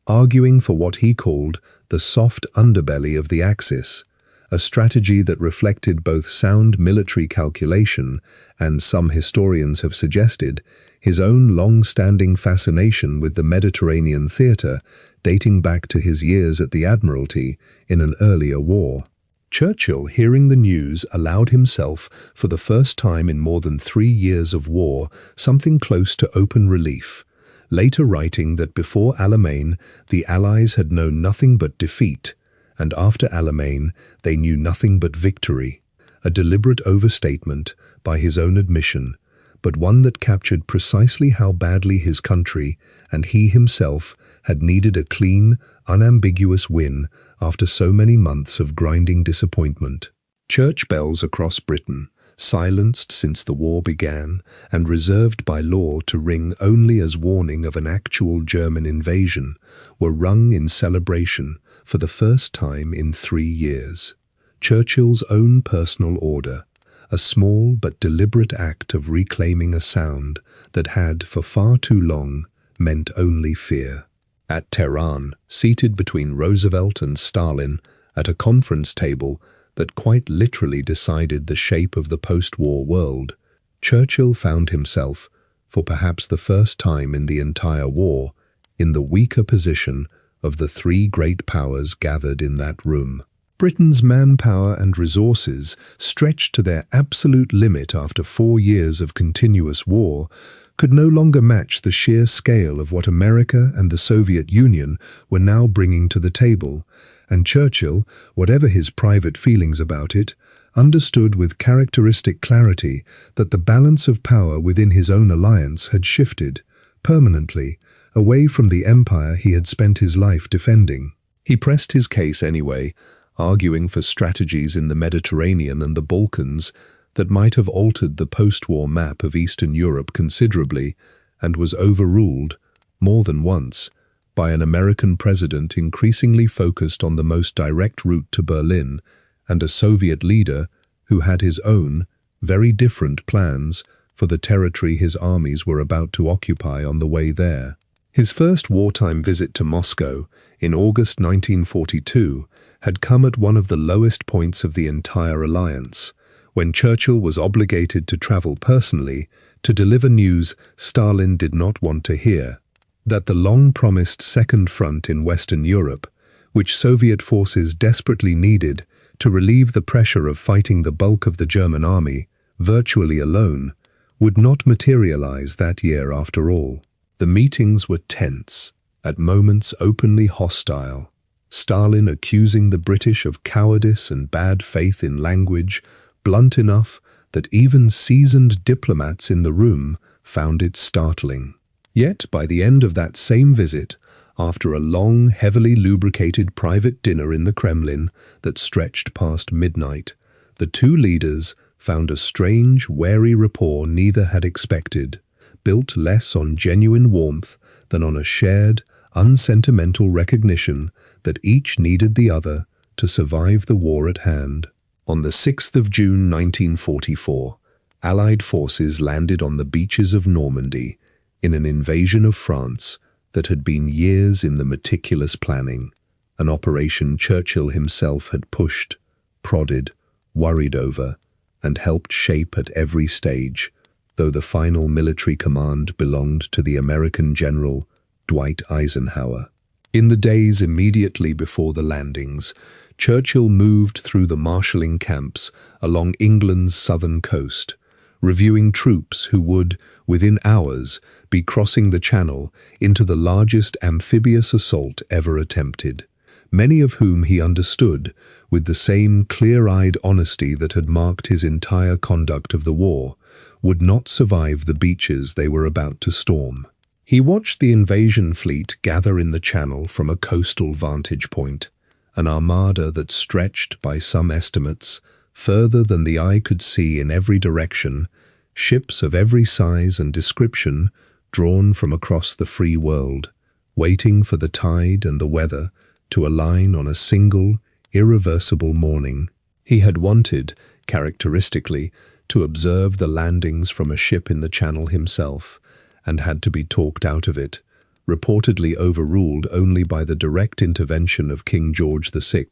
arguing for what he called the soft underbelly of the Axis, a strategy that reflected both sound military calculation and, some historians have suggested, his own long-standing fascination with the Mediterranean theatre dating back to his years at the Admiralty in an earlier war. Churchill, hearing the news, allowed himself, for the first time in more than 3 years of war, something close to open relief, later writing that before Alamein, the Allies had known nothing but defeat, and after Alamein, they knew nothing but victory, a deliberate overstatement by his own admission, but one that captured precisely how badly his country and he himself had needed a clean, unambiguous win after so many months of grinding disappointment. Church bells across Britain, silenced since the war began and reserved by law to ring only as warning of an actual German invasion, were rung in celebration for the first time in 3 years. Churchill's own personal order, a small but deliberate act of reclaiming a sound that had, for far too long, meant only fear. At Tehran, seated between Roosevelt and Stalin at a conference table that quite literally decided the shape of the post-war world, Churchill found himself, for perhaps the first time in the entire war, in the weaker position of the three great powers gathered in that room. Britain's manpower and resources, stretched to their absolute limit after 4 years of continuous war, could no longer match the sheer scale of what America and the Soviet Union were now bringing to the table, and Churchill, whatever his private feelings about it, understood with characteristic clarity that the balance of power within his own alliance had shifted, permanently, away from the empire he had spent his life defending. He pressed his case anyway, arguing for strategies in the Mediterranean and the Balkans that might have altered the post-war map of Eastern Europe considerably, and was overruled, more than once, by an American president increasingly focused on the most direct route to Berlin, and a Soviet leader who had his own, very different plans for the territory his armies were about to occupy on the way there. His first wartime visit to Moscow, in August 1942, had come at one of the lowest points of the entire alliance, when Churchill was obligated to travel personally to deliver news Stalin did not want to hear, that the long-promised Second Front in Western Europe, which Soviet forces desperately needed to relieve the pressure of fighting the bulk of the German army, virtually alone, would not materialize that year after all. The meetings were tense, at moments openly hostile, Stalin accusing the British of cowardice and bad faith in language blunt enough that even seasoned diplomats in the room found it startling. Yet by the end of that same visit, after a long, heavily lubricated private dinner in the Kremlin that stretched past midnight, the two leaders found a strange, wary rapport neither had expected, built less on genuine warmth than on a shared, unsentimental recognition that each needed the other to survive the war at hand. On the 6th of June 1944, Allied forces landed on the beaches of Normandy in an invasion of France that had been years in the meticulous planning, an operation Churchill himself had pushed, prodded, worried over, and helped shape at every stage, though the final military command belonged to the American General Dwight Eisenhower. In the days immediately before the landings, Churchill moved through the marshalling camps along England's southern coast, reviewing troops who would, within hours, be crossing the Channel into the largest amphibious assault ever attempted, many of whom he understood with the same clear-eyed honesty that had marked his entire conduct of the war, would not survive the beaches they were about to storm. He watched the invasion fleet gather in the Channel from a coastal vantage point, an armada that stretched, by some estimates, further than the eye could see in every direction, ships of every size and description drawn from across the free world, waiting for the tide and the weather to align on a single, irreversible morning. He had wanted, characteristically, to observe the landings from a ship in the Channel himself, and had to be talked out of it, reportedly overruled only by the direct intervention of King George VI,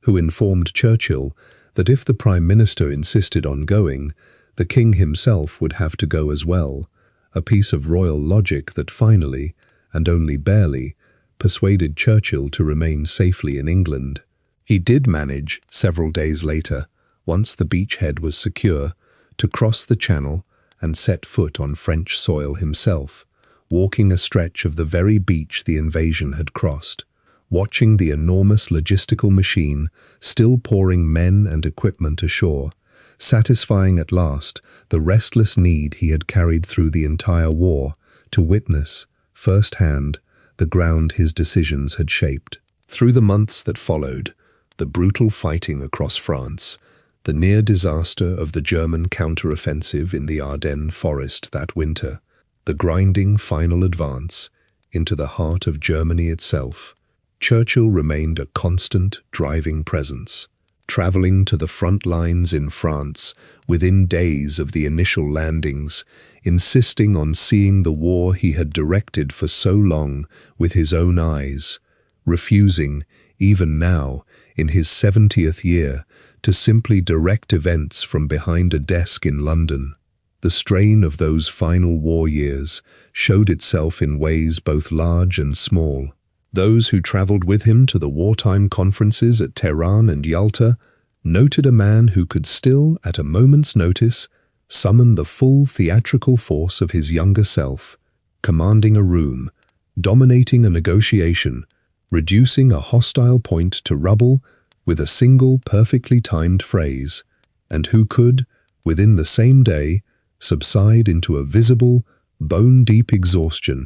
who informed Churchill that if the Prime Minister insisted on going, the King himself would have to go as well, a piece of royal logic that finally, and only barely, persuaded Churchill to remain safely in England. He did manage, several days later, once the beachhead was secure, to cross the Channel and set foot on French soil himself, walking a stretch of the very beach the invasion had crossed, watching the enormous logistical machine still pouring men and equipment ashore, satisfying at last the restless need he had carried through the entire war to witness, firsthand, the ground his decisions had shaped. Through the months that followed, the brutal fighting across France, the near disaster of the German counter-offensive in the Ardennes forest that winter, the grinding final advance into the heart of Germany itself, Churchill remained a constant driving presence, traveling to the front lines in France within days of the initial landings, insisting on seeing the war he had directed for so long with his own eyes, refusing, even now, in his 70th year, to simply direct events from behind a desk in London. The strain of those final war years showed itself in ways both large and small. Those who traveled with him to the wartime conferences at Tehran and Yalta noted a man who could still, at a moment's notice, summon the full theatrical force of his younger self, commanding a room, dominating a negotiation, reducing a hostile point to rubble with a single perfectly timed phrase, and who could, within the same day, subside into a visible, bone-deep exhaustion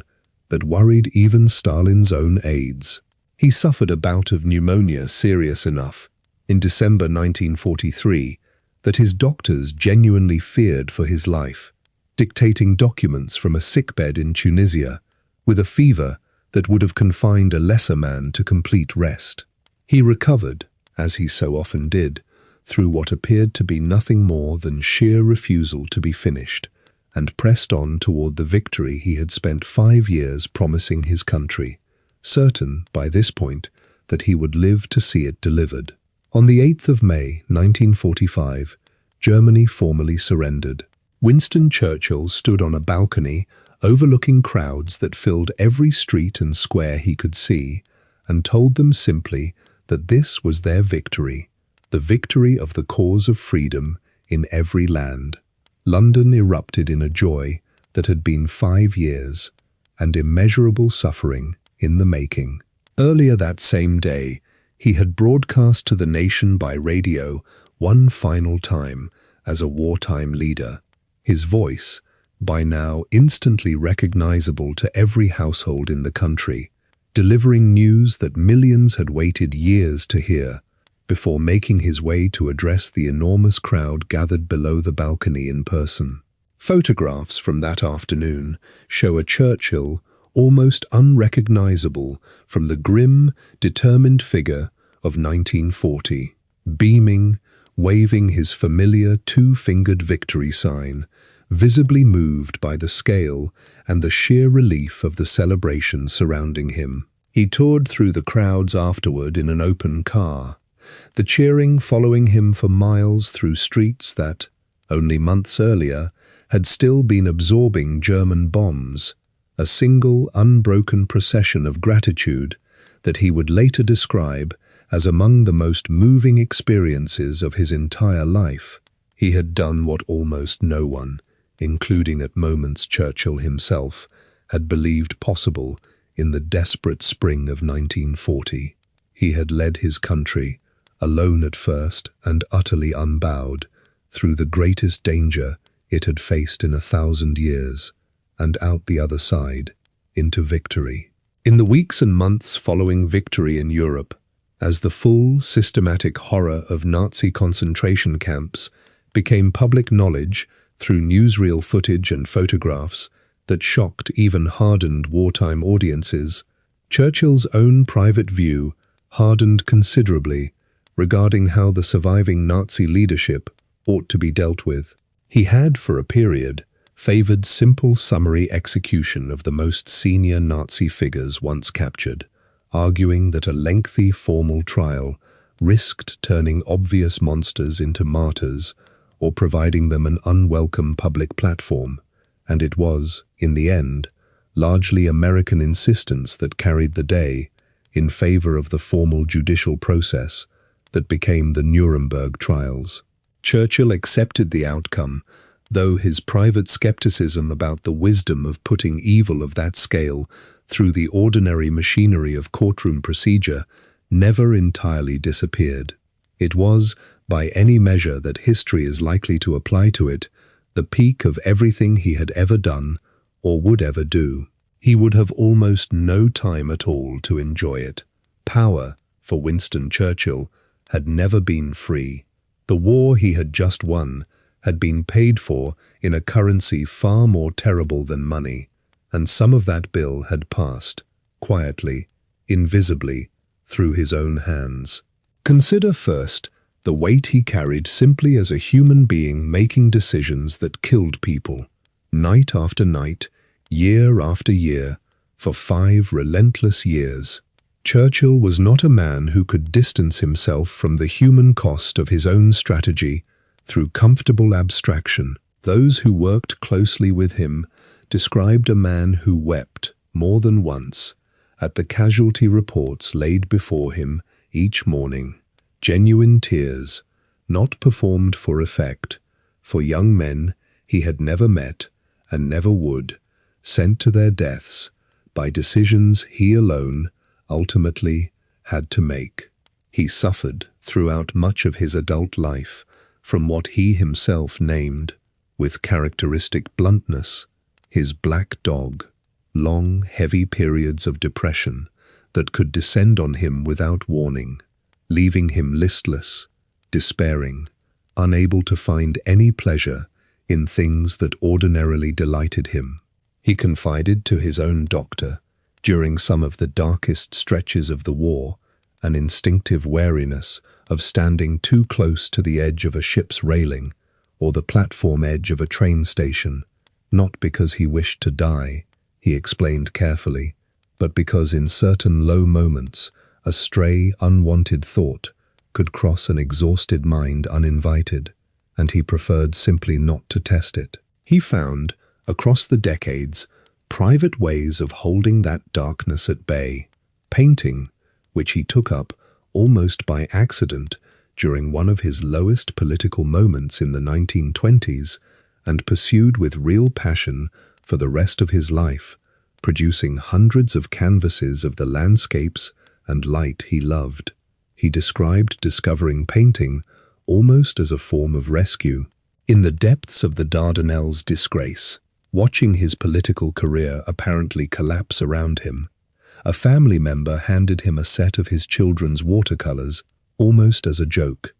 that worried even Stalin's own aides. He suffered a bout of pneumonia serious enough in December 1943 that his doctors genuinely feared for his life, dictating documents from a sickbed in Tunisia with a fever that would have confined a lesser man to complete rest. He recovered, as he so often did, through what appeared to be nothing more than sheer refusal to be finished, and pressed on toward the victory he had spent 5 years promising his country, certain, by this point, that he would live to see it delivered. On the 8th of May, 1945, Germany formally surrendered. Winston Churchill stood on a balcony overlooking crowds that filled every street and square he could see, and told them simply that this was their victory, the victory of the cause of freedom in every land. London erupted in a joy that had been 5 years, and immeasurable suffering in the making. Earlier that same day, he had broadcast to the nation by radio one final time as a wartime leader. His voice, by now instantly recognizable to every household in the country, delivering news that millions had waited years to hear, before making his way to address the enormous crowd gathered below the balcony in person. Photographs from that afternoon show a Churchill almost unrecognizable from the grim, determined figure of 1940, beaming, waving his familiar two-fingered victory sign, visibly moved by the scale and the sheer relief of the celebration surrounding him. He toured through the crowds afterward in an open car, the cheering following him for miles through streets that, only months earlier, had still been absorbing German bombs, a single unbroken procession of gratitude that he would later describe as among the most moving experiences of his entire life. He had done what almost no one, including at moments Churchill himself, had believed possible in the desperate spring of 1940. He had led his country, alone at first and utterly unbowed, through the greatest danger it had faced in 1,000 years, and out the other side, into victory. In the weeks and months following victory in Europe, as the full, systematic horror of Nazi concentration camps became public knowledge through newsreel footage and photographs that shocked even hardened wartime audiences, Churchill's own private view hardened considerably regarding how the surviving Nazi leadership ought to be dealt with. He had, for a period, favored simple summary execution of the most senior Nazi figures once captured, arguing that a lengthy formal trial risked turning obvious monsters into martyrs or providing them an unwelcome public platform, and it was, in the end, largely American insistence that carried the day in favor of the formal judicial process that became the Nuremberg trials. Churchill accepted the outcome, though his private skepticism about the wisdom of putting evil of that scale through the ordinary machinery of courtroom procedure never entirely disappeared. It was, by any measure that history is likely to apply to it, the peak of everything he had ever done or would ever do. He would have almost no time at all to enjoy it. Power, for Winston Churchill, had never been free. The war he had just won had been paid for in a currency far more terrible than money, and some of that bill had passed, quietly, invisibly, through his own hands. Consider first the weight he carried simply as a human being making decisions that killed people, night after night, year after year, for 5 relentless years. Churchill was not a man who could distance himself from the human cost of his own strategy through comfortable abstraction. Those who worked closely with him described a man who wept more than once at the casualty reports laid before him each morning. Genuine tears, not performed for effect, for young men he had never met and never would, sent to their deaths by decisions he alone ultimately had to make. He suffered throughout much of his adult life from what he himself named, with characteristic bluntness, his black dog, long, heavy periods of depression that could descend on him without warning, leaving him listless, despairing, unable to find any pleasure in things that ordinarily delighted him. He confided to his own doctor, during some of the darkest stretches of the war, an instinctive wariness of standing too close to the edge of a ship's railing or the platform edge of a train station, not because he wished to die, he explained carefully, but because in certain low moments a stray, unwanted thought could cross an exhausted mind uninvited, and he preferred simply not to test it. He found, across the decades, private ways of holding that darkness at bay. Painting, which he took up almost by accident during one of his lowest political moments in the 1920s, and pursued with real passion for the rest of his life, producing hundreds of canvases of the landscapes and light he loved. He described discovering painting almost as a form of rescue. In the depths of the Dardanelles disgrace, watching his political career apparently collapse around him, a family member handed him a set of his children's watercolors almost as a joke,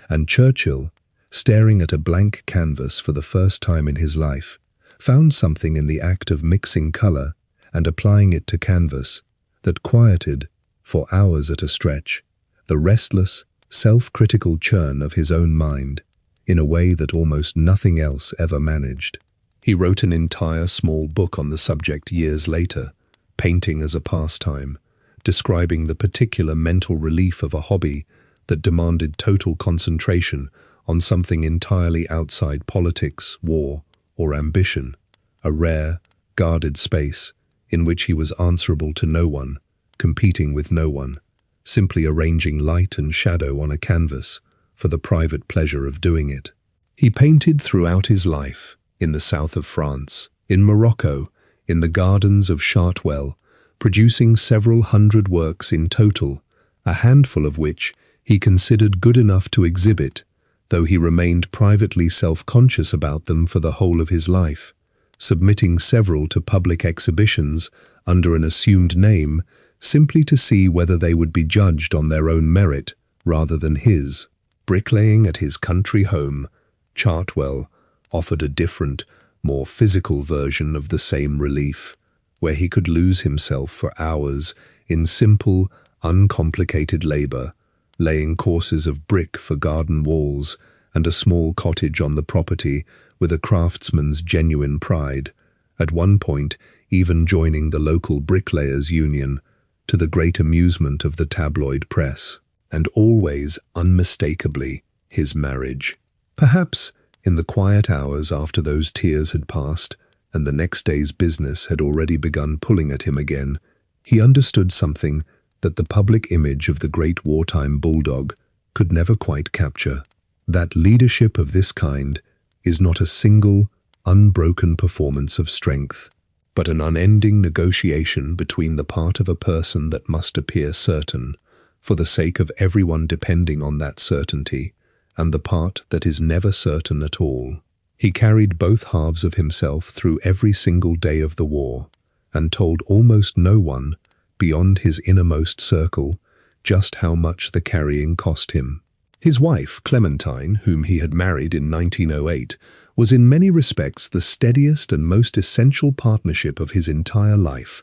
and Churchill, staring at a blank canvas for the first time in his life, found something in the act of mixing color and applying it to canvas that quieted, for hours at a stretch, the restless, self-critical churn of his own mind in a way that almost nothing else ever managed. He wrote an entire small book on the subject years later, Painting as a Pastime, describing the particular mental relief of a hobby that demanded total concentration on something entirely outside politics, war, or ambition, a rare, guarded space in which he was answerable to no one, competing with no one, simply arranging light and shadow on a canvas for the private pleasure of doing it. He painted throughout his life, in the south of France, in Morocco, in the gardens of Chartwell, producing several hundred works in total, a handful of which he considered good enough to exhibit, though he remained privately self-conscious about them for the whole of his life, submitting several to public exhibitions under an assumed name simply to see whether they would be judged on their own merit rather than his. Bricklaying at his country home, Chartwell offered a different, more physical version of the same relief, where he could lose himself for hours in simple, uncomplicated labor, laying courses of brick for garden walls and a small cottage on the property with a craftsman's genuine pride, at one point even joining the local bricklayers' union, to the great amusement of the tabloid press, and always, unmistakably, his marriage. Perhaps, in the quiet hours after those tears had passed and the next day's business had already begun pulling at him again, he understood something that the public image of the great wartime bulldog could never quite capture. That leadership of this kind is not a single, unbroken performance of strength, but an unending negotiation between the part of a person that must appear certain, for the sake of everyone depending on that certainty, and the part that is never certain at all. He carried both halves of himself through every single day of the war, and told almost no one, beyond his innermost circle, just how much the carrying cost him. His wife, Clementine, whom he had married in 1908, was in many respects the steadiest and most essential partnership of his entire life,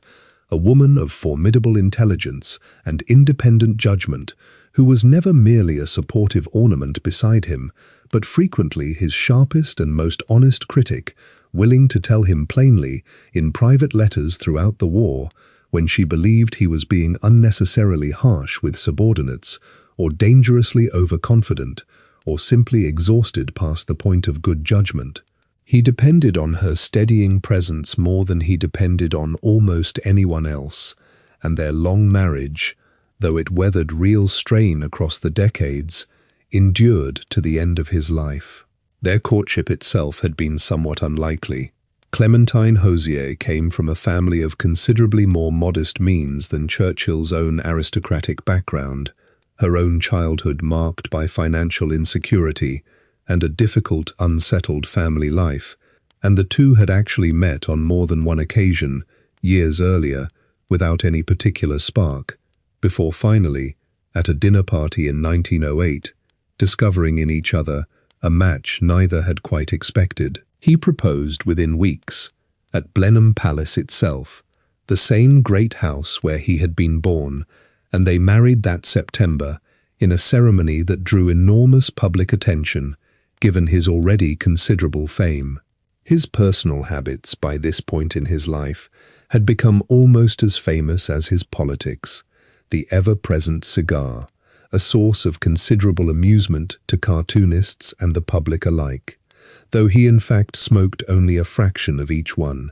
a woman of formidable intelligence and independent judgment, who was never merely a supportive ornament beside him, but frequently his sharpest and most honest critic, willing to tell him plainly, in private letters throughout the war, when she believed he was being unnecessarily harsh with subordinates, or dangerously overconfident, or simply exhausted past the point of good judgment. He depended on her steadying presence more than he depended on almost anyone else, and their long marriage, though it weathered real strain across the decades, endured to the end of his life. Their courtship itself had been somewhat unlikely. Clementine Hozier came from a family of considerably more modest means than Churchill's own aristocratic background, her own childhood marked by financial insecurity and a difficult, unsettled family life, and the two had actually met on more than one occasion, years earlier, without any particular spark, before finally, at a dinner party in 1908, discovering in each other a match neither had quite expected. He proposed within weeks, at Blenheim Palace itself, the same great house where he had been born, and they married that September in a ceremony that drew enormous public attention, given his already considerable fame. His personal habits by this point in his life had become almost as famous as his politics. The ever-present cigar, a source of considerable amusement to cartoonists and the public alike, though he in fact smoked only a fraction of each one,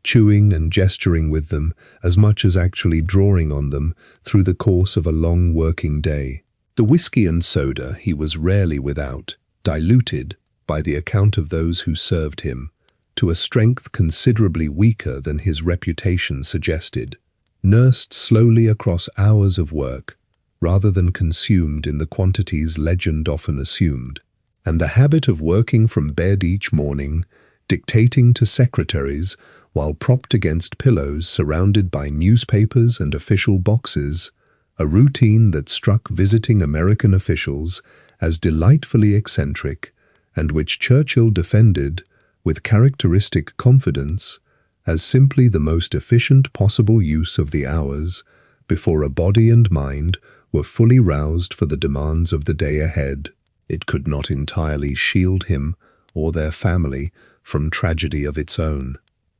chewing and gesturing with them as much as actually drawing on them through the course of a long working day. The whiskey and soda he was rarely without, diluted, by the account of those who served him, to a strength considerably weaker than his reputation suggested, nursed slowly across hours of work, rather than consumed in the quantities legend often assumed, and the habit of working from bed each morning, dictating to secretaries while propped against pillows surrounded by newspapers and official boxes, a routine that struck visiting American officials as delightfully eccentric, and which Churchill defended, with characteristic confidence, as simply the most efficient possible use of the hours before a body and mind were fully roused for the demands of the day ahead. It could not entirely shield him or their family from tragedy of its own.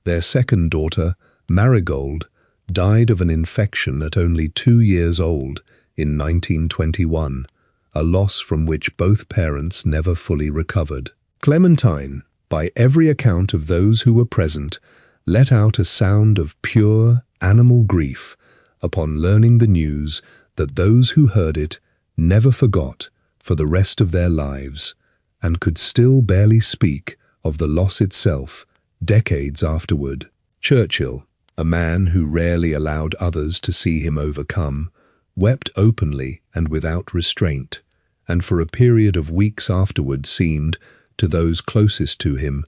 Their second daughter, Marigold, died of an infection at only 2 years old in 1921, a loss from which both parents never fully recovered. Clementine, by every account of those who were present, let out a sound of pure, animal grief upon learning the news that those who heard it never forgot for the rest of their lives, and could still barely speak of the loss itself decades afterward. Churchill, a man who rarely allowed others to see him overcome, wept openly and without restraint, and for a period of weeks afterward seemed, to those closest to him,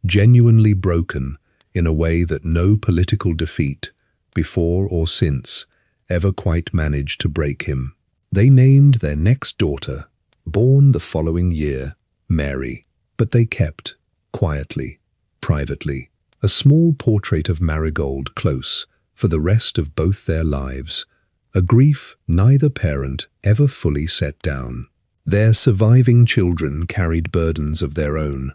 genuinely broken in a way that no political defeat, before or since, ever quite managed to break him. They named their next daughter, born the following year, Mary, but they kept, quietly, privately, a small portrait of Marigold close for the rest of both their lives, a grief neither parent ever fully set down. Their surviving children carried burdens of their own,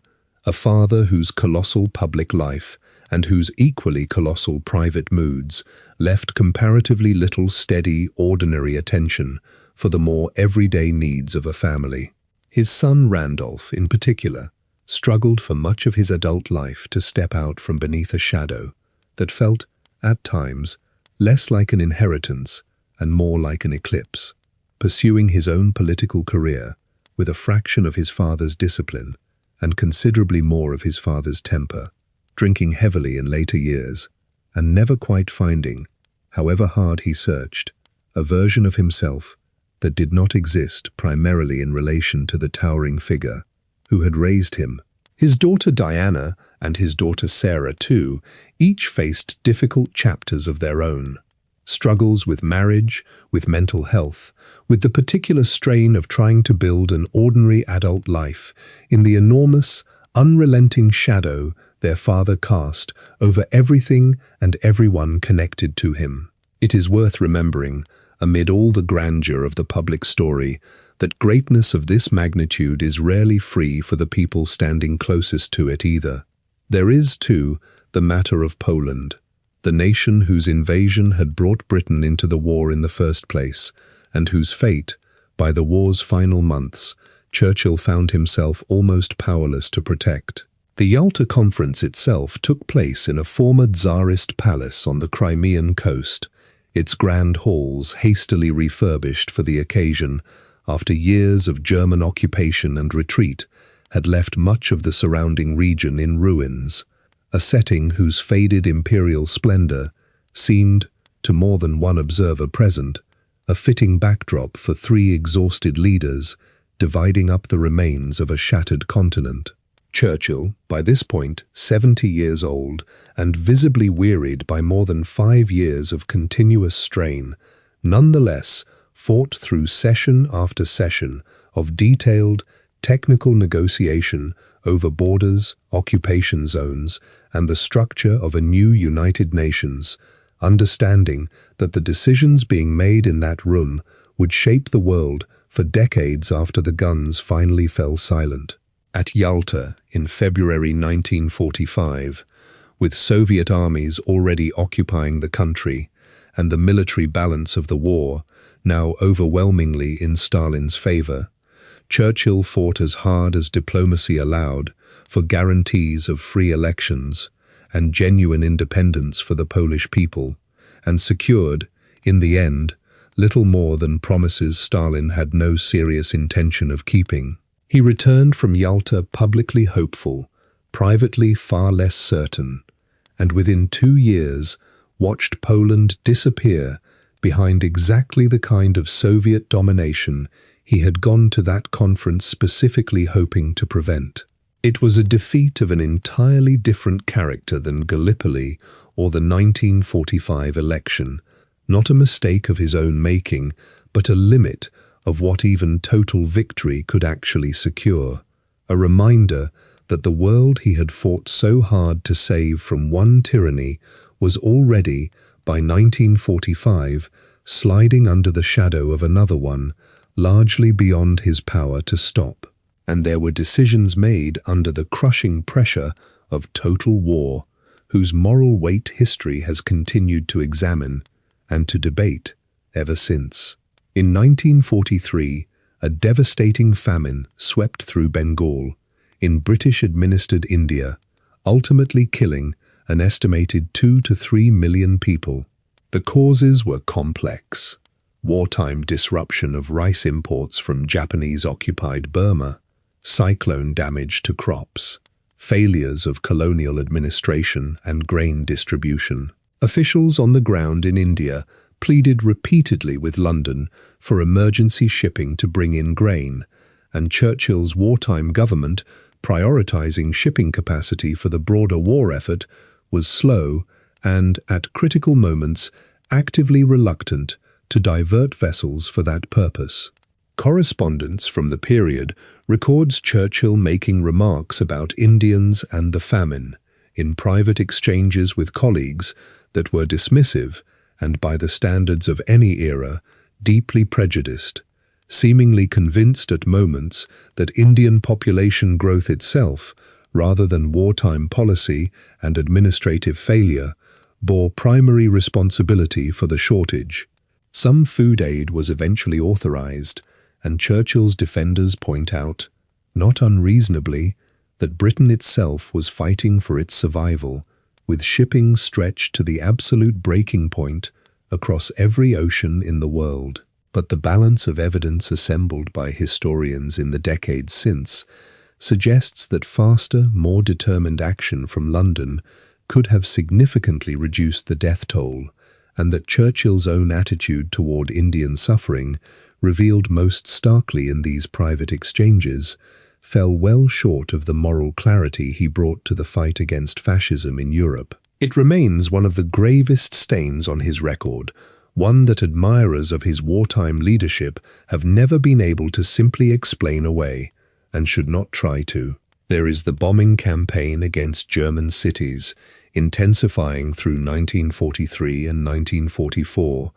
a father whose colossal public life and whose equally colossal private moods left comparatively little steady, ordinary attention for the more everyday needs of a family. His son Randolph, in particular, struggled for much of his adult life to step out from beneath a shadow that felt, at times, less like an inheritance and more like an eclipse, pursuing his own political career with a fraction of his father's discipline and considerably more of his father's temper, drinking heavily in later years, and never quite finding, however hard he searched, a version of himself that did not exist primarily in relation to the towering figure who had raised him. His daughter Diana and his daughter Sarah, too, each faced difficult chapters of their own. Struggles with marriage, with mental health, with the particular strain of trying to build an ordinary adult life in the enormous, unrelenting shadow their father cast over everything and everyone connected to him. It is worth remembering, amid all the grandeur of the public story, that greatness of this magnitude is rarely free for the people standing closest to it either. There is, too, the matter of Poland, the nation whose invasion had brought Britain into the war in the first place, and whose fate, by the war's final months, Churchill found himself almost powerless to protect. The Yalta Conference itself took place in a former Tsarist palace on the Crimean coast, its grand halls hastily refurbished for the occasion after years of German occupation and retreat had left much of the surrounding region in ruins, a setting whose faded imperial splendor seemed, to more than one observer present, a fitting backdrop for three exhausted leaders dividing up the remains of a shattered continent. Churchill, by this point 70 years old and visibly wearied by more than 5 years of continuous strain, nonetheless fought through session after session of detailed, technical negotiation over borders, occupation zones, and the structure of a new United Nations, understanding that the decisions being made in that room would shape the world for decades after the guns finally fell silent. At Yalta in February 1945, with Soviet armies already occupying the country and the military balance of the war now overwhelmingly in Stalin's favor, Churchill fought as hard as diplomacy allowed for guarantees of free elections and genuine independence for the Polish people, and secured, in the end, little more than promises Stalin had no serious intention of keeping. He returned from Yalta publicly hopeful, privately far less certain, and within 2 years watched Poland disappear behind exactly the kind of Soviet domination he had gone to that conference specifically hoping to prevent. It was a defeat of an entirely different character than Gallipoli or the 1945 election, not a mistake of his own making, but a limit of what even total victory could actually secure, a reminder that the world he had fought so hard to save from one tyranny was already, by 1945, sliding under the shadow of another one, largely beyond his power to stop. And there were decisions made under the crushing pressure of total war, whose moral weight history has continued to examine and to debate ever since. In 1943, a devastating famine swept through Bengal, in British-administered India, ultimately killing an estimated 2 to 3 million people. The causes were complex. Wartime disruption of rice imports from Japanese-occupied Burma, cyclone damage to crops, failures of colonial administration and grain distribution. Officials on the ground in India pleaded repeatedly with London for emergency shipping to bring in grain, and Churchill's wartime government, prioritizing shipping capacity for the broader war effort, was slow and, at critical moments, actively reluctant to divert vessels for that purpose. Correspondence from the period records Churchill making remarks about Indians and the famine in private exchanges with colleagues that were dismissive and, by the standards of any era, deeply prejudiced, seemingly convinced at moments that Indian population growth itself, rather than wartime policy and administrative failure, bore primary responsibility for the shortage. Some food aid was eventually authorized, and Churchill's defenders point out, not unreasonably, that Britain itself was fighting for its survival, with shipping stretched to the absolute breaking point across every ocean in the world. But the balance of evidence assembled by historians in the decades since suggests that faster, more determined action from London could have significantly reduced the death toll, and that Churchill's own attitude toward Indian suffering, revealed most starkly in these private exchanges, fell well short of the moral clarity he brought to the fight against fascism in Europe. It remains one of the gravest stains on his record, one that admirers of his wartime leadership have never been able to simply explain away, and should not try to. There is the bombing campaign against German cities, intensifying through 1943 and 1944,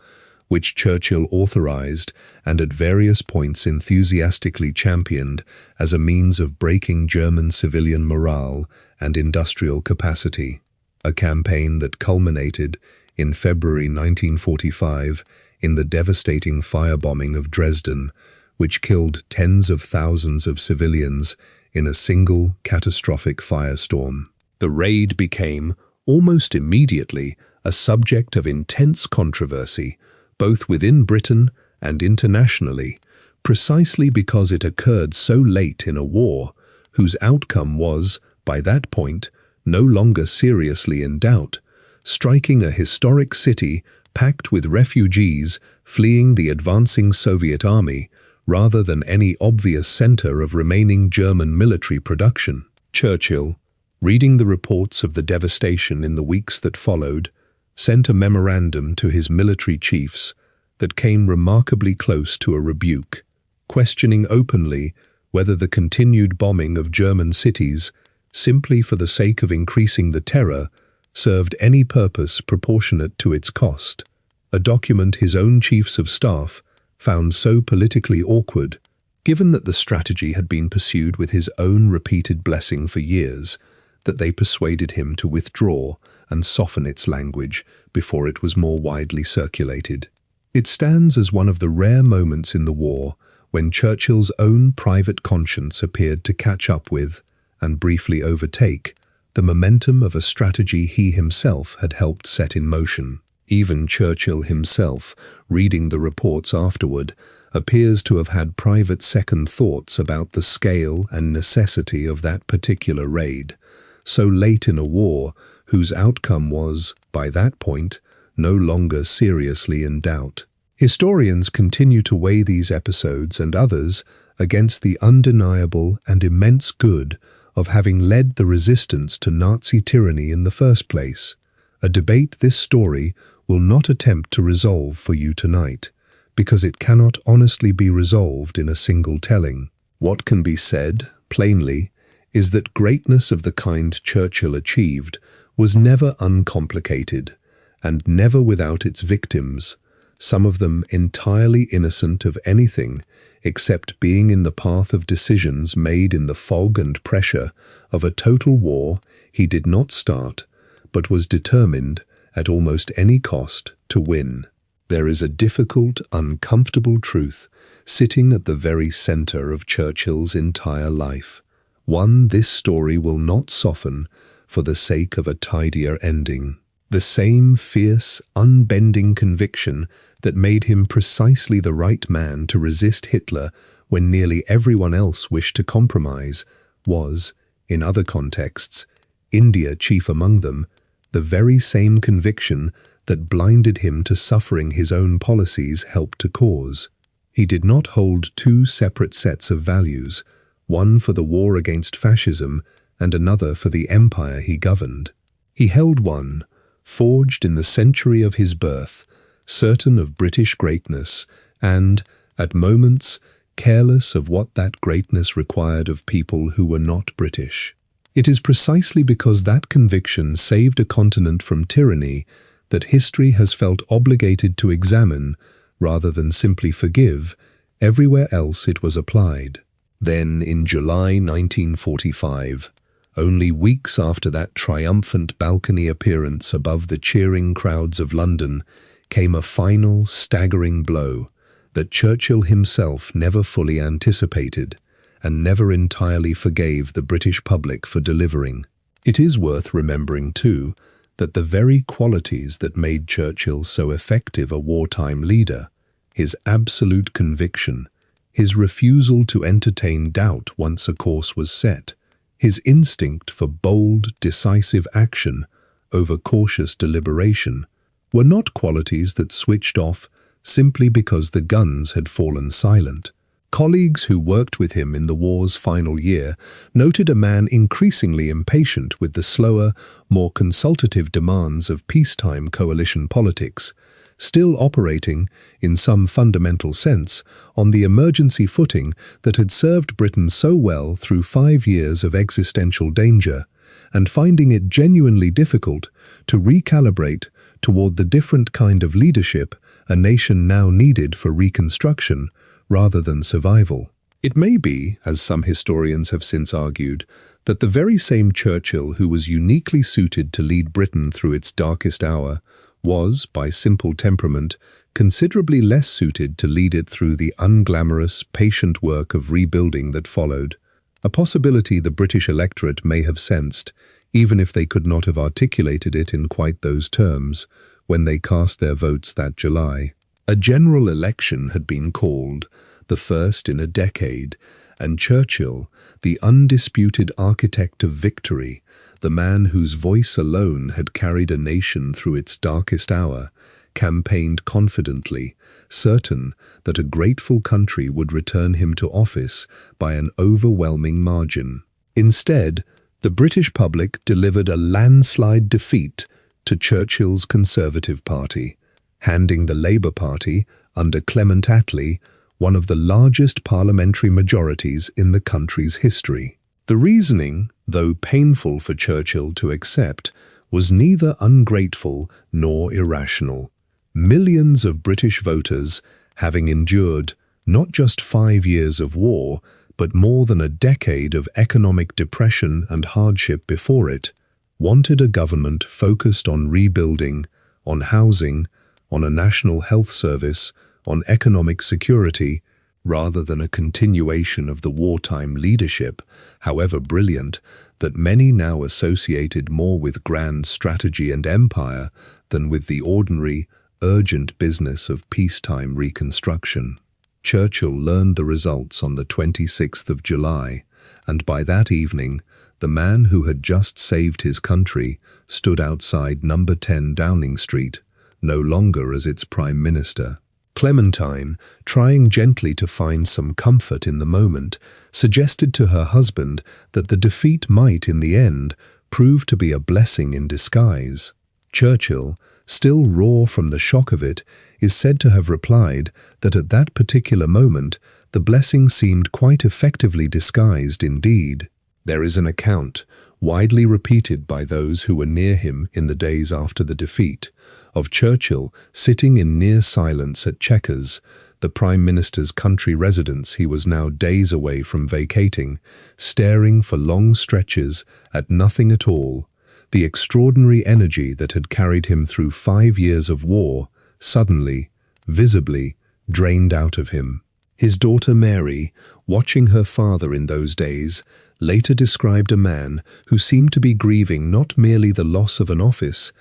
which Churchill authorized and at various points enthusiastically championed as a means of breaking German civilian morale and industrial capacity, a campaign that culminated in February 1945 in the devastating firebombing of Dresden, which killed tens of thousands of civilians in a single catastrophic firestorm. The raid became, almost immediately, a subject of intense controversy, both within Britain and internationally, precisely because it occurred so late in a war whose outcome was, by that point, no longer seriously in doubt, striking a historic city packed with refugees fleeing the advancing Soviet army rather than any obvious center of remaining German military production. Churchill, reading the reports of the devastation in the weeks that followed, sent a memorandum to his military chiefs that came remarkably close to a rebuke, questioning openly whether the continued bombing of German cities, simply for the sake of increasing the terror, served any purpose proportionate to its cost, a document his own chiefs of staff found so politically awkward, given that the strategy had been pursued with his own repeated blessing for years, that they persuaded him to withdraw and soften its language before it was more widely circulated. It stands as one of the rare moments in the war when Churchill's own private conscience appeared to catch up with, and briefly overtake, the momentum of a strategy he himself had helped set in motion. Even Churchill himself, reading the reports afterward, appears to have had private second thoughts about the scale and necessity of that particular raid, so late in a war whose outcome was, by that point, no longer seriously in doubt. Historians continue to weigh these episodes and others against the undeniable and immense good of having led the resistance to Nazi tyranny in the first place, a debate this story will not attempt to resolve for you tonight, because it cannot honestly be resolved in a single telling. What can be said, plainly, is that greatness of the kind Churchill achieved was never uncomplicated, and never without its victims, some of them entirely innocent of anything except being in the path of decisions made in the fog and pressure of a total war he did not start, but was determined, at almost any cost, to win. There is a difficult, uncomfortable truth sitting at the very center of Churchill's entire life, one this story will not soften for the sake of a tidier ending. The same fierce, unbending conviction that made him precisely the right man to resist Hitler when nearly everyone else wished to compromise was, in other contexts, India chief among them, the very same conviction that blinded him to suffering his own policies helped to cause. He did not hold two separate sets of values, one for the war against fascism and another for the empire he governed. He held one, forged in the century of his birth, certain of British greatness and, at moments, careless of what that greatness required of people who were not British. It is precisely because that conviction saved a continent from tyranny that history has felt obligated to examine, rather than simply forgive, everywhere else it was applied. Then, in July 1945, only weeks after that triumphant balcony appearance above the cheering crowds of London, came a final, staggering blow that Churchill himself never fully anticipated and never entirely forgave the British public for delivering. It is worth remembering, too, that the very qualities that made Churchill so effective a wartime leader, his absolute conviction, his refusal to entertain doubt once a course was set, his instinct for bold, decisive action over cautious deliberation, were not qualities that switched off simply because the guns had fallen silent. Colleagues who worked with him in the war's final year noted a man increasingly impatient with the slower, more consultative demands of peacetime coalition politics, still operating, in some fundamental sense, on the emergency footing that had served Britain so well through 5 years of existential danger, and finding it genuinely difficult to recalibrate toward the different kind of leadership a nation now needed for reconstruction rather than survival. It may be, as some historians have since argued, that the very same Churchill who was uniquely suited to lead Britain through its darkest hour was, by simple temperament, considerably less suited to lead it through the unglamorous, patient work of rebuilding that followed. a possibility the British electorate may have sensed, even if they could not have articulated it in quite those terms, when they cast their votes that July. A general election had been called, the first in a decade, and Churchill, the undisputed architect of victory, the man whose voice alone had carried a nation through its darkest hour, campaigned confidently, certain that a grateful country would return him to office by an overwhelming margin. Instead, the British public delivered a landslide defeat to Churchill's Conservative Party, handing the Labour Party, under Clement Attlee, one of the largest parliamentary majorities in the country's history. The reasoning, though painful for Churchill to accept, was neither ungrateful nor irrational. Millions of British voters, having endured not just 5 years of war, but more than a decade of economic depression and hardship before it, wanted a government focused on rebuilding, on housing, on a national health service, on economic security, rather than a continuation of the wartime leadership, however brilliant, that many now associated more with grand strategy and empire than with the ordinary, urgent business of peacetime reconstruction. Churchill learned the results on the 26th of July, and by that evening, the man who had just saved his country stood outside number 10 Downing Street, no longer as its Prime Minister. Clementine, trying gently to find some comfort in the moment, suggested to her husband that the defeat might, in the end, prove to be a blessing in disguise. Churchill, still raw from the shock of it, is said to have replied that at that particular moment the blessing seemed quite effectively disguised indeed. There is an account, widely repeated by those who were near him in the days after the defeat, of Churchill sitting in near silence at Chequers, the Prime Minister's country residence he was now days away from vacating, staring for long stretches at nothing at all. The extraordinary energy that had carried him through 5 years of war suddenly, visibly, drained out of him. His daughter Mary, watching her father in those days, later described a man who seemed to be grieving not merely the loss of an office,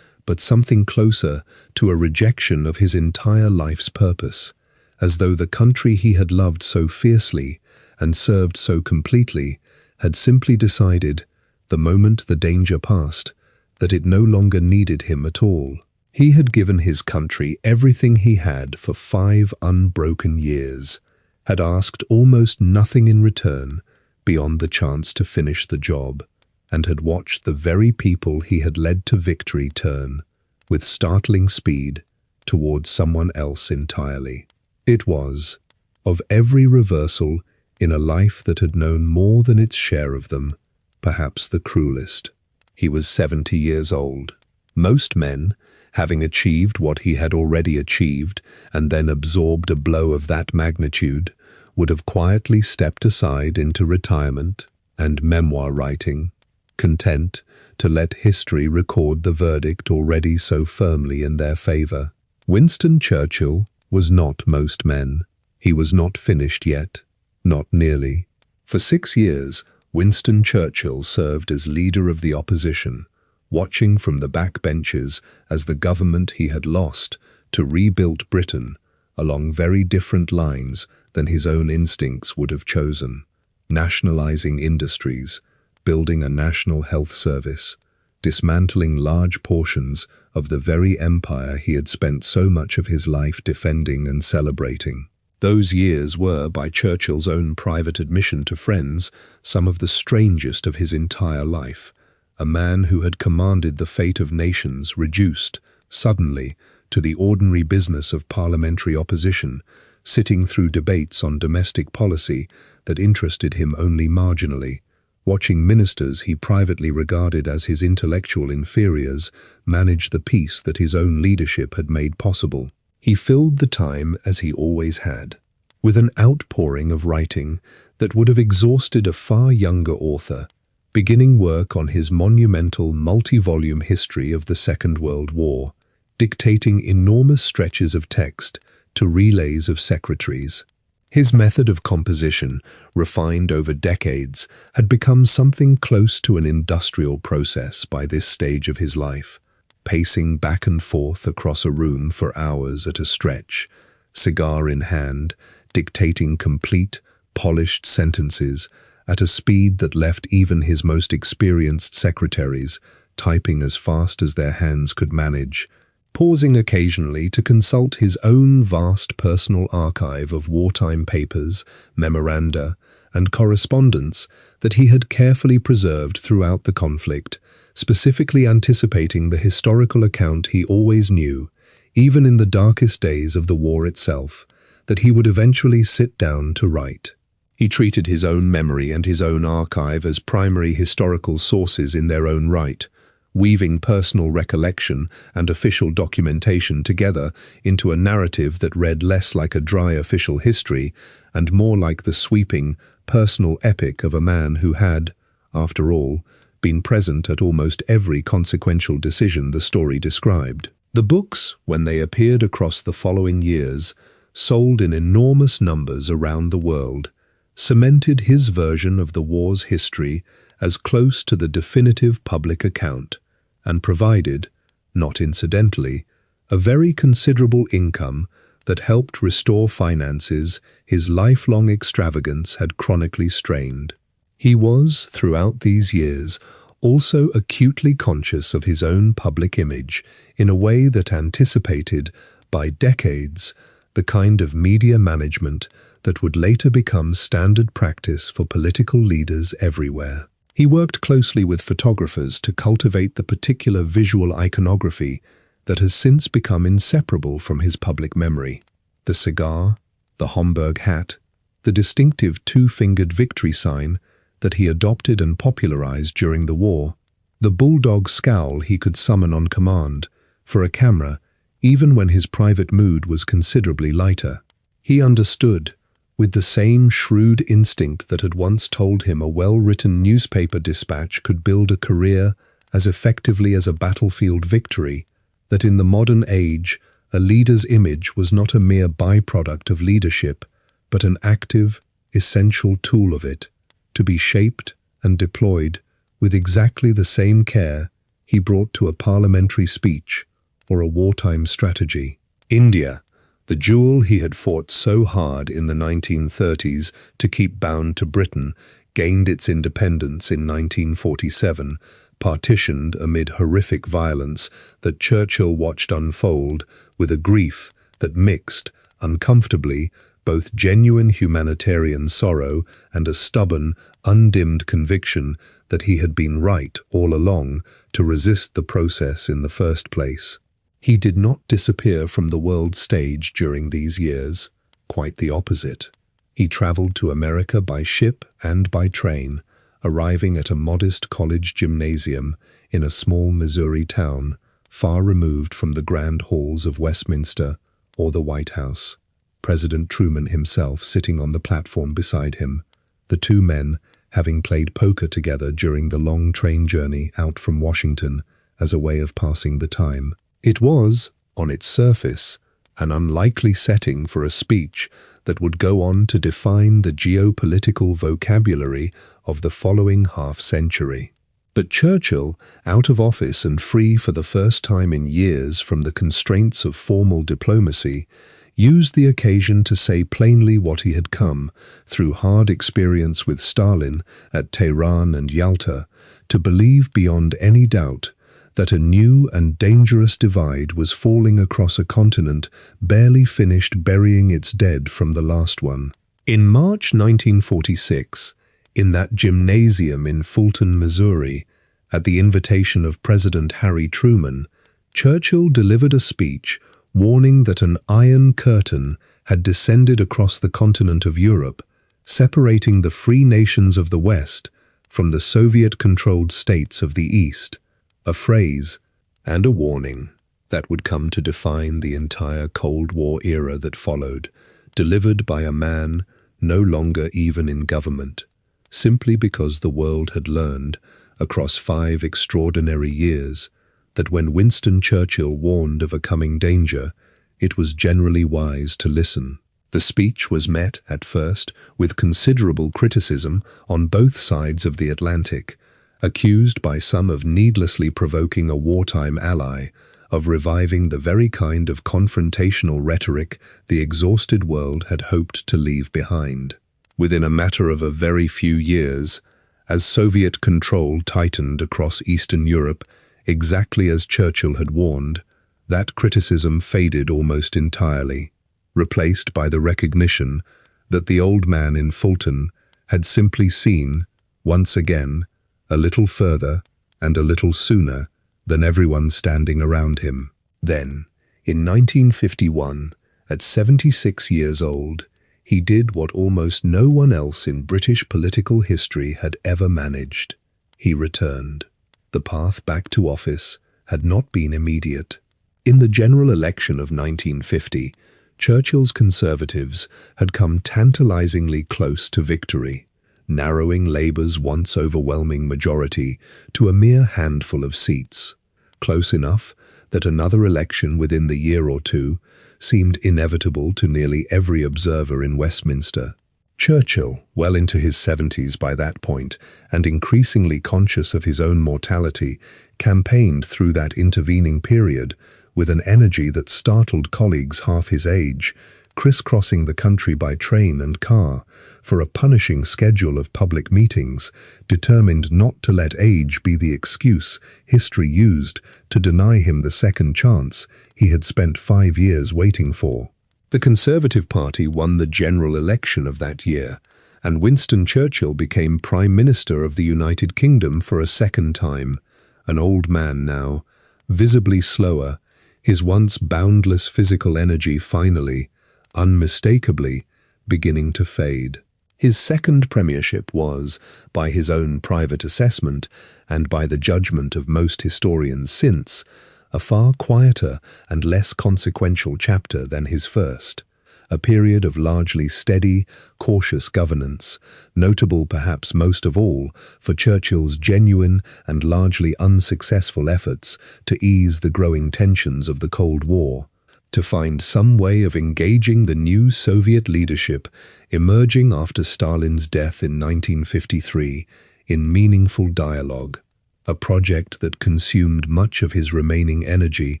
but something closer to a rejection of his entire life's purpose, as though the country he had loved so fiercely and served so completely had simply decided, the moment the danger passed, that it no longer needed him at all. He had given his country everything he had for 5 unbroken years, had asked almost nothing in return beyond the chance to finish the job, and had watched the very people he had led to victory turn, with startling speed, towards someone else entirely. It was, of every reversal in a life that had known more than its share of them, perhaps the cruelest. He was 70 years old. Most men, having achieved what he had already achieved and then absorbed a blow of that magnitude, would have quietly stepped aside into retirement and memoir writing, content to let history record the verdict already so firmly in their favor. Winston Churchill was not most men. He was not finished yet, not nearly. For 6 years, Winston Churchill served as leader of the opposition, watching from the back benches as the government he had lost to rebuilt Britain along very different lines than his own instincts would have chosen, nationalizing industries, building a national health service, dismantling large portions of the very empire he had spent so much of his life defending and celebrating. Those years were, by Churchill's own private admission to friends, some of the strangest of his entire life. A man who had commanded the fate of nations reduced, suddenly, to the ordinary business of parliamentary opposition, sitting through debates on domestic policy that interested him only marginally, watching ministers he privately regarded as his intellectual inferiors manage the peace that his own leadership had made possible. He filled the time, as he always had, with an outpouring of writing that would have exhausted a far younger author, beginning work on his monumental multi-volume history of the Second World War, dictating enormous stretches of text to relays of secretaries. His method of composition, refined over decades, had become something close to an industrial process by this stage of his life, pacing back and forth across a room for hours at a stretch, cigar in hand, dictating complete, polished sentences at a speed that left even his most experienced secretaries typing as fast as their hands could manage, pausing occasionally to consult his own vast personal archive of wartime papers, memoranda, and correspondence that he had carefully preserved throughout the conflict, specifically anticipating the historical account he always knew, even in the darkest days of the war itself, that he would eventually sit down to write. He treated his own memory and his own archive as primary historical sources in their own right, weaving personal recollection and official documentation together into a narrative that read less like a dry official history and more like the sweeping, personal epic of a man who had, after all, been present at almost every consequential decision the story described. The books, when they appeared across the following years, sold in enormous numbers around the world, cemented his version of the war's history as close to the definitive public account, and provided, not incidentally, a very considerable income that helped restore finances his lifelong extravagance had chronically strained. He was, throughout these years, also acutely conscious of his own public image in a way that anticipated, by decades, the kind of media management that would later become standard practice for political leaders everywhere. He worked closely with photographers to cultivate the particular visual iconography that has since become inseparable from his public memory. The cigar, the Homburg hat, the distinctive two-fingered victory sign that he adopted and popularized during the war, the bulldog scowl he could summon on command for a camera even when his private mood was considerably lighter. He understood, with the same shrewd instinct that had once told him a well-written newspaper dispatch could build a career as effectively as a battlefield victory, that in the modern age, a leader's image was not a mere byproduct of leadership, but an active, essential tool of it, to be shaped and deployed with exactly the same care he brought to a parliamentary speech or a wartime strategy. India, the jewel he had fought so hard in the 1930s to keep bound to Britain, gained its independence in 1947, partitioned amid horrific violence that Churchill watched unfold with a grief that mixed, uncomfortably, both genuine humanitarian sorrow and a stubborn, undimmed conviction that he had been right all along to resist the process in the first place. He did not disappear from the world stage during these years, quite the opposite. He traveled to America by ship and by train, arriving at a modest college gymnasium in a small Missouri town, far removed from the grand halls of Westminster or the White House. President Truman himself sitting on the platform beside him, the two men having played poker together during the long train journey out from Washington as a way of passing the time. It was, on its surface, an unlikely setting for a speech that would go on to define the geopolitical vocabulary of the following half-century. But Churchill, out of office and free for the first time in years from the constraints of formal diplomacy, used the occasion to say plainly what he had come, through hard experience with Stalin at Tehran and Yalta, to believe beyond any doubt that a new and dangerous divide was falling across a continent barely finished burying its dead from the last one. In March 1946, in that gymnasium in Fulton, Missouri, at the invitation of President Harry Truman, Churchill delivered a speech warning that an iron curtain had descended across the continent of Europe, separating the free nations of the West from the Soviet-controlled states of the East. A phrase and a warning that would come to define the entire Cold War era that followed, delivered by a man no longer even in government, simply because the world had learned, across 5 extraordinary years, that when Winston Churchill warned of a coming danger, it was generally wise to listen. The speech was met, at first, with considerable criticism on both sides of the Atlantic, accused by some of needlessly provoking a wartime ally, of reviving the very kind of confrontational rhetoric the exhausted world had hoped to leave behind. Within a matter of a very few years, as Soviet control tightened across Eastern Europe, exactly as Churchill had warned, that criticism faded almost entirely, replaced by the recognition that the old man in Fulton had simply seen, once again, a little further and a little sooner than everyone standing around him. Then, in 1951, at 76 years old, he did what almost no one else in British political history had ever managed. He returned. The path back to office had not been immediate. In the general election of 1950, Churchill's Conservatives had come tantalizingly close to victory, narrowing Labour's once overwhelming majority to a mere handful of seats, close enough that another election within the year or two seemed inevitable to nearly every observer in Westminster. Churchill, well into his 70s by that point, and increasingly conscious of his own mortality, campaigned through that intervening period with an energy that startled colleagues half his age, crisscrossing the country by train and car for a punishing schedule of public meetings, determined not to let age be the excuse history used to deny him the second chance he had spent 5 years waiting for. The Conservative Party won the general election of that year, and Winston Churchill became Prime Minister of the United Kingdom for a second time, an old man now, visibly slower, his once boundless physical energy finally, unmistakably, beginning to fade. His second premiership was, by his own private assessment, and by the judgment of most historians since, a far quieter and less consequential chapter than his first, a period of largely steady, cautious governance, notable perhaps most of all for Churchill's genuine and largely unsuccessful efforts to ease the growing tensions of the Cold War, to find some way of engaging the new Soviet leadership emerging after Stalin's death in 1953 in meaningful dialogue, a project that consumed much of his remaining energy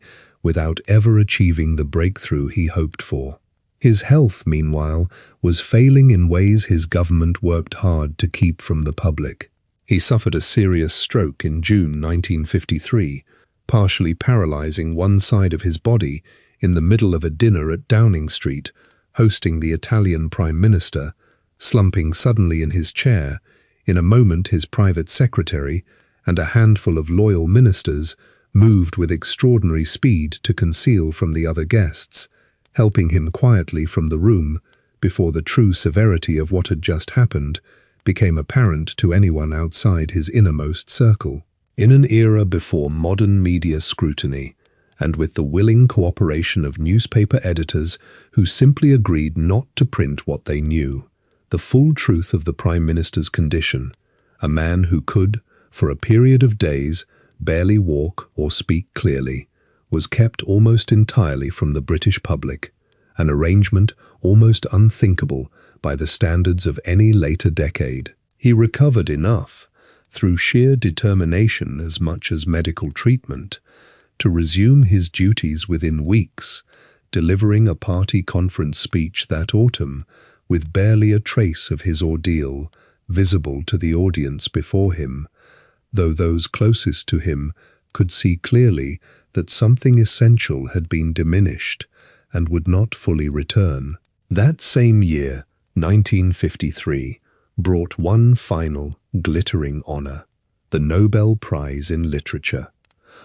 without ever achieving the breakthrough he hoped for. His health, meanwhile, was failing in ways his government worked hard to keep from the public. He suffered a serious stroke in June 1953, partially paralyzing one side of his body in the middle of a dinner at Downing Street, hosting the Italian Prime Minister, slumping suddenly in his chair. In a moment his private secretary and a handful of loyal ministers moved with extraordinary speed to conceal from the other guests, helping him quietly from the room before the true severity of what had just happened became apparent to anyone outside his innermost circle. In an era before modern media scrutiny, and with the willing cooperation of newspaper editors who simply agreed not to print what they knew, the full truth of the Prime Minister's condition, a man who could, for a period of days, barely walk or speak clearly, was kept almost entirely from the British public, an arrangement almost unthinkable by the standards of any later decade. He recovered enough, through sheer determination as much as medical treatment, to resume his duties within weeks, delivering a party conference speech that autumn with barely a trace of his ordeal visible to the audience before him, though those closest to him could see clearly that something essential had been diminished and would not fully return. That same year, 1953, brought one final, glittering honor, the Nobel Prize in Literature,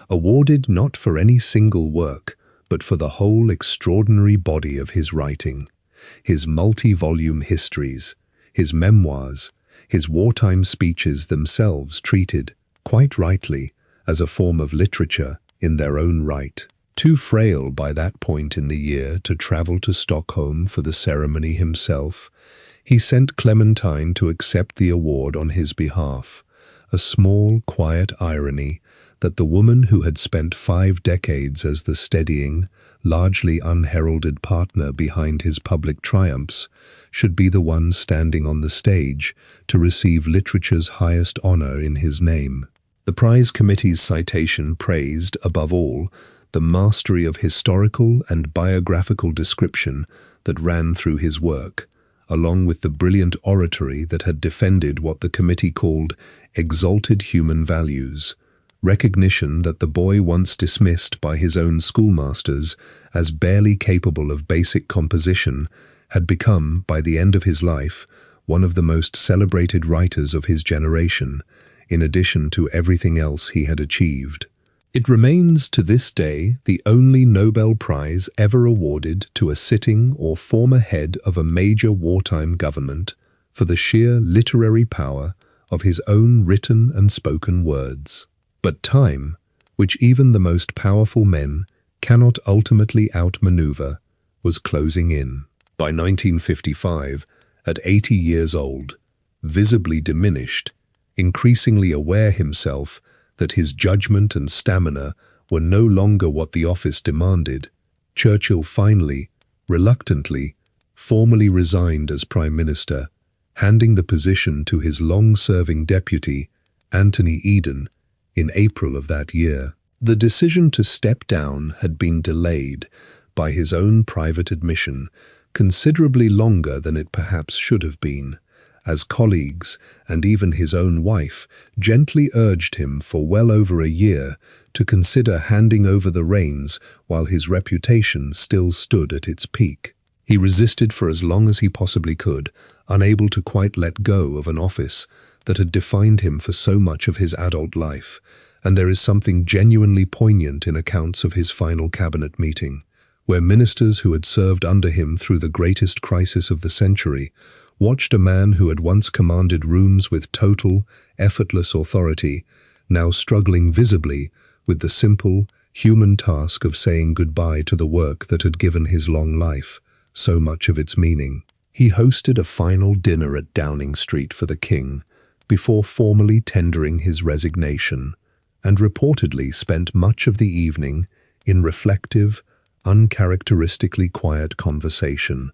awarded not for any single work, but for the whole extraordinary body of his writing, his multi-volume histories, his memoirs, his wartime speeches themselves treated, quite rightly, as a form of literature in their own right. Too frail by that point in the year to travel to Stockholm for the ceremony himself, he sent Clementine to accept the award on his behalf, a small, quiet irony that the woman who had spent 5 decades as the steadying, largely unheralded partner behind his public triumphs should be the one standing on the stage to receive literature's highest honor in his name. The prize committee's citation praised, above all, the mastery of historical and biographical description that ran through his work, along with the brilliant oratory that had defended what the committee called exalted human values, recognition that the boy once dismissed by his own schoolmasters as barely capable of basic composition had become, by the end of his life, one of the most celebrated writers of his generation, in addition to everything else he had achieved. It remains to this day the only Nobel Prize ever awarded to a sitting or former head of a major wartime government for the sheer literary power of his own written and spoken words. But time, which even the most powerful men cannot ultimately outmaneuver, was closing in. By 1955, at 80 years old, visibly diminished, increasingly aware himself that his judgment and stamina were no longer what the office demanded, Churchill finally, reluctantly, formally resigned as Prime Minister, handing the position to his long-serving deputy, Anthony Eden, in April of that year. The decision to step down had been delayed, by his own private admission, considerably longer than it perhaps should have been, as colleagues and even his own wife gently urged him for well over a year to consider handing over the reins while his reputation still stood at its peak. He resisted for as long as he possibly could, unable to quite let go of an office that had defined him for so much of his adult life, and there is something genuinely poignant in accounts of his final cabinet meeting, where ministers who had served under him through the greatest crisis of the century watched a man who had once commanded rooms with total, effortless authority, now struggling visibly with the simple, human task of saying goodbye to the work that had given his long life so much of its meaning. He hosted a final dinner at Downing Street for the King before formally tendering his resignation, and reportedly spent much of the evening in reflective, uncharacteristically quiet conversation,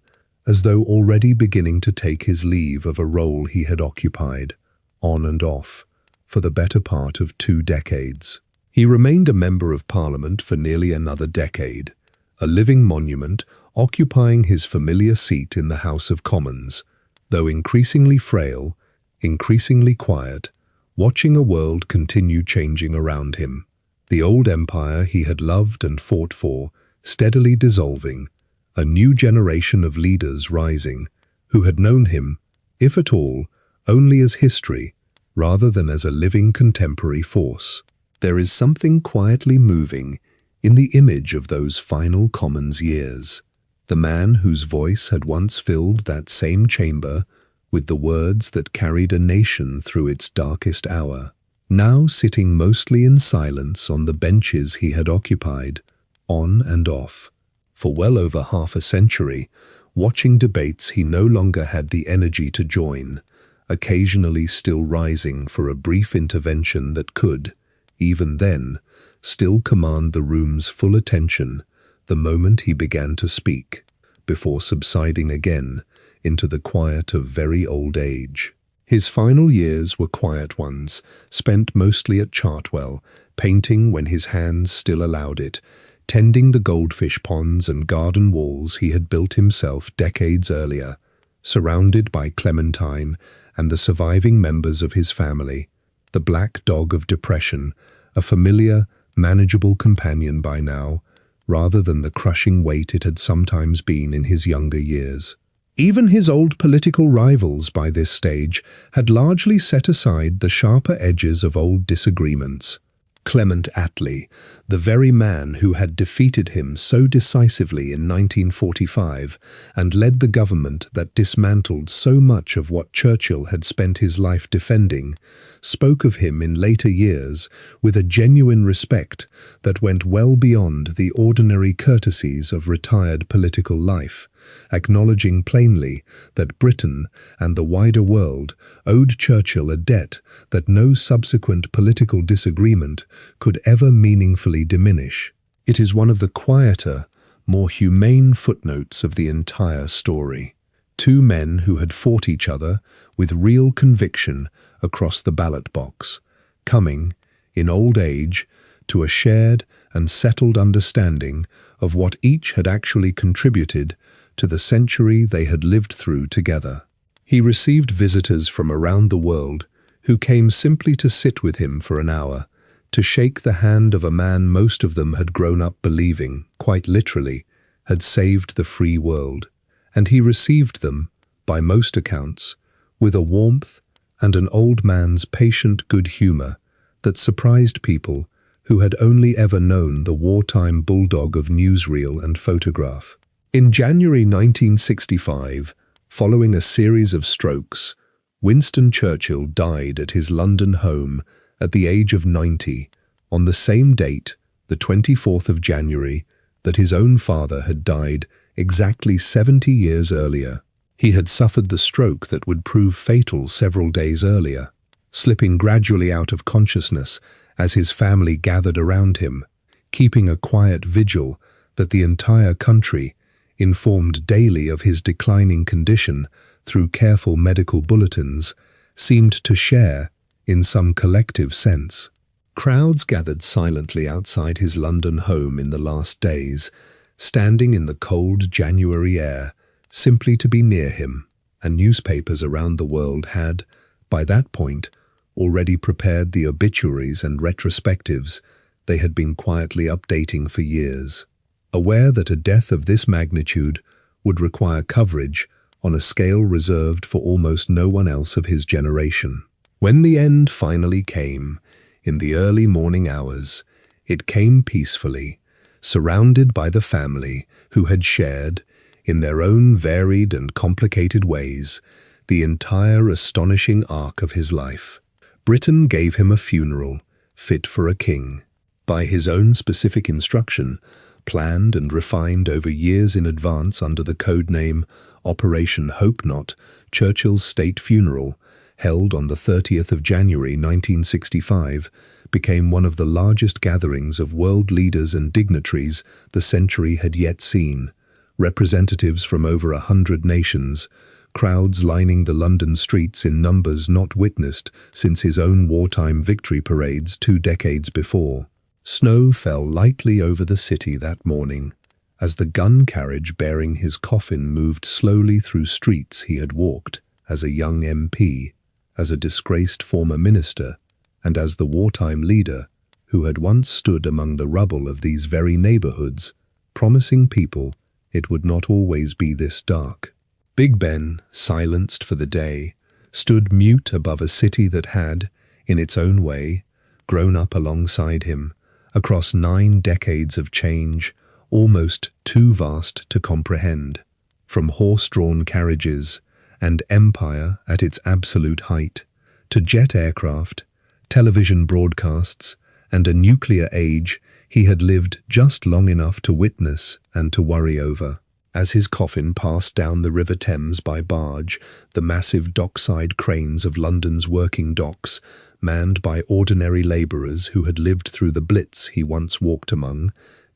as though already beginning to take his leave of a role he had occupied, on and off, for the better part of 2 decades. He remained a member of Parliament for nearly another decade, a living monument occupying his familiar seat in the House of Commons, though increasingly frail, increasingly quiet, watching a world continue changing around him. The old empire he had loved and fought for, steadily dissolving, a new generation of leaders rising, who had known him, if at all, only as history, rather than as a living contemporary force. There is something quietly moving in the image of those final Commons years. The man whose voice had once filled that same chamber with the words that carried a nation through its darkest hour, now sitting mostly in silence on the benches he had occupied, on and off, for well over half a century, watching debates he no longer had the energy to join, occasionally still rising for a brief intervention that could, even then, still command the room's full attention the moment he began to speak, before subsiding again into the quiet of very old age. His final years were quiet ones, spent mostly at Chartwell, painting when his hands still allowed it, tending the goldfish ponds and garden walls he had built himself decades earlier, surrounded by Clementine and the surviving members of his family, the black dog of depression, a familiar, manageable companion by now, rather than the crushing weight it had sometimes been in his younger years. Even his old political rivals by this stage had largely set aside the sharper edges of old disagreements. Clement Attlee, the very man who had defeated him so decisively in 1945 and led the government that dismantled so much of what Churchill had spent his life defending, spoke of him in later years with a genuine respect that went well beyond the ordinary courtesies of retired political life, acknowledging plainly that Britain and the wider world owed Churchill a debt that no subsequent political disagreement could ever meaningfully diminish. It is one of the quieter, more humane footnotes of the entire story. Two men who had fought each other with real conviction across the ballot box, coming, in old age, to a shared and settled understanding of what each had actually contributed to the century they had lived through together. He received visitors from around the world who came simply to sit with him for an hour, to shake the hand of a man most of them had grown up believing, quite literally, had saved the free world. And he received them, by most accounts, with a warmth and an old man's patient good humor that surprised people who had only ever known the wartime bulldog of newsreel and photograph. In January 1965, following a series of strokes, Winston Churchill died at his London home at the age of 90, on the same date, the 24th of January, that his own father had died exactly 70 years earlier. He had suffered the stroke that would prove fatal several days earlier, slipping gradually out of consciousness as his family gathered around him, keeping a quiet vigil that the entire country, informed daily of his declining condition through careful medical bulletins, seemed to share in some collective sense. Crowds gathered silently outside his London home in the last days, standing in the cold January air, simply to be near him, and newspapers around the world had, by that point, already prepared the obituaries and retrospectives they had been quietly updating for years. Aware that a death of this magnitude would require coverage on a scale reserved for almost no one else of his generation. When the end finally came, in the early morning hours, it came peacefully, surrounded by the family who had shared, in their own varied and complicated ways, the entire astonishing arc of his life. Britain gave him a funeral, fit for a king. By his own specific instruction, planned and refined over years in advance under the code name Operation Hope Not, Churchill's state funeral, held on the 30th of January 1965, became one of the largest gatherings of world leaders and dignitaries the century had yet seen. Representatives from over 100 nations, crowds lining the London streets in numbers not witnessed since his own wartime victory parades 2 decades before. Snow fell lightly over the city that morning, as the gun carriage bearing his coffin moved slowly through streets he had walked as a young MP, as a disgraced former minister, and as the wartime leader who had once stood among the rubble of these very neighborhoods, promising people it would not always be this dark. Big Ben, silenced for the day, stood mute above a city that had, in its own way, grown up alongside him, across 9 decades of change, almost too vast to comprehend. From horse-drawn carriages and empire at its absolute height, to jet aircraft, television broadcasts, and a nuclear age he had lived just long enough to witness and to worry over. As his coffin passed down the River Thames by barge, the massive dockside cranes of London's working docks, manned by ordinary labourers who had lived through the Blitz he once walked among,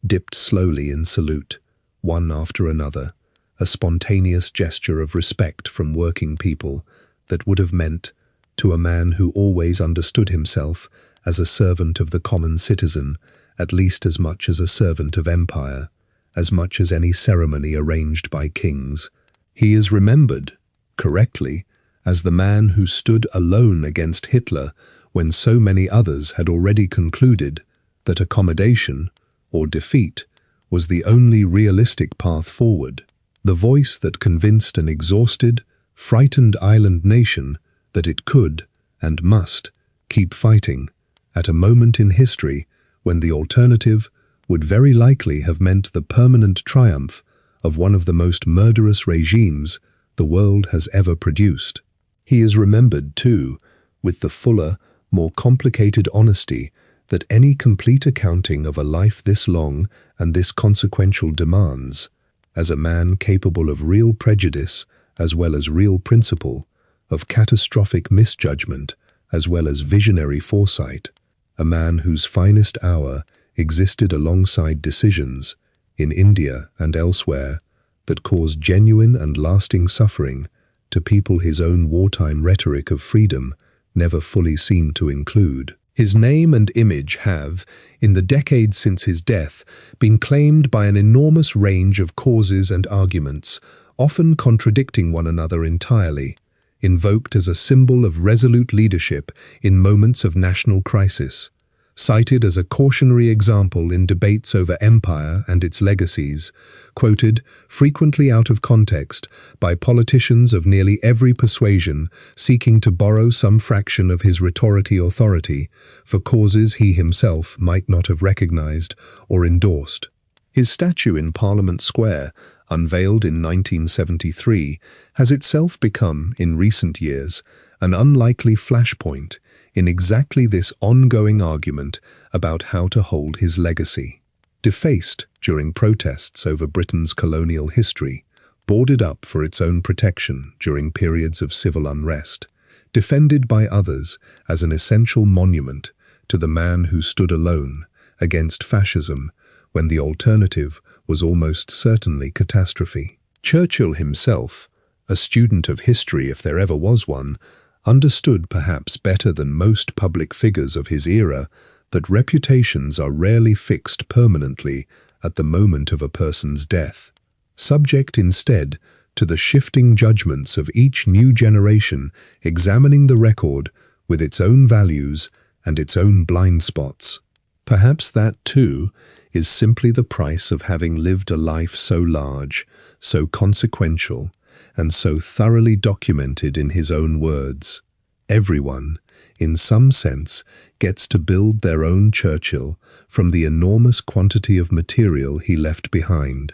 dipped slowly in salute, one after another, a spontaneous gesture of respect from working people that would have meant, to a man who always understood himself as a servant of the common citizen, at least as much as a servant of empire, as much as any ceremony arranged by kings. He is remembered, correctly, as the man who stood alone against Hitler when so many others had already concluded that accommodation, or defeat, was the only realistic path forward. The voice that convinced an exhausted, frightened island nation that it could, and must, keep fighting, at a moment in history when the alternative would very likely have meant the permanent triumph of one of the most murderous regimes the world has ever produced. He is remembered, too, with the fuller, more complicated honesty that any complete accounting of a life this long and this consequential demands, as a man capable of real prejudice as well as real principle, of catastrophic misjudgment as well as visionary foresight, a man whose finest hour existed alongside decisions, in India and elsewhere, that caused genuine and lasting suffering to people his own wartime rhetoric of freedom never fully seemed to include. His name and image have, in the decades since his death, been claimed by an enormous range of causes and arguments, often contradicting one another entirely, invoked as a symbol of resolute leadership in moments of national crisis, cited as a cautionary example in debates over empire and its legacies, quoted, frequently out of context, by politicians of nearly every persuasion seeking to borrow some fraction of his rhetorical authority for causes he himself might not have recognized or endorsed. His statue in Parliament Square, unveiled in 1973, has itself become, in recent years, an unlikely flashpoint in exactly this ongoing argument about how to hold his legacy. Defaced during protests over Britain's colonial history, boarded up for its own protection during periods of civil unrest, defended by others as an essential monument to the man who stood alone against fascism when the alternative was almost certainly catastrophe. Churchill himself, a student of history if there ever was one, understood perhaps better than most public figures of his era that reputations are rarely fixed permanently at the moment of a person's death, subject instead to the shifting judgments of each new generation examining the record with its own values and its own blind spots. Perhaps that, too, is simply the price of having lived a life so large, so consequential, and so thoroughly documented in his own words. Everyone, in some sense, gets to build their own Churchill from the enormous quantity of material he left behind,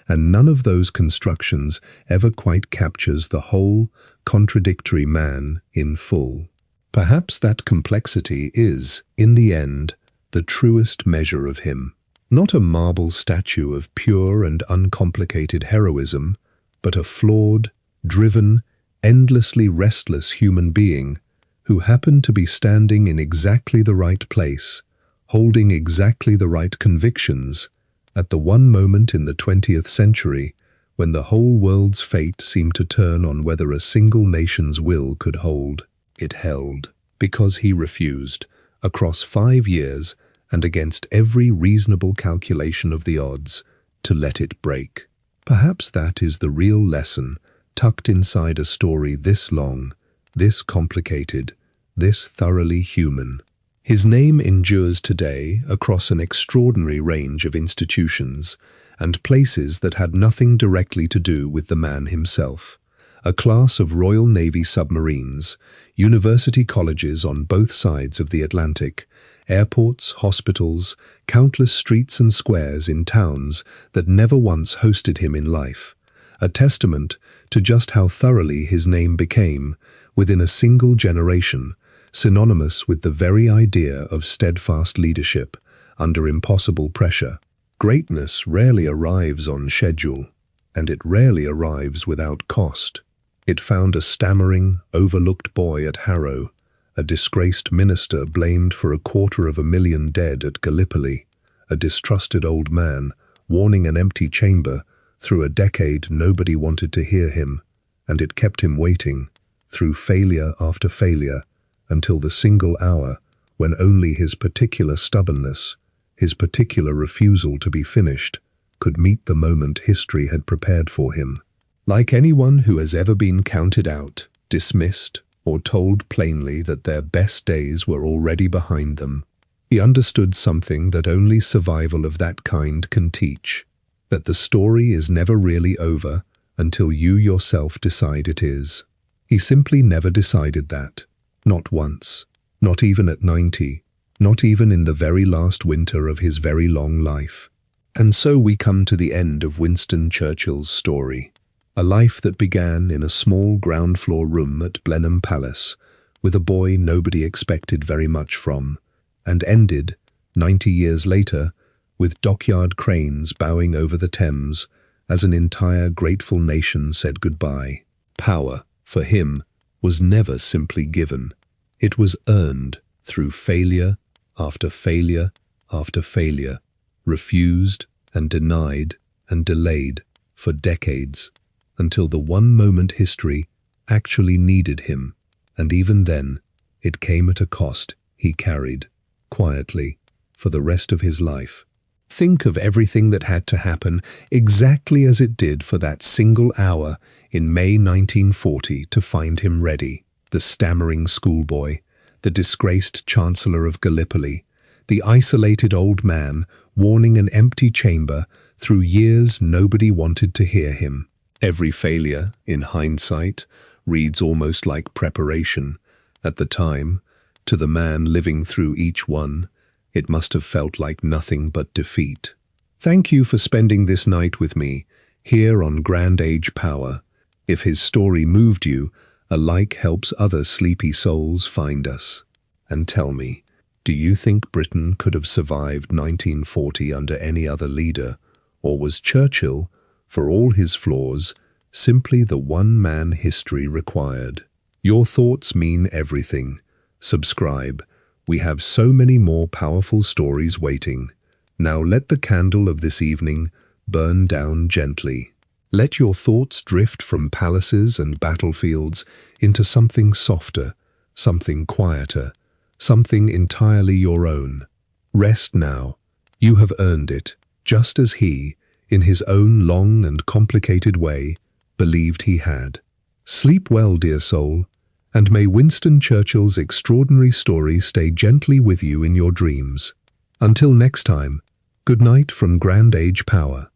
and none of those constructions ever quite captures the whole, contradictory man in full. Perhaps that complexity is, in the end, the truest measure of him. Not a marble statue of pure and uncomplicated heroism, but a flawed, driven, endlessly restless human being who happened to be standing in exactly the right place, holding exactly the right convictions, at the one moment in the 20th century when the whole world's fate seemed to turn on whether a single nation's will could hold. It held, because he refused, across 5 years and against every reasonable calculation of the odds, to let it break. Perhaps that is the real lesson tucked inside a story this long, this complicated, this thoroughly human. His name endures today across an extraordinary range of institutions and places that had nothing directly to do with the man himself. A class of Royal Navy submarines, university colleges on both sides of the Atlantic, airports, hospitals, countless streets and squares in towns that never once hosted him in life. A testament to just how thoroughly his name became, within a single generation, synonymous with the very idea of steadfast leadership under impossible pressure. Greatness rarely arrives on schedule, and it rarely arrives without cost. It found a stammering, overlooked boy at Harrow, a disgraced minister blamed for 250,000 dead at Gallipoli, a distrusted old man warning an empty chamber. Through a decade nobody wanted to hear him, and it kept him waiting, through failure after failure, until the single hour when only his particular stubbornness, his particular refusal to be finished, could meet the moment history had prepared for him. Like anyone who has ever been counted out, dismissed, or told plainly that their best days were already behind them, he understood something that only survival of that kind can teach, that the story is never really over until you yourself decide it is. He simply never decided that. Not once. Not even at 90. Not even in the very last winter of his very long life. And so we come to the end of Winston Churchill's story. A life that began in a small ground-floor room at Blenheim Palace, with a boy nobody expected very much from, and ended, 90 years later, with dockyard cranes bowing over the Thames as an entire grateful nation said goodbye. Power, for him, was never simply given. It was earned through failure after failure after failure, refused and denied and delayed for decades, until the one moment history actually needed him, and even then, it came at a cost he carried, quietly, for the rest of his life. Think of everything that had to happen exactly as it did for that single hour in May 1940 to find him ready. The stammering schoolboy, the disgraced Chancellor of Gallipoli, the isolated old man warning an empty chamber through years nobody wanted to hear him. Every failure, in hindsight, reads almost like preparation. At the time, to the man living through each one, it must have felt like nothing but defeat. Thank you for spending this night with me, here on Grand Age Power. If his story moved you, a like helps other sleepy souls find us. And tell me, do you think Britain could have survived 1940 under any other leader, or was Churchill, for all his flaws, simply the one man history required? Your thoughts mean everything. Subscribe. We have so many more powerful stories waiting. Now let the candle of this evening burn down gently. Let your thoughts drift from palaces and battlefields into something softer, something quieter, something entirely your own. Rest now. You have earned it, just as he, in his own long and complicated way, believed he had. Sleep well, dear soul, and may Winston Churchill's extraordinary story stay gently with you in your dreams. Until next time, good night from Grand Age Power.